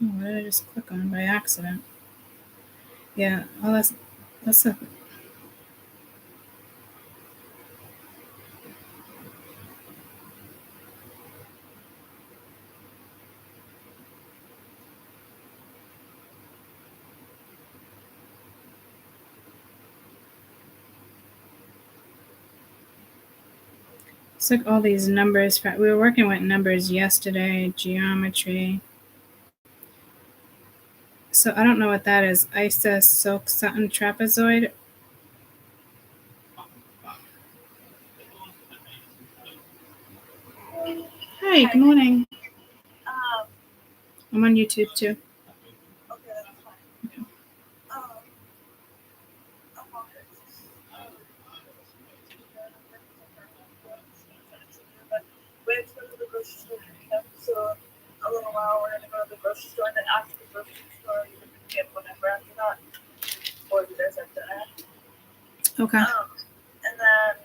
Oh, what did I just click on by accident? Yeah, oh, that's a. It's like all these numbers. We were working with numbers yesterday, geometry. So I don't know what that is. Isa Silk Sutton Trapezoid. Hi, good morning. I'm on YouTube too.
Okay, that's fine.
Okay.
go to the grocery store, and then after the grocery store, you can get whatever after that, or you guys have to add.
Okay.
And then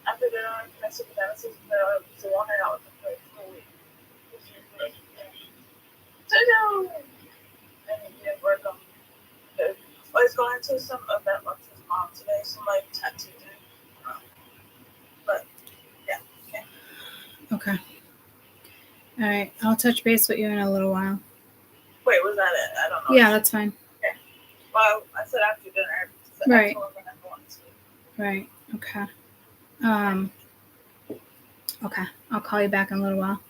after that, I sit down and sit down, so I'll hang out with them for a week. And he didn't work on it. I was going to some event with his mom today, some like tattoo thing. But yeah.
Okay. All right. I'll touch base with you in a little while.
Wait, was that it? I don't know.
Yeah, that's fine.
Okay. Well, I said after dinner.
Right.
I told him when I'm going to sleep.
Right. Okay. Okay. I'll call you back in a little while.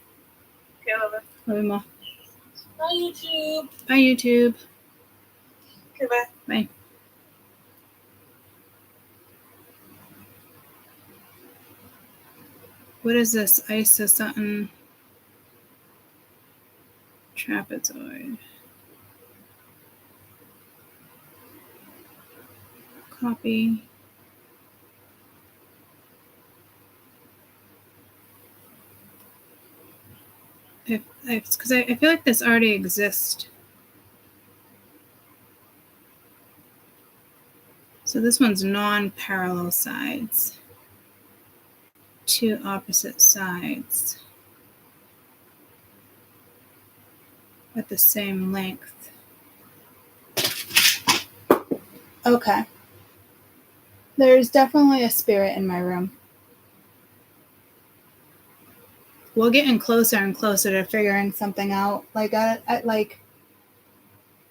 Okay, love it.
Love you more.
Bye, YouTube.
Bye, YouTube.
Okay, bye.
Bye. What is this? Iso something? Trapezoid. Copy. Because I feel like this already exists. So this one's non-parallel sides. Two opposite sides at the same length. Okay. There's definitely a spirit in my room. We're getting closer and closer to figuring something out. Like,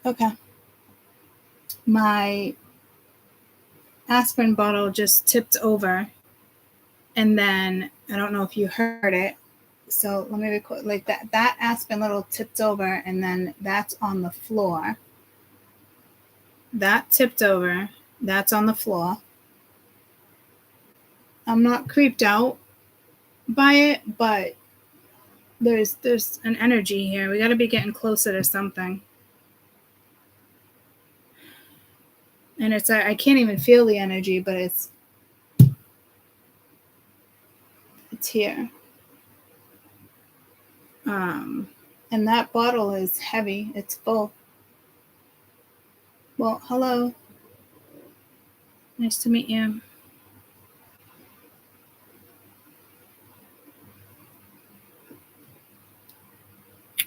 okay. My aspirin bottle just tipped over, and then I don't know if you heard it. So let me record like that. That aspirin little tipped over, and then that's on the floor. That tipped over. That's on the floor. I'm not creeped out by it, but there's an energy here. We got to be getting closer to something. And it's I can't even feel the energy, but it's here. And that bottle is heavy. It's full. Well, hello. Nice to meet you.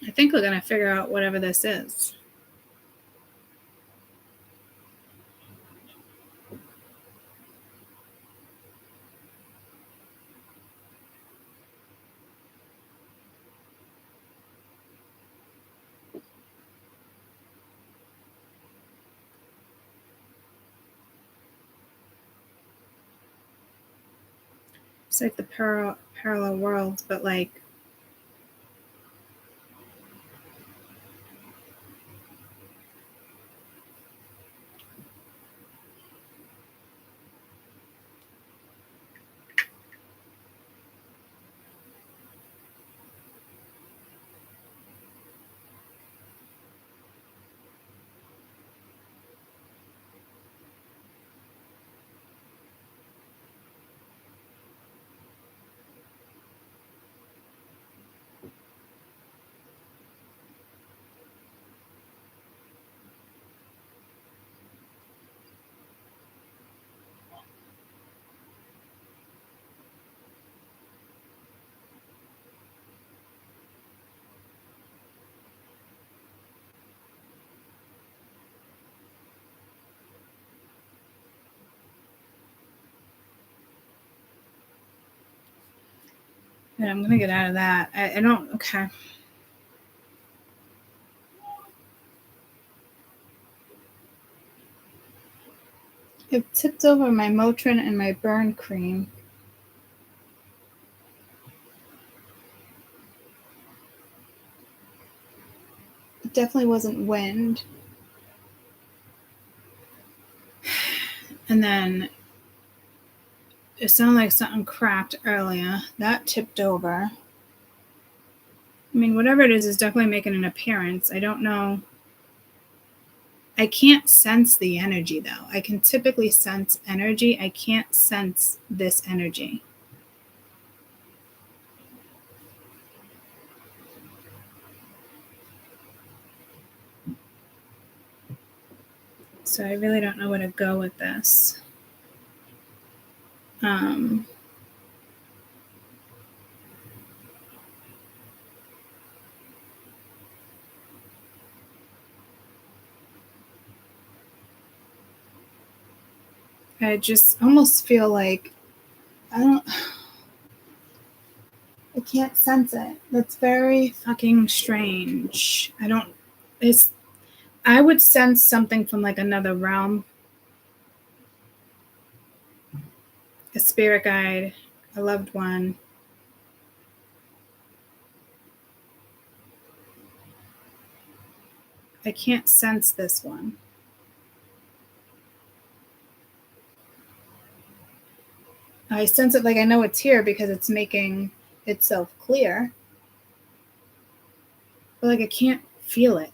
I think we're going to figure out whatever this is. It's like the parallel worlds, but like yeah, I'm going to get out of that. I don't, okay. It tipped over my Motrin and my burn cream. It definitely wasn't wind. And then it sounded like something cracked earlier. That tipped over. I mean, whatever it is definitely making an appearance. I don't know. I can't sense the energy, though. I can typically sense energy. I can't sense this energy. So I really don't know where to go with this. I just almost feel like I can't sense it. That's very fucking strange. I would sense something from like another realm. A spirit guide, a loved one. I can't sense this one. I sense it like I know it's here because it's making itself clear. But like I can't feel it.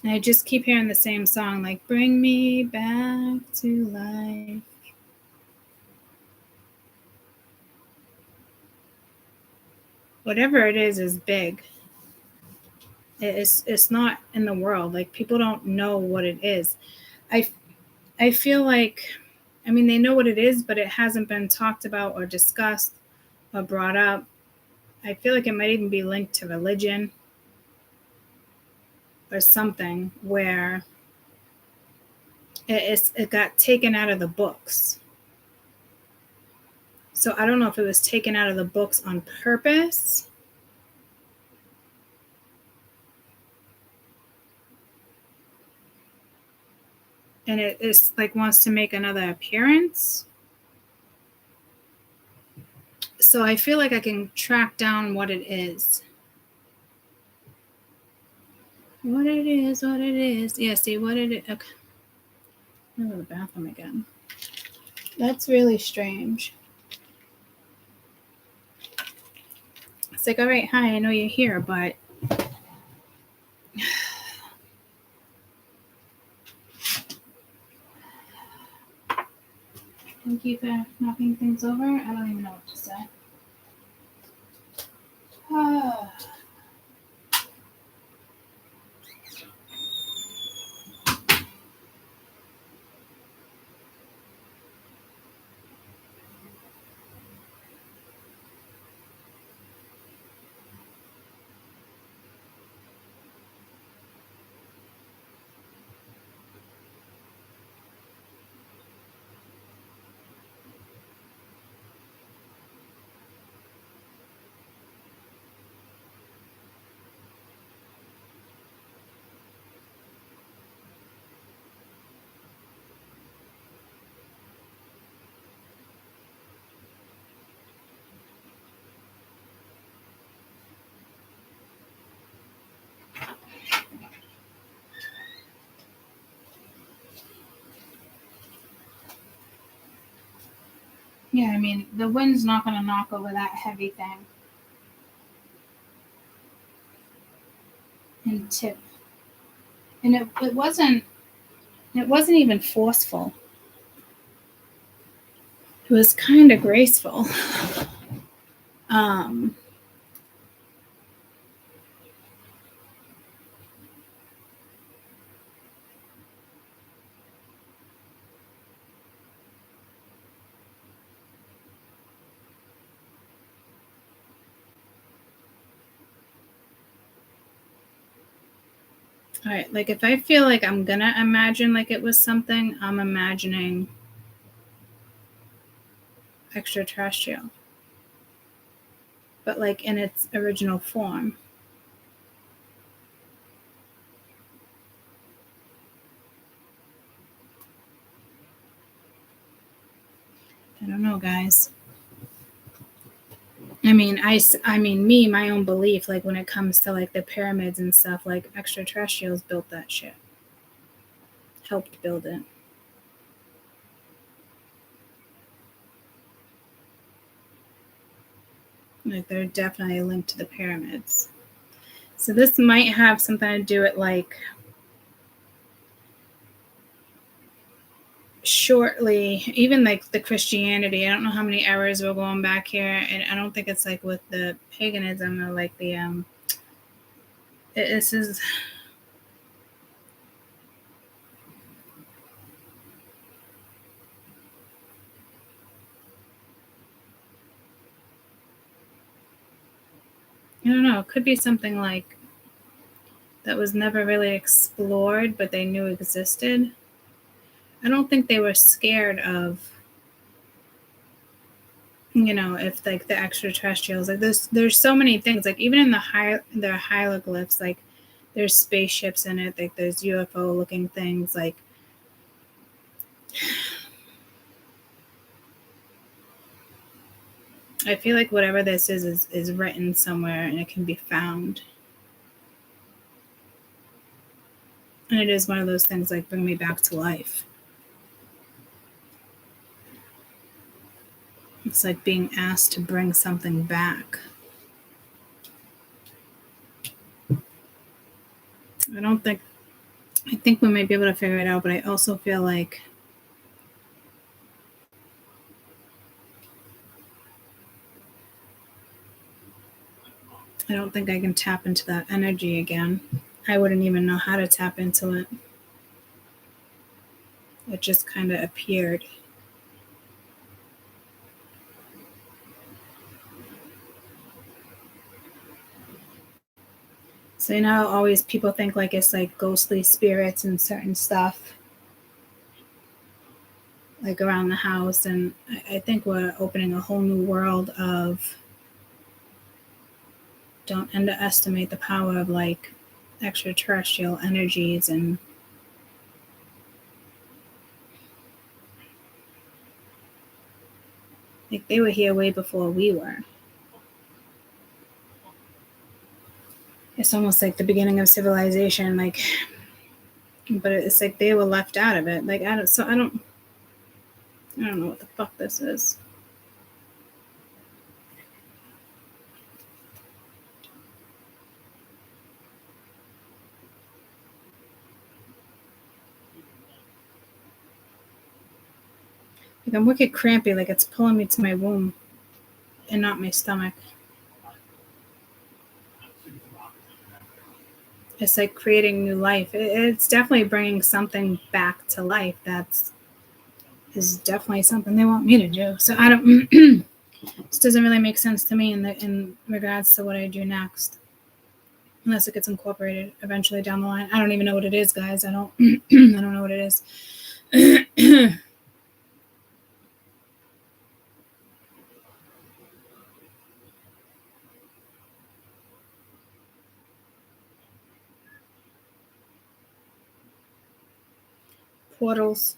And I just keep hearing the same song, like, bring me back to life. Whatever it is big. It's not in the world. Like, people don't know what it is. I feel like, I mean, they know what it is, but it hasn't been talked about or discussed or brought up. I feel like it might even be linked to religion or something where it got taken out of the books. So I don't know if it was taken out of the books on purpose. And it is like wants to make another appearance. So I feel like I can track down what it is. What it is. Yeah, see what it is. Okay. I'll go to the bathroom again. That's really strange. It's like, all right, hi, I know you're here, but thank you for knocking things over. I don't even know what to say. Yeah, I mean, the wind's not going to knock over that heavy thing and tip. And it wasn't even forceful. It was kind of graceful. All right, like if I feel like I'm gonna imagine like it was something, I'm imagining extraterrestrial, but like in its original form. I don't know, guys. I mean, my own belief, like when it comes to like the pyramids and stuff, like extraterrestrials built that shit. Helped build it. Like they're definitely linked to the pyramids. So this might have something to do with like shortly, even like the Christianity. I don't know how many errors we're going back here, and I don't think it's like with the paganism or like the this is I don't know, it could be something like that was never really explored, but they knew existed. I don't think they were scared of, you know, if like the extraterrestrials, like there's so many things, like even in the hieroglyphs, like there's spaceships in it, like there's UFO looking things, like I feel like whatever this is written somewhere and it can be found. And it is one of those things like bring me back to life. It's like being asked to bring something back. I think we might be able to figure it out, but I also feel like I don't think I can tap into that energy again. I wouldn't even know how to tap into it. It just kind of appeared. So, you know how always people think like it's like ghostly spirits and certain stuff like around the house, and I think we're opening a whole new world of, don't underestimate the power of like extraterrestrial energies, and like they were here way before we were. It's almost like the beginning of civilization, like, but it's like they were left out of it. Like I don't know what the fuck this is. Like I'm wicked crampy, like it's pulling me to my womb and not my stomach. It's like creating new life. It's definitely bringing something back to life. Is definitely something they want me to do. So I don't. This doesn't really make sense to me in regards to what I do next, unless it gets incorporated eventually down the line. I don't even know what it is, guys. I don't. I don't know what it is. Portals.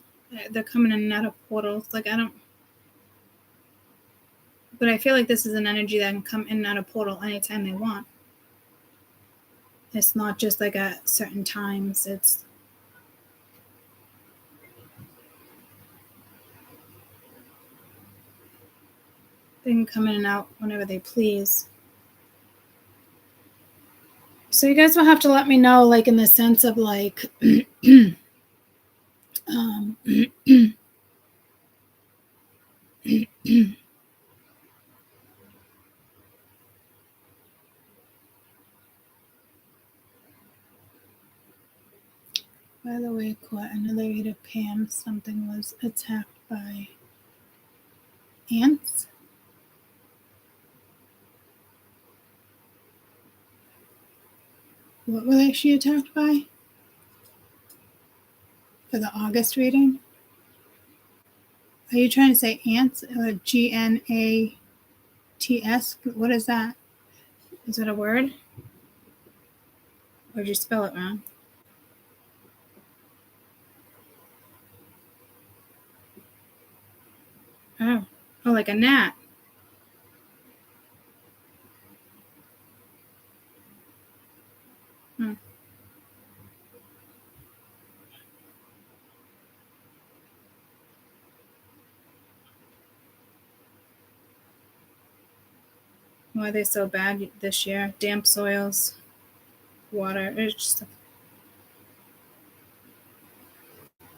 They're coming in and out of portals. Like I don't. But I feel like this is an energy that can come in and out of portal anytime they want. It's not just like at certain times. It's they can come in and out whenever they please. So you guys will have to let me know, like in the sense of like by the way, caught another Rita Pam. Something was attacked by ants. What was she attacked by? For the August reading? Are you trying to say ants or GNATS? What is that? Is it a word? Or did you spell it wrong? Oh, like a gnat. Why are they so bad this year? Damp soils. water. It's just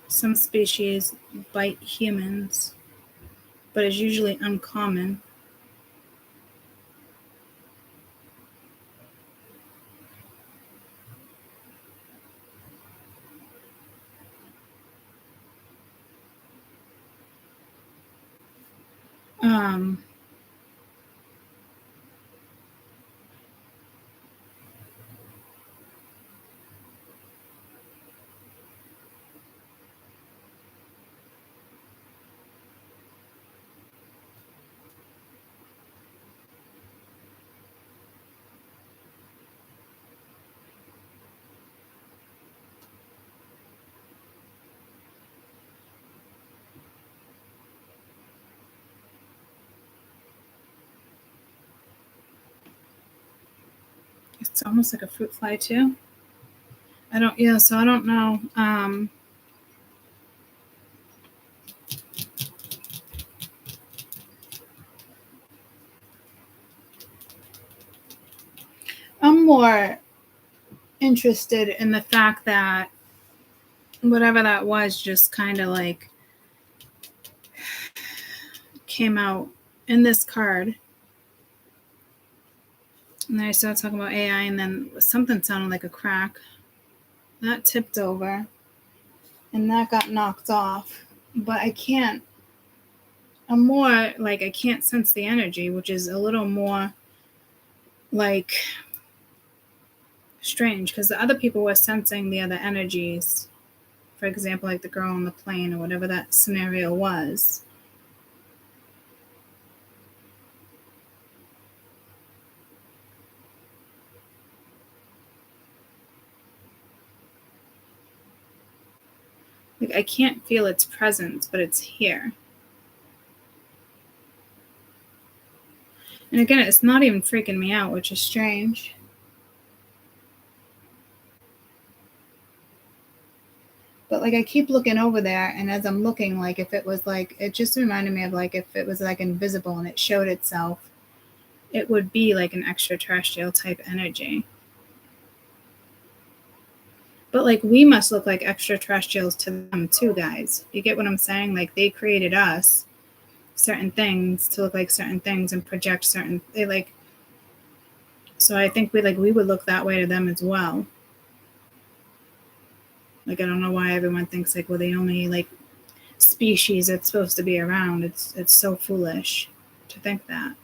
some species bite humans, but it's usually uncommon. Um, it's almost like a fruit fly too. So I don't know. I'm more interested in the fact that whatever that was just kind of like came out in this card. And then I started talking about AI, and then something sounded like a crack. That tipped over, and that got knocked off. But I'm more like, I can't sense the energy, which is a little more like strange, because the other people were sensing the other energies. For example, like the girl on the plane or whatever that scenario was. Like, I can't feel its presence, but it's here. And again, it's not even freaking me out, which is strange. But like, I keep looking over there, and as I'm looking, like if it was like, it just reminded me of like if it was like invisible and it showed itself, it would be like an extraterrestrial type energy. But like, we must look like extraterrestrials to them too, guys. You get what I'm saying? Like, they created us, certain things, to look like certain things and project certain, they like, so I think we would look that way to them as well. Like, I don't know why everyone thinks like we're the only like species that's supposed to be around. It's so foolish to think that.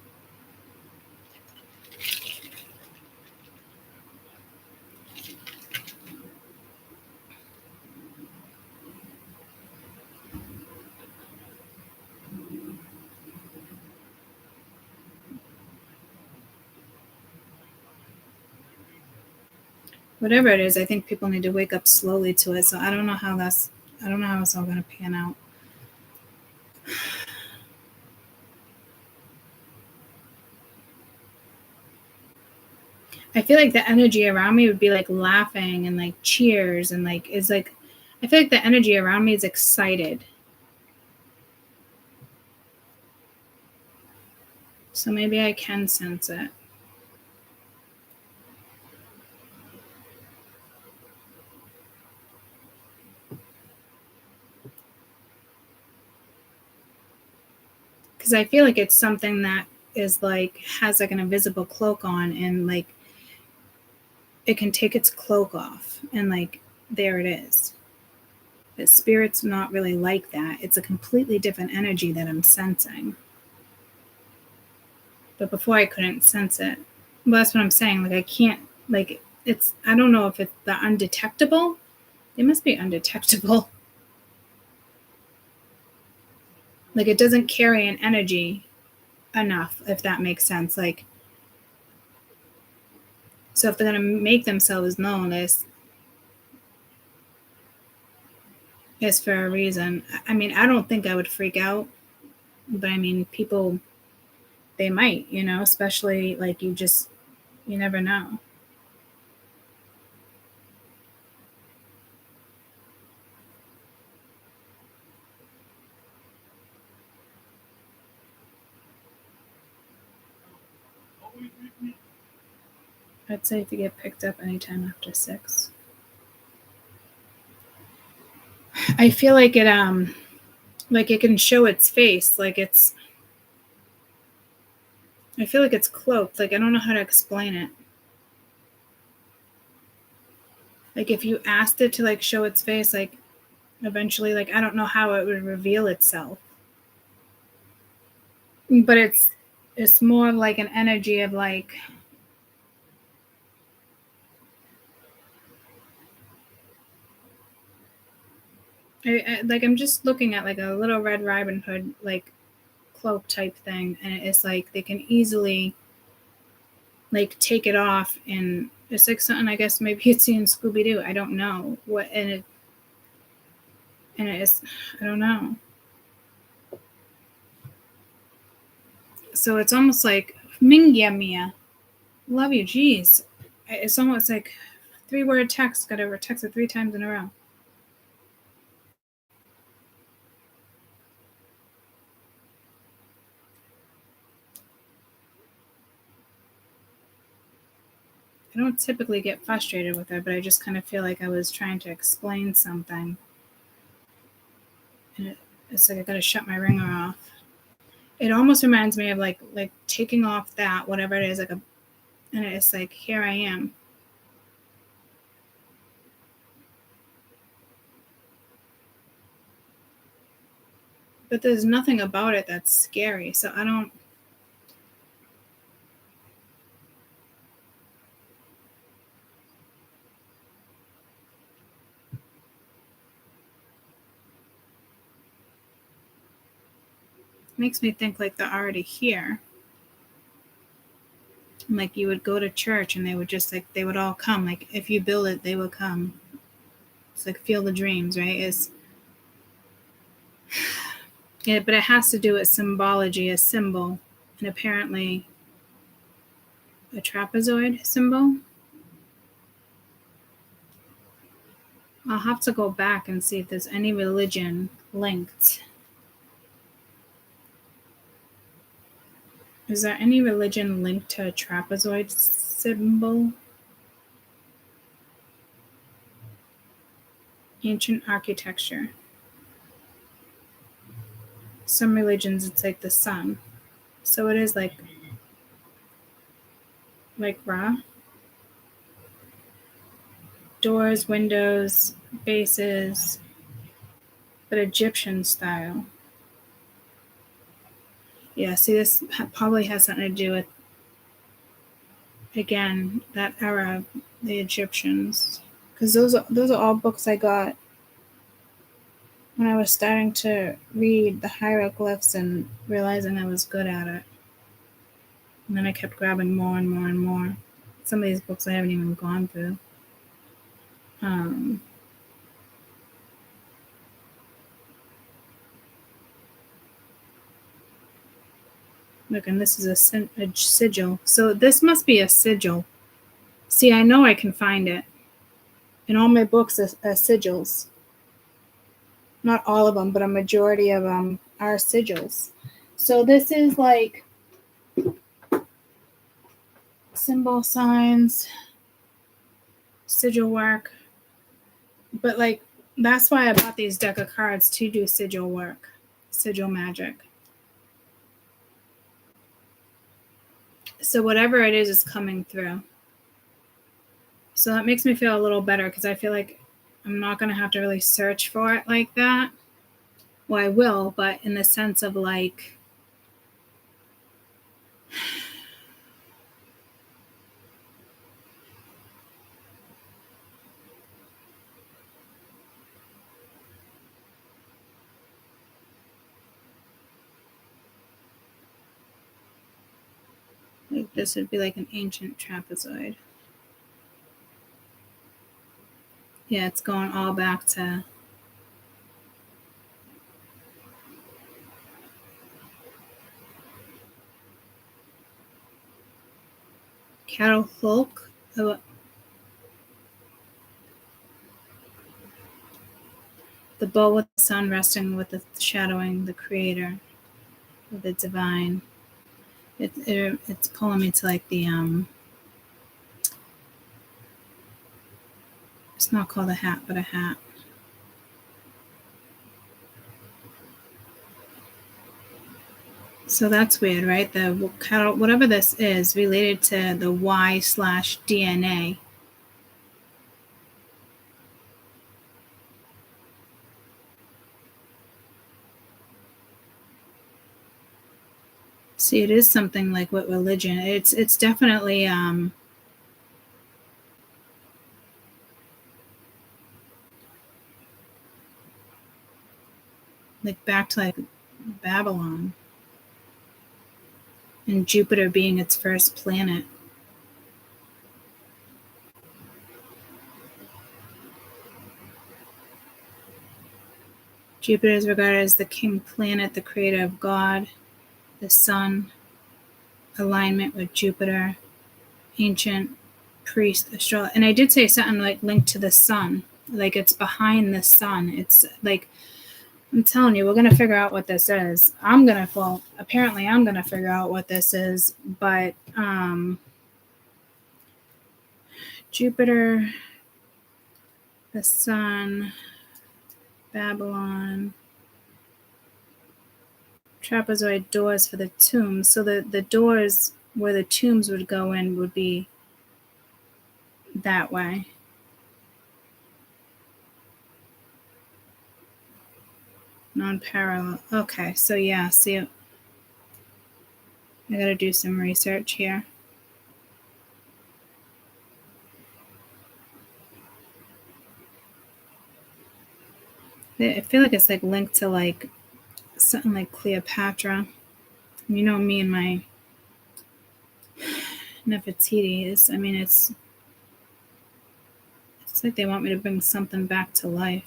Whatever it is, I think people need to wake up slowly to it. So I don't know how it's all going to pan out. I feel like the energy around me would be like laughing and like cheers and like, it's like, I feel like the energy around me is excited. So maybe I can sense it. Because I feel like it's something that is like, has like an invisible cloak on, and like it can take its cloak off, and like there it is. But spirit's not really like that. It's a completely different energy that I'm sensing. But before I couldn't sense it. Well, that's what I'm saying. Like, I can't, like, it's, I don't know if it's the undetectable. They must be undetectable. Like, it doesn't carry an energy enough, if that makes sense. Like, so if they're going to make themselves known as for a reason. I mean, I don't think I would freak out, but I mean, people, they might, you know, especially like you never know. I'd say if you get picked up anytime after 6. I feel like it can show its face, like it's, I feel like it's cloaked, like I don't know how to explain it. Like if you asked it to like show its face, like eventually, like I don't know how it would reveal itself. But it's more like an energy of like, I'm just looking at like a little Red Riding Hood like cloak type thing, and it's like they can easily like take it off, and it's like something I guess maybe you'd see in Scooby-Doo. I don't know what, and it is, I don't know. So it's almost like Mingya Mia, love you, geez. It's almost like 3-word text. Got to text it 3 times in a row. I don't typically get frustrated with her, but I just kind of feel like I was trying to explain something. And it's like I got to shut my ringer off. It almost reminds me of like taking off that, whatever it is, and it's like, here I am. But there's nothing about it that's scary, so I don't. Makes me think like they're already here. And like you would go to church and they would just like, they would all come. Like if you build it, they will come. It's like feel the dreams, right? Yeah, but it has to do with symbology, a symbol, and apparently a trapezoid symbol. I'll have to go back and see if there's any religion linked. Is there any religion linked to a trapezoid symbol? Ancient architecture. Some religions, it's like the sun. So it is like Ra. Doors, windows, bases, but Egyptian style. Yeah, see, this probably has something to do with, again, that era, the Egyptians. Because those are all books I got when I was starting to read the hieroglyphs and realizing I was good at it. And then I kept grabbing more and more and more. Some of these books I haven't even gone through. Look, and this is a sigil. So this must be a sigil. See, I know I can find it. In all my books are sigils. Not all of them, but a majority of them are sigils. So this is like symbol signs, sigil work. But like, that's why I bought these deck of cards to do sigil work, sigil magic. So whatever it is coming through. So that makes me feel a little better because I feel like I'm not going to have to really search for it like that. Well, I will, but in the sense of like, this would be like an ancient trapezoid. Yeah, it's going all back to cattle folk. The bow with the sun resting with the shadowing the creator, with the divine. It's pulling me to like the It's not called a hat, but a hat. So that's weird, right? The whatever this is related to the Y/DNA. See, it is something like what religion. It's definitely like back to like Babylon, and Jupiter being its first planet. Jupiter is regarded as the king planet, the creator of God, the sun, alignment with Jupiter, ancient priest, astrologer. And I did say something like linked to the sun, like it's behind the sun. It's like, I'm telling you, we're going to figure out what this is. Apparently I'm going to figure out what this is, but Jupiter, the sun, Babylon, trapezoid doors for the tombs. So the doors where the tombs would go in would be that way. Non-parallel. Okay, so yeah, see, I gotta do some research here. I feel like it's like linked to like something like Cleopatra. You know me and my Nefertiti's. I mean, it's like they want me to bring something back to life.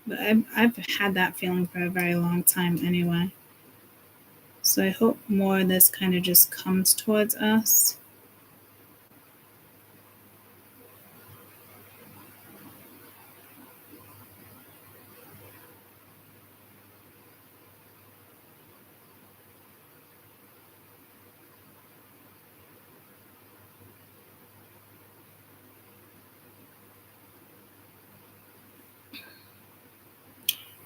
But I've had that feeling for a very long time anyway. So I hope more of this kind of just comes towards us.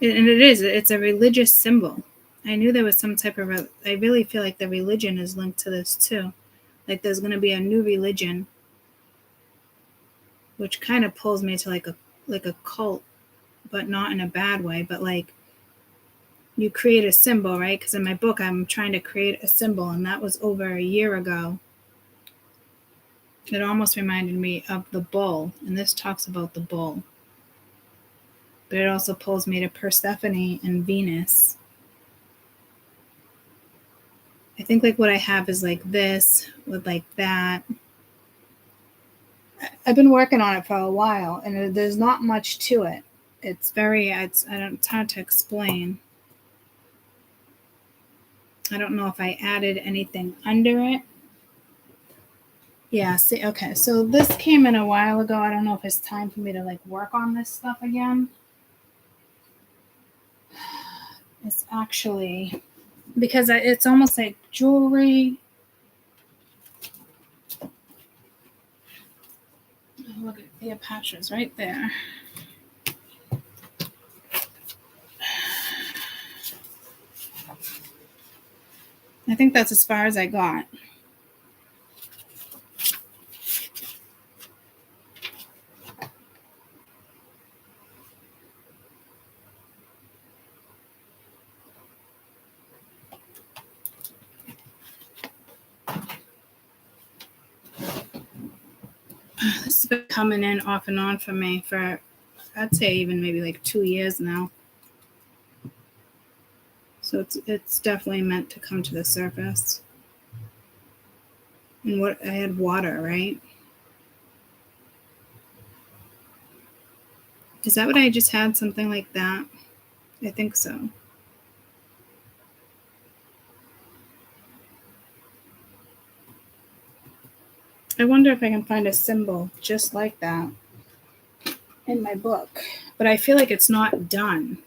And it's a religious symbol. I knew there was some type of, I really feel like the religion is linked to this too. Like there's going to be a new religion, which kind of pulls me to like a cult, but not in a bad way, but like you create a symbol, right? Because in my book, I'm trying to create a symbol, and that was over a year ago. It almost reminded me of the bull, and this talks about the bull. But it also pulls me to Persephone and Venus. I think like what I have is like this with like that. I've been working on it for a while, and there's not much to it. It's hard to explain. I don't know if I added anything under it. Yeah, see, okay, so this came in a while ago. I don't know if it's time for me to like work on this stuff again. It's actually, because it's almost like jewelry. Oh, look at Cleopatra's right there. I think that's as far as I got. This has been coming in off and on for me for, I'd say even maybe like 2 years now. So it's definitely meant to come to the surface. And what I had water, right? Is that what I just had? Something like that? I think so. I wonder if I can find a symbol just like that in my book. But I feel like it's not done.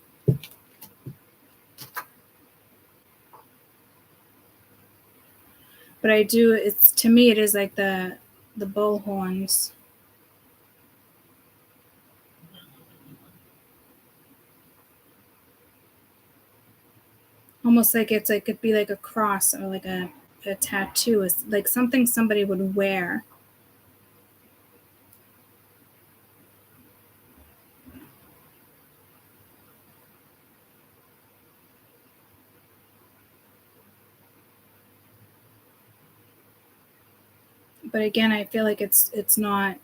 But I do, it's, to me, it is like the bull horns. almost like it's like it'd be like a cross or like a tattoo. It's like something somebody would wear. But again, I feel like it's not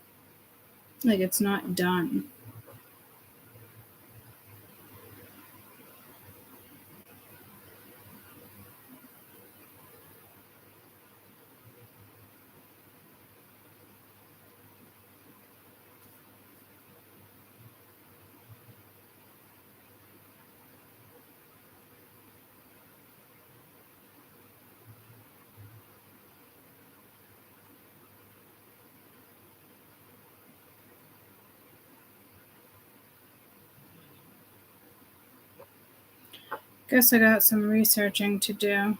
done. Guess I got some researching to do.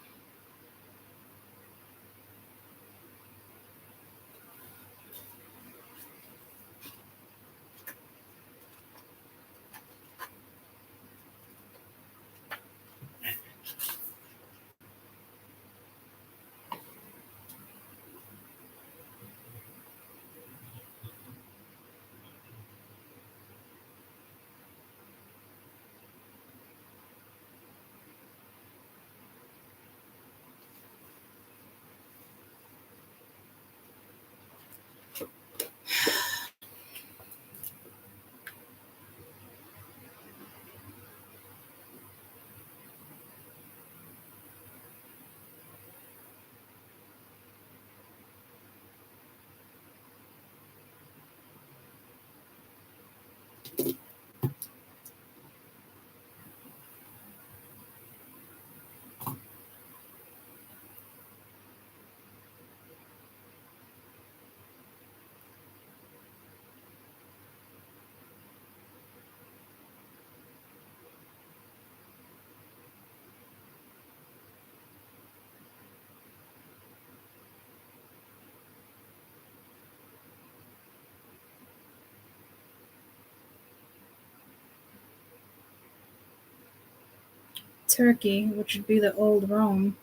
Turkey, which would be the old Rome.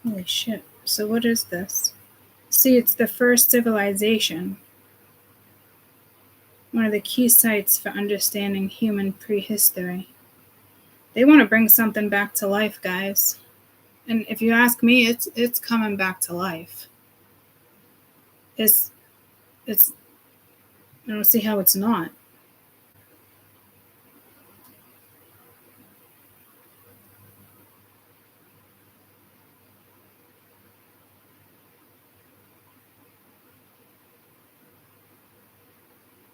Holy shit. So what is this? See, it's the first civilization. One of the key sites for understanding human prehistory. They want to bring something back to life, guys. And if you ask me, it's coming back to life. It's I don't see how it's not.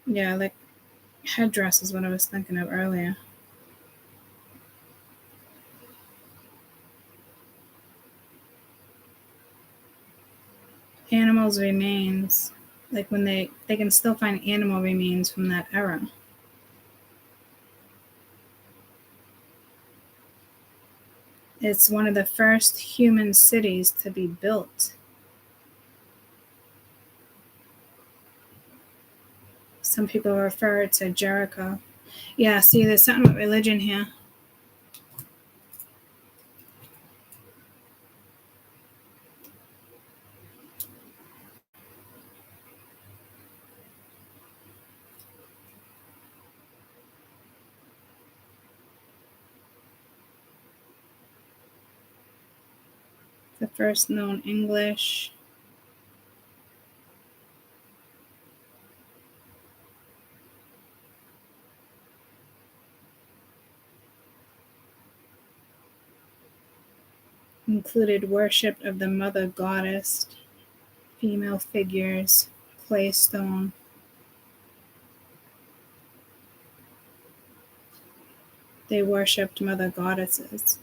Yeah, like headdress is what I was thinking of earlier. Animals' remains, like when they can still find animal remains from that era. It's one of the first human cities to be built. Some people refer to Jericho. Yeah, see, there's something with religion here. The first known English. Included worship of the mother goddess, female figures, clay stone. They worshipped mother goddesses.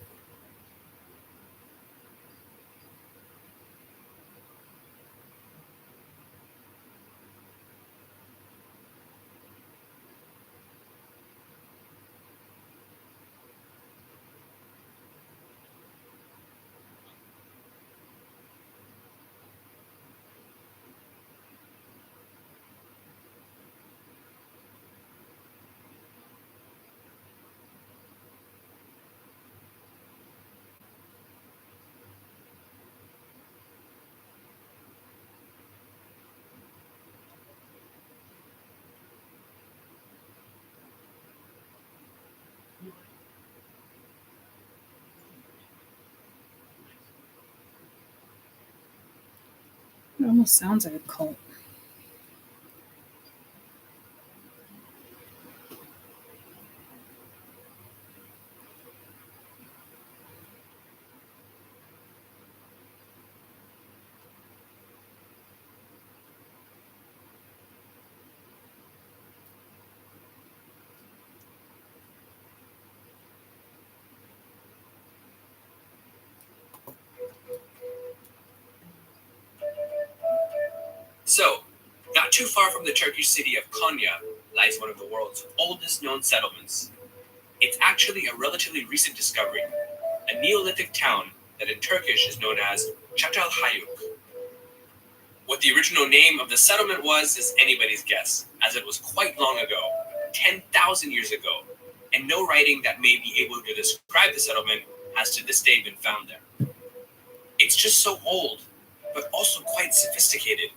It almost sounds like a cult.
So, not too far from the Turkish city of Konya lies one of the world's oldest known settlements. It's actually a relatively recent discovery, a Neolithic town that in Turkish is known as Çatalhöyük. What the original name of the settlement was is anybody's guess, as it was quite long ago, 10,000 years ago, and no writing that may be able to describe the settlement has to this day been found there. It's just so old, but also quite sophisticated.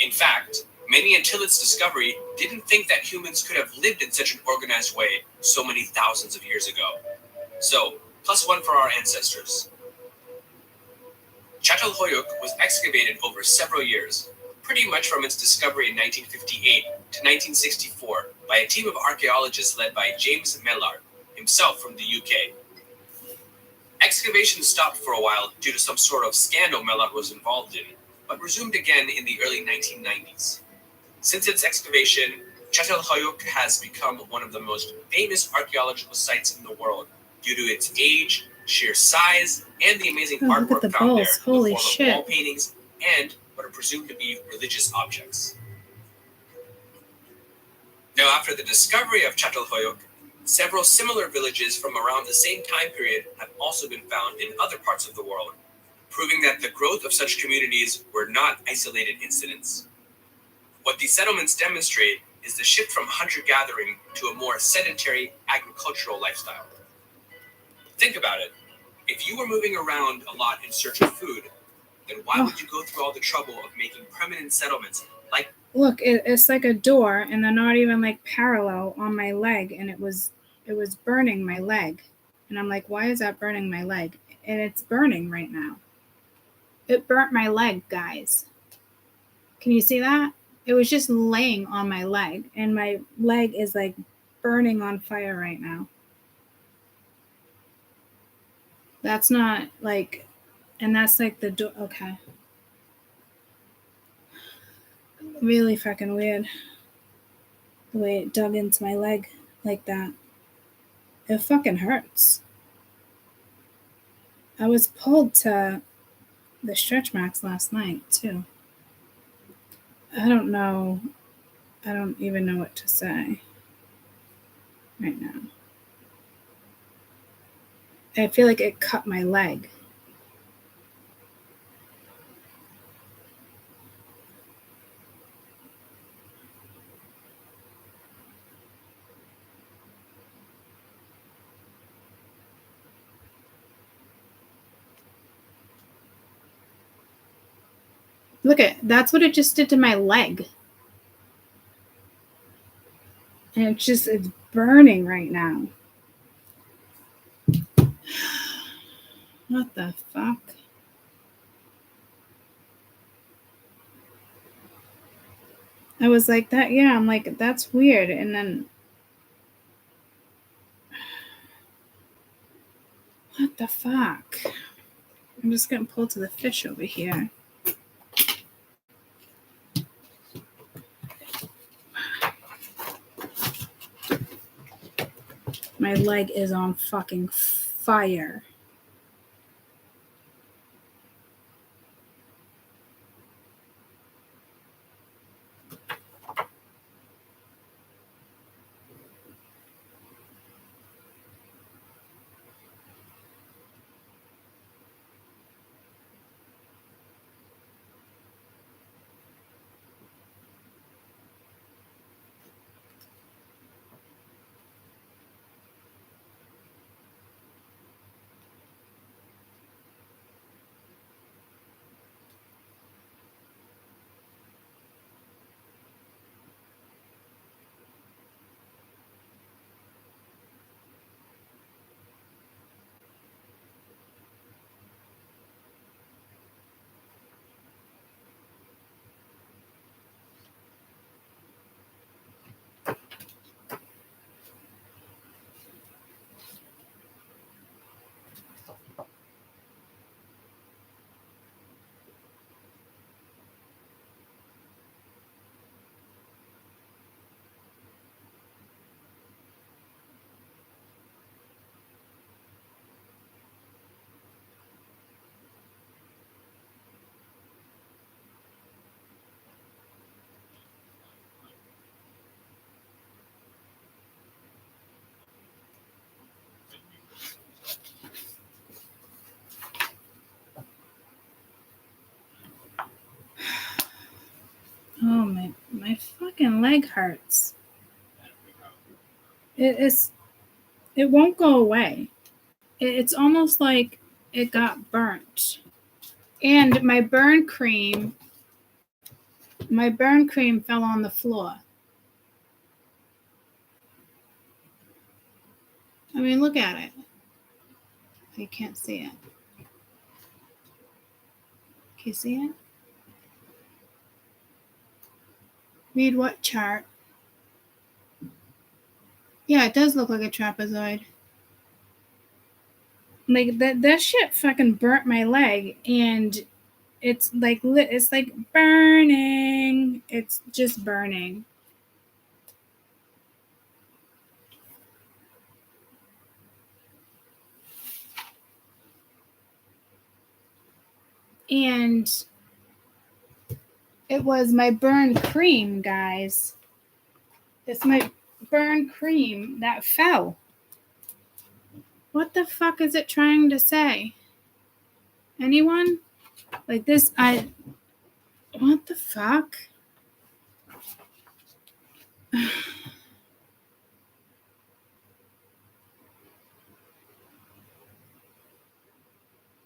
In fact, many until its discovery didn't think that humans could have lived in such an organized way so many thousands of years ago. So, +1 for our ancestors. Çatalhöyük was excavated over several years, pretty much from its discovery in 1958 to 1964 by a team of archaeologists led by James Mellard, himself from the UK. Excavation stopped for a while due to some sort of scandal Mellard was involved in, but resumed again in the early 1990s. Since its excavation, Çatalhöyük has become one of the most famous archaeological sites in the world due to its age, sheer size, and the amazing
look at the
artwork found there
balls.
in the
Holy
form
shit.
of wall paintings and what are presumed to be religious objects. Now, after the discovery of Çatalhöyük, several similar villages from around the same time period have also been found in other parts of the world, proving that the growth of such communities were not isolated incidents. What these settlements demonstrate is the shift from hunter-gathering to a more sedentary agricultural lifestyle. Think about it. If you were moving around a lot in search of food, then why would you go through all the trouble of making permanent settlements like...
Look, it's like a door, and they're not even like parallel on my leg, and it was burning my leg. And I'm like, why is that burning my leg? And it's burning right now. It burnt my leg, guys. Can you see that? It was just laying on my leg, and my leg is like burning on fire right now. That's not like, and that's like the door. Okay. Really fucking weird. The way it dug into my leg like that. It fucking hurts. I was pulled to the stretch marks last night, too. I don't know. I don't even know what to say right now. I feel like it cut my leg. Look that's what it just did to my leg. And it's burning right now. What the fuck? I was like that, yeah, I'm like, that's weird. And then, what the fuck? I'm just getting pulled to the fish over here. My leg is on fucking fire. My fucking leg hurts. It won't go away. It's almost like it got burnt. And my burn cream fell on the floor. I mean, look at it. You can't see it. Can you see it? Read what chart? Yeah, it does look like a trapezoid. Like that shit fucking burnt my leg, and it's like burning. It's just burning. And it was my burn cream, guys. It's my burn cream that fell. What the fuck is it trying to say? Anyone? Like this, what the fuck?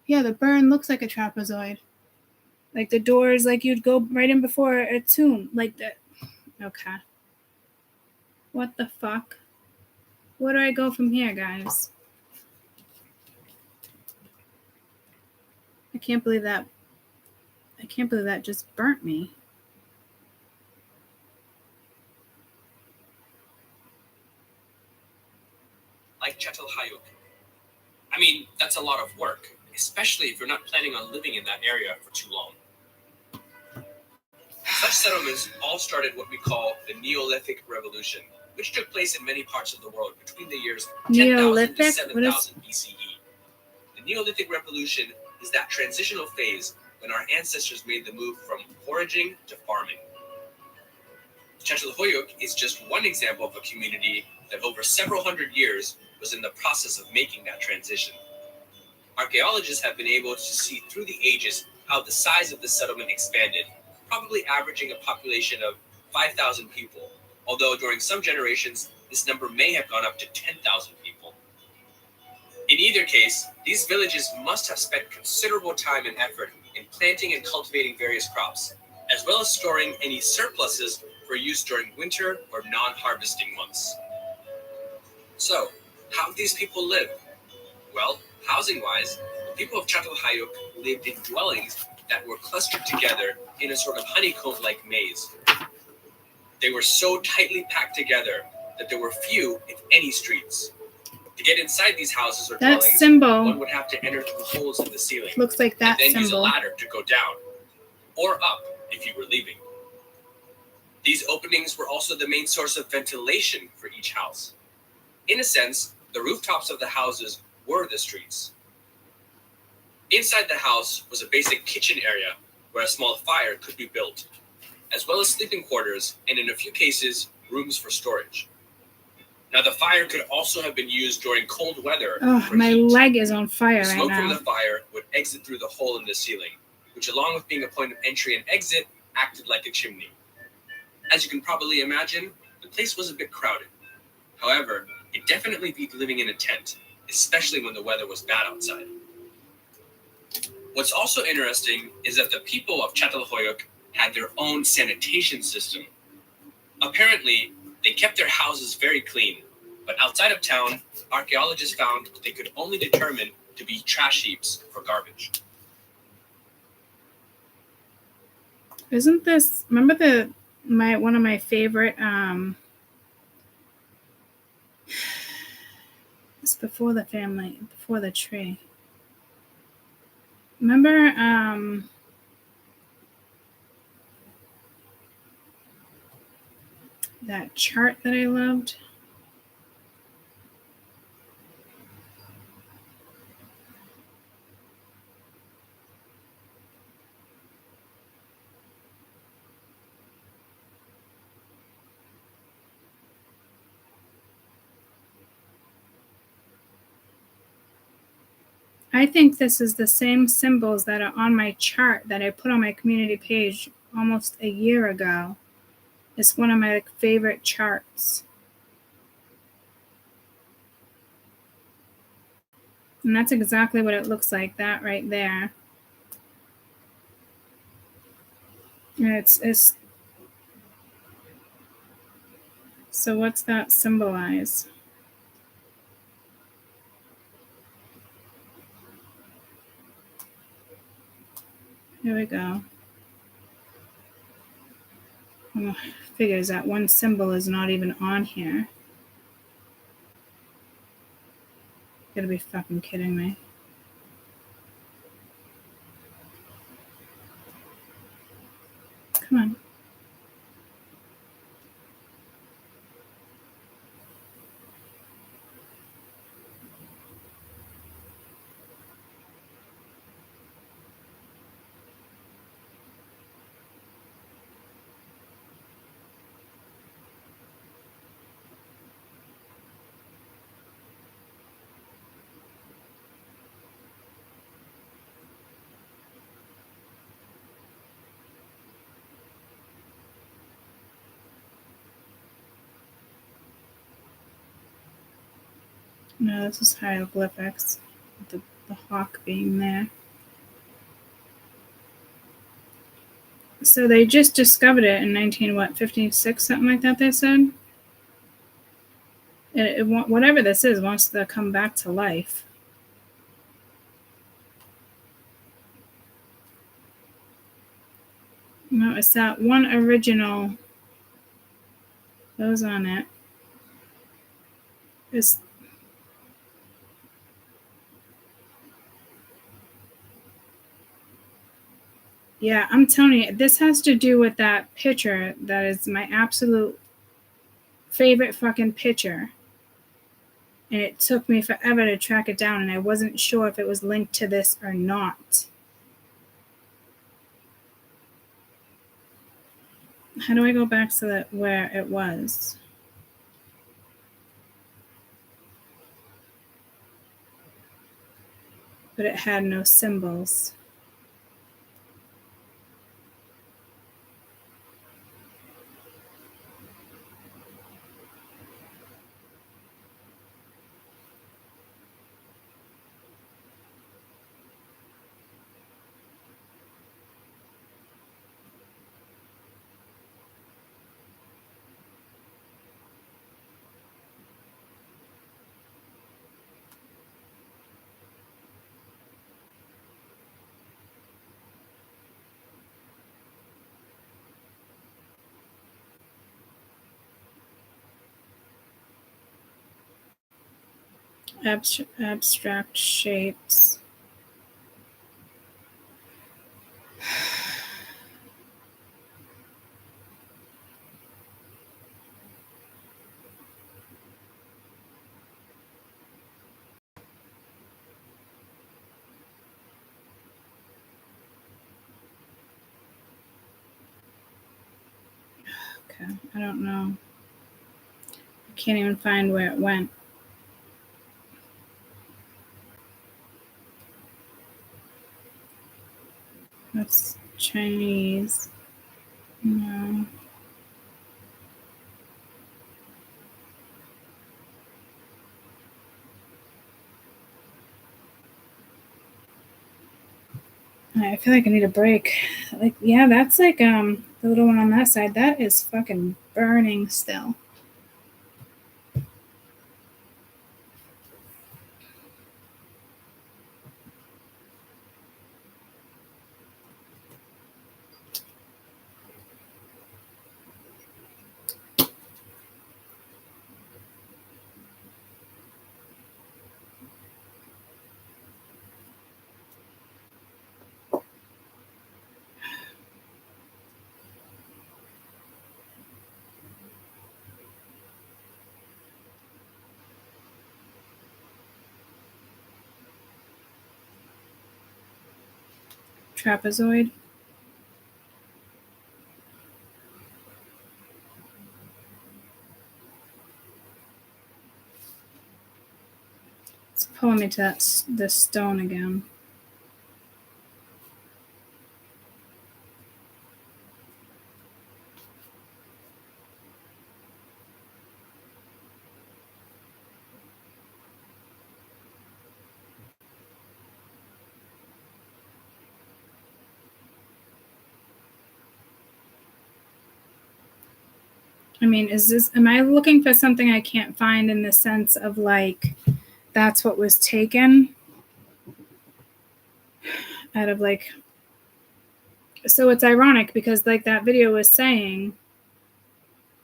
Yeah, the burn looks like a trapezoid. Like the doors, like you'd go right in before a tomb. Like that. Okay. What the fuck? Where do I go from here, guys? I can't believe that just burnt me.
Like Çatalhöyük. I mean, that's a lot of work, especially if you're not planning on living in that area for too long. Such settlements all started what we call the Neolithic Revolution, which took place in many parts of the world between the years 10,000 to 7,000 BCE. The Neolithic Revolution is that transitional phase when our ancestors made the move from foraging to farming. Çatalhöyük is just one example of a community that over several hundred years was in the process of making that transition. Archaeologists have been able to see through the ages how the size of the settlement expanded, probably averaging a population of 5,000 people, although during some generations, this number may have gone up to 10,000 people. In either case, these villages must have spent considerable time and effort in planting and cultivating various crops, as well as storing any surpluses for use during winter or non-harvesting months. So, how did these people live? Well, housing-wise, the people of Çatalhöyük lived in dwellings that were clustered together in a sort of honeycomb-like maze. They were so tightly packed together that there were few, if any, streets. To get inside these houses or
That
dwellings,
symbol
one would have to enter through holes in the ceiling,
looks like that
and then use a
symbol.
ladder to go down, or up if you were leaving. These openings were also the main source of ventilation for each house. In a sense, the rooftops of the houses were the streets. Inside the house was a basic kitchen area where a small fire could be built, as well as sleeping quarters and, in a few cases, rooms for storage. Now, the fire could also have been used during cold weather.
Oh, my
heat.
leg is on fire
The
right
smoke from
now.
the fire would exit through the hole in the ceiling, which, along with being a point of entry and exit, acted like a chimney. As you can probably imagine, the place was a bit crowded. However, it definitely beat living in a tent, especially when the weather was bad outside. What's also interesting is that the people of Çatalhöyük had their own sanitation system. Apparently, they kept their houses very clean, but outside of town, archaeologists found they could only determine to be trash heaps for garbage.
Isn't this? Remember one of my favorite? It's before the family, before the tree. Remember? That chart that I loved. I think this is the same symbols that are on my chart that I put on my community page almost a year ago. It's one of my favorite charts. And that's exactly what it looks like, that right there. And it's so what's that symbolize? Here we go. Well, figures that one symbol is not even on here. You gotta be fucking kidding me. Come on. No, this is hieroglyphics. The hawk being there. So they just discovered it in 56, something like that, they said. Whatever this is wants to come back to life. No, it's that one original. Those on it. It's yeah, I'm telling you, this has to do with that picture that is my absolute favorite fucking picture. And it took me forever to track it down, and I wasn't sure if it was linked to this or not. How do I go back to where it was? But it had no symbols. Abstract shapes. Okay, I don't know. I can't even find where it went. That's Chinese. No. I feel like I need a break. Like, yeah, that's like the little one on that side. That is fucking burning still. Trapezoid. It's pulling me to the stone again. I mean, am I looking for something I can't find in the sense of like, that's what was taken out of like, so it's ironic because like that video was saying,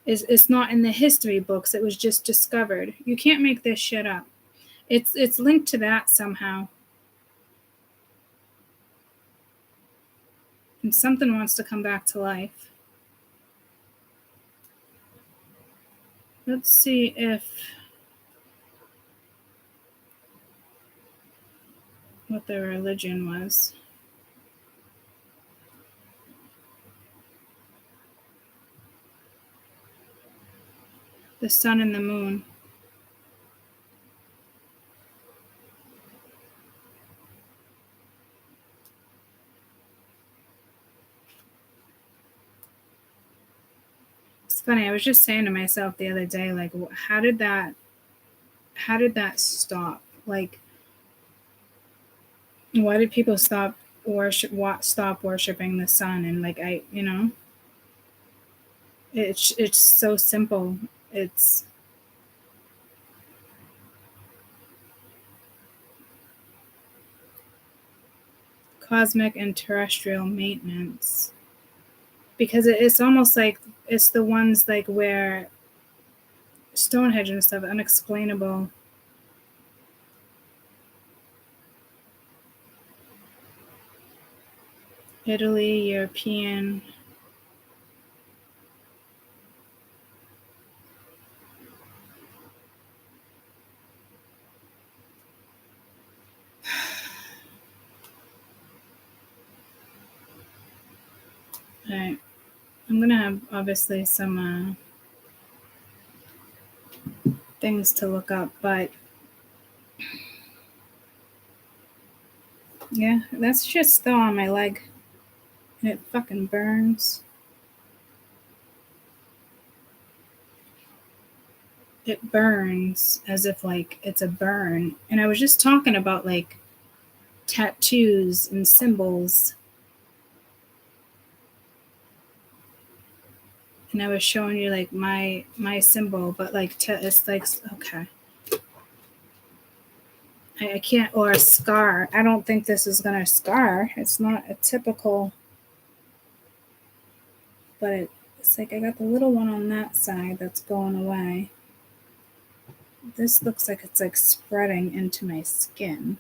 it's not in the history books. It was just discovered. You can't make this shit up. It's linked to that somehow. And something wants to come back to life. Let's see if what their religion was. The sun and the moon. It's funny, I was just saying to myself the other day, like, how did that stop? Like, why did people stop worshiping the sun? And like, it's so simple. It's cosmic and terrestrial maintenance, because it's almost like it's the ones like where Stonehenge and stuff, unexplainable. Italy, European. All right. I'm going to have obviously some things to look up, but yeah, that's just still on my leg. And it fucking burns. It burns as if like it's a burn. And I was just talking about like tattoos and symbols. And I was showing you like my symbol, but like it's like, okay. I can't, or a scar. I don't think this is going to scar. It's not a typical, but it's like I got the little one on that side that's going away. This looks like it's like spreading into my skin.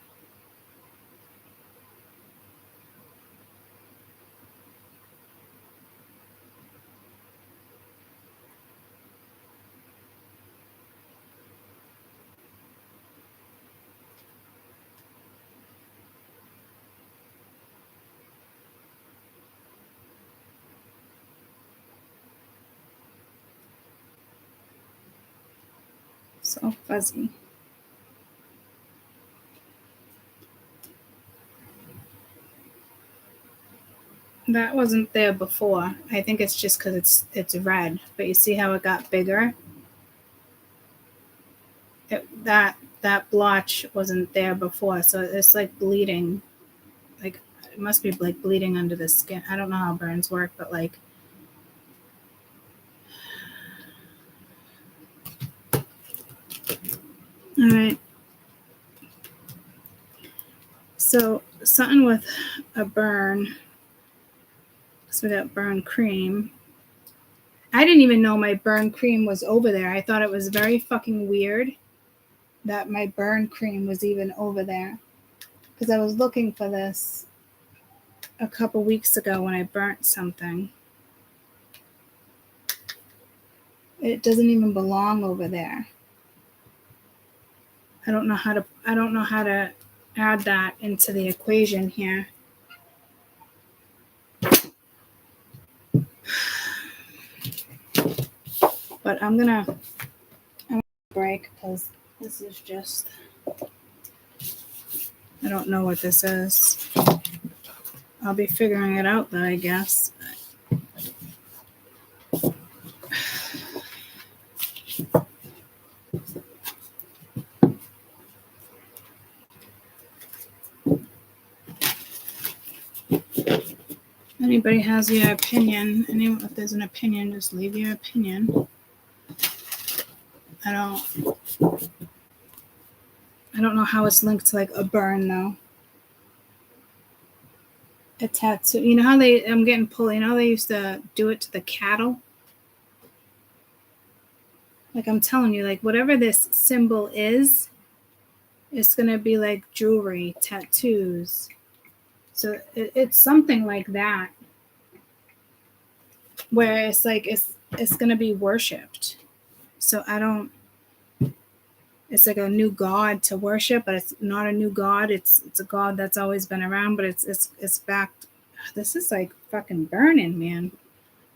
So fuzzy. That wasn't there before. I think it's just because it's red. But you see how it got bigger? That blotch wasn't there before, so it's like bleeding. Like it must be like bleeding under the skin. I don't know how burns work, but like. All right. So something with a burn. So we got burn cream. I didn't even know my burn cream was over there. I thought it was very fucking weird that my burn cream was even over there. Because I was looking for this a couple weeks ago when I burnt something. It doesn't even belong over there. I don't know how to add that into the equation here. But I'm gonna break because this is just, I don't know what this is. I'll be figuring it out though, I guess. Anybody has your opinion, if there's an opinion, just leave your opinion. I don't know how it's linked to like a burn though. A tattoo. You know how I'm getting pulled. You know how they used to do it to the cattle? Like I'm telling you, like whatever this symbol is, it's going to be like jewelry, tattoos. So it's something like that. Where it's like, it's going to be worshipped. So it's like a new god to worship, but it's not a new god. It's a god that's always been around, but it's back. This is like fucking burning, man.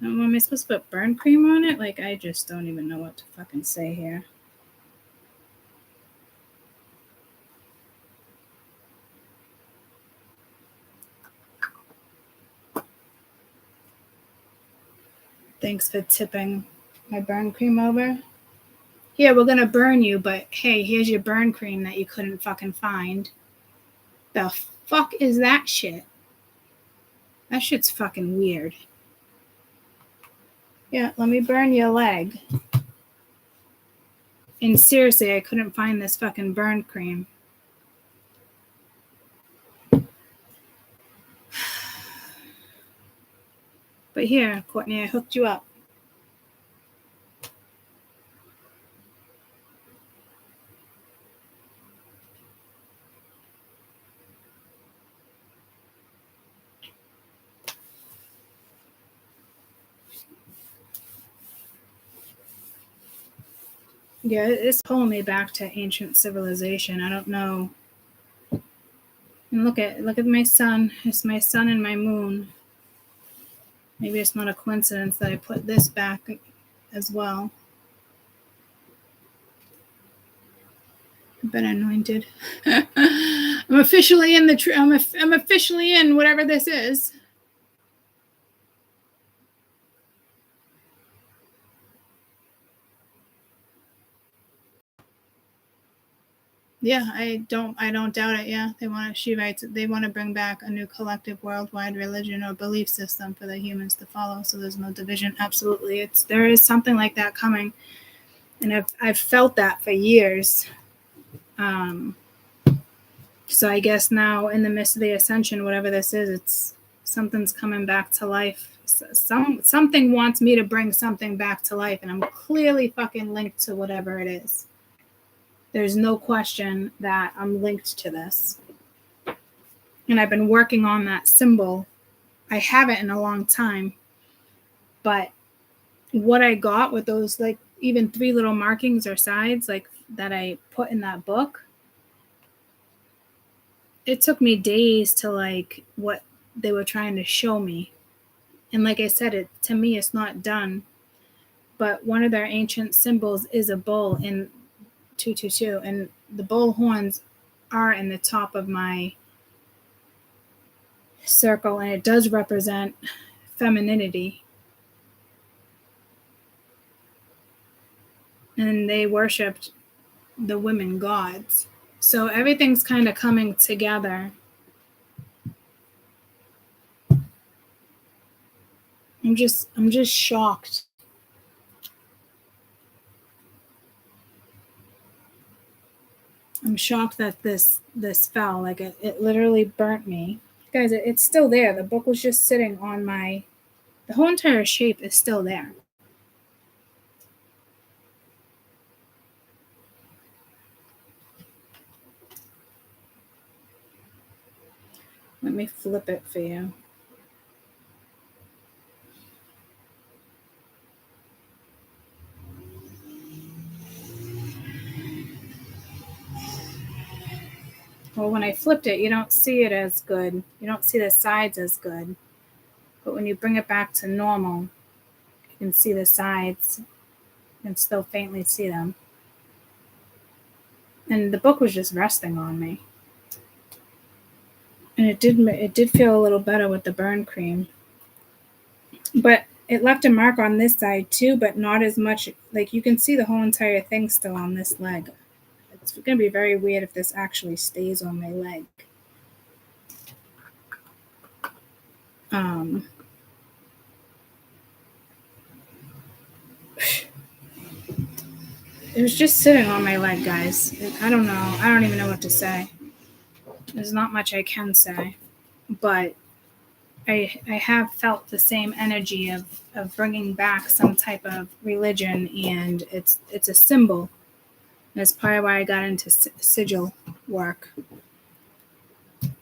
Am I supposed to put burn cream on it? Like, I just don't even know what to fucking say here. Thanks for tipping my burn cream over. Yeah, we're gonna burn you, but hey, here's your burn cream that you couldn't fucking find. The fuck is that shit? That shit's fucking weird. Yeah, let me burn your leg. And seriously, I couldn't find this fucking burn cream. But here, Courtney, I hooked you up. Yeah, it's pulling me back to ancient civilization. I don't know. And look at my sun. It's my sun and my moon. Maybe it's not a coincidence that I put this back as well. I've been anointed. I'm officially in I'm officially in whatever this is. Yeah, I don't doubt it. Yeah, she writes, they want to bring back a new collective worldwide religion or belief system for the humans to follow, so there's no division. Absolutely, there is something like that coming, and I've felt that for years. So I guess now in the midst of the ascension, whatever this is, it's something's coming back to life. Something wants me to bring something back to life, and I'm clearly fucking linked to whatever it is. There's no question that I'm linked to this. And I've been working on that symbol. I haven't in a long time. But what I got with those, like, even 3 little markings or sides, like, that I put in that book, it took me days to, like, what they were trying to show me. And like I said, to me, it's not done. But one of their ancient symbols is a bull in 222, and the bull horns are in the top of my circle, and it does represent femininity. And they worshipped the women gods. So everything's kind of coming together. I'm just shocked. I'm shocked that this fell. Like it literally burnt me. Guys, it's still there. The book was just sitting on the whole entire shape is still there. Let me flip it for you. Well, when I flipped it, you don't see it as good. You don't see the sides as good. But when you bring it back to normal, you can see the sides. You can still faintly see them. And the book was just resting on me. And it did feel a little better with the burn cream. But it left a mark on this side too, but not as much. Like you can see the whole entire thing still on this leg. It's going to be very weird if this actually stays on my leg. It was just sitting on my leg, guys. I don't know. I don't even know what to say. There's not much I can say, but I have felt the same energy of bringing back some type of religion, and it's a symbol. That's part of why I got into sigil work.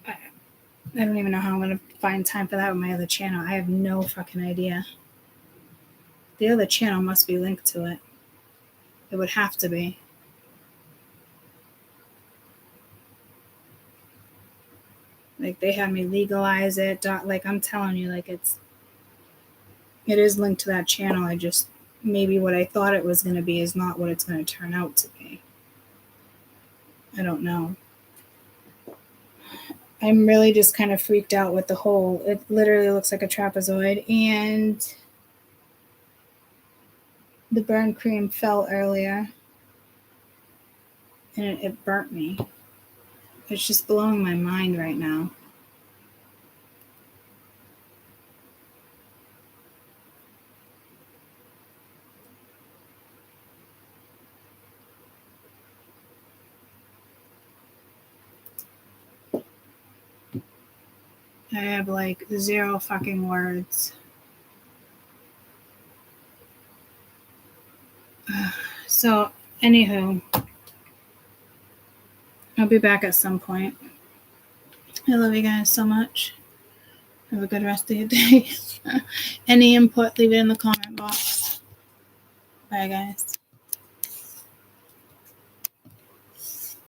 I don't even know how I'm going to find time for that with my other channel. I have no fucking idea. The other channel must be linked to it. It would have to be. Like, they had me legalize it. Like, I'm telling you, like, it is linked to that channel. I just, maybe what I thought it was going to be is not what it's going to turn out to be. I don't know. I'm really just kind of freaked out with the whole, it literally looks like a trapezoid, and the burn cream fell earlier and it burnt me. It's just blowing my mind right now. I have like 0 fucking words. So, anywho, I'll be back at some point. I love you guys so much. Have a good rest of your day. Any input, leave it in the comment box. Bye, guys.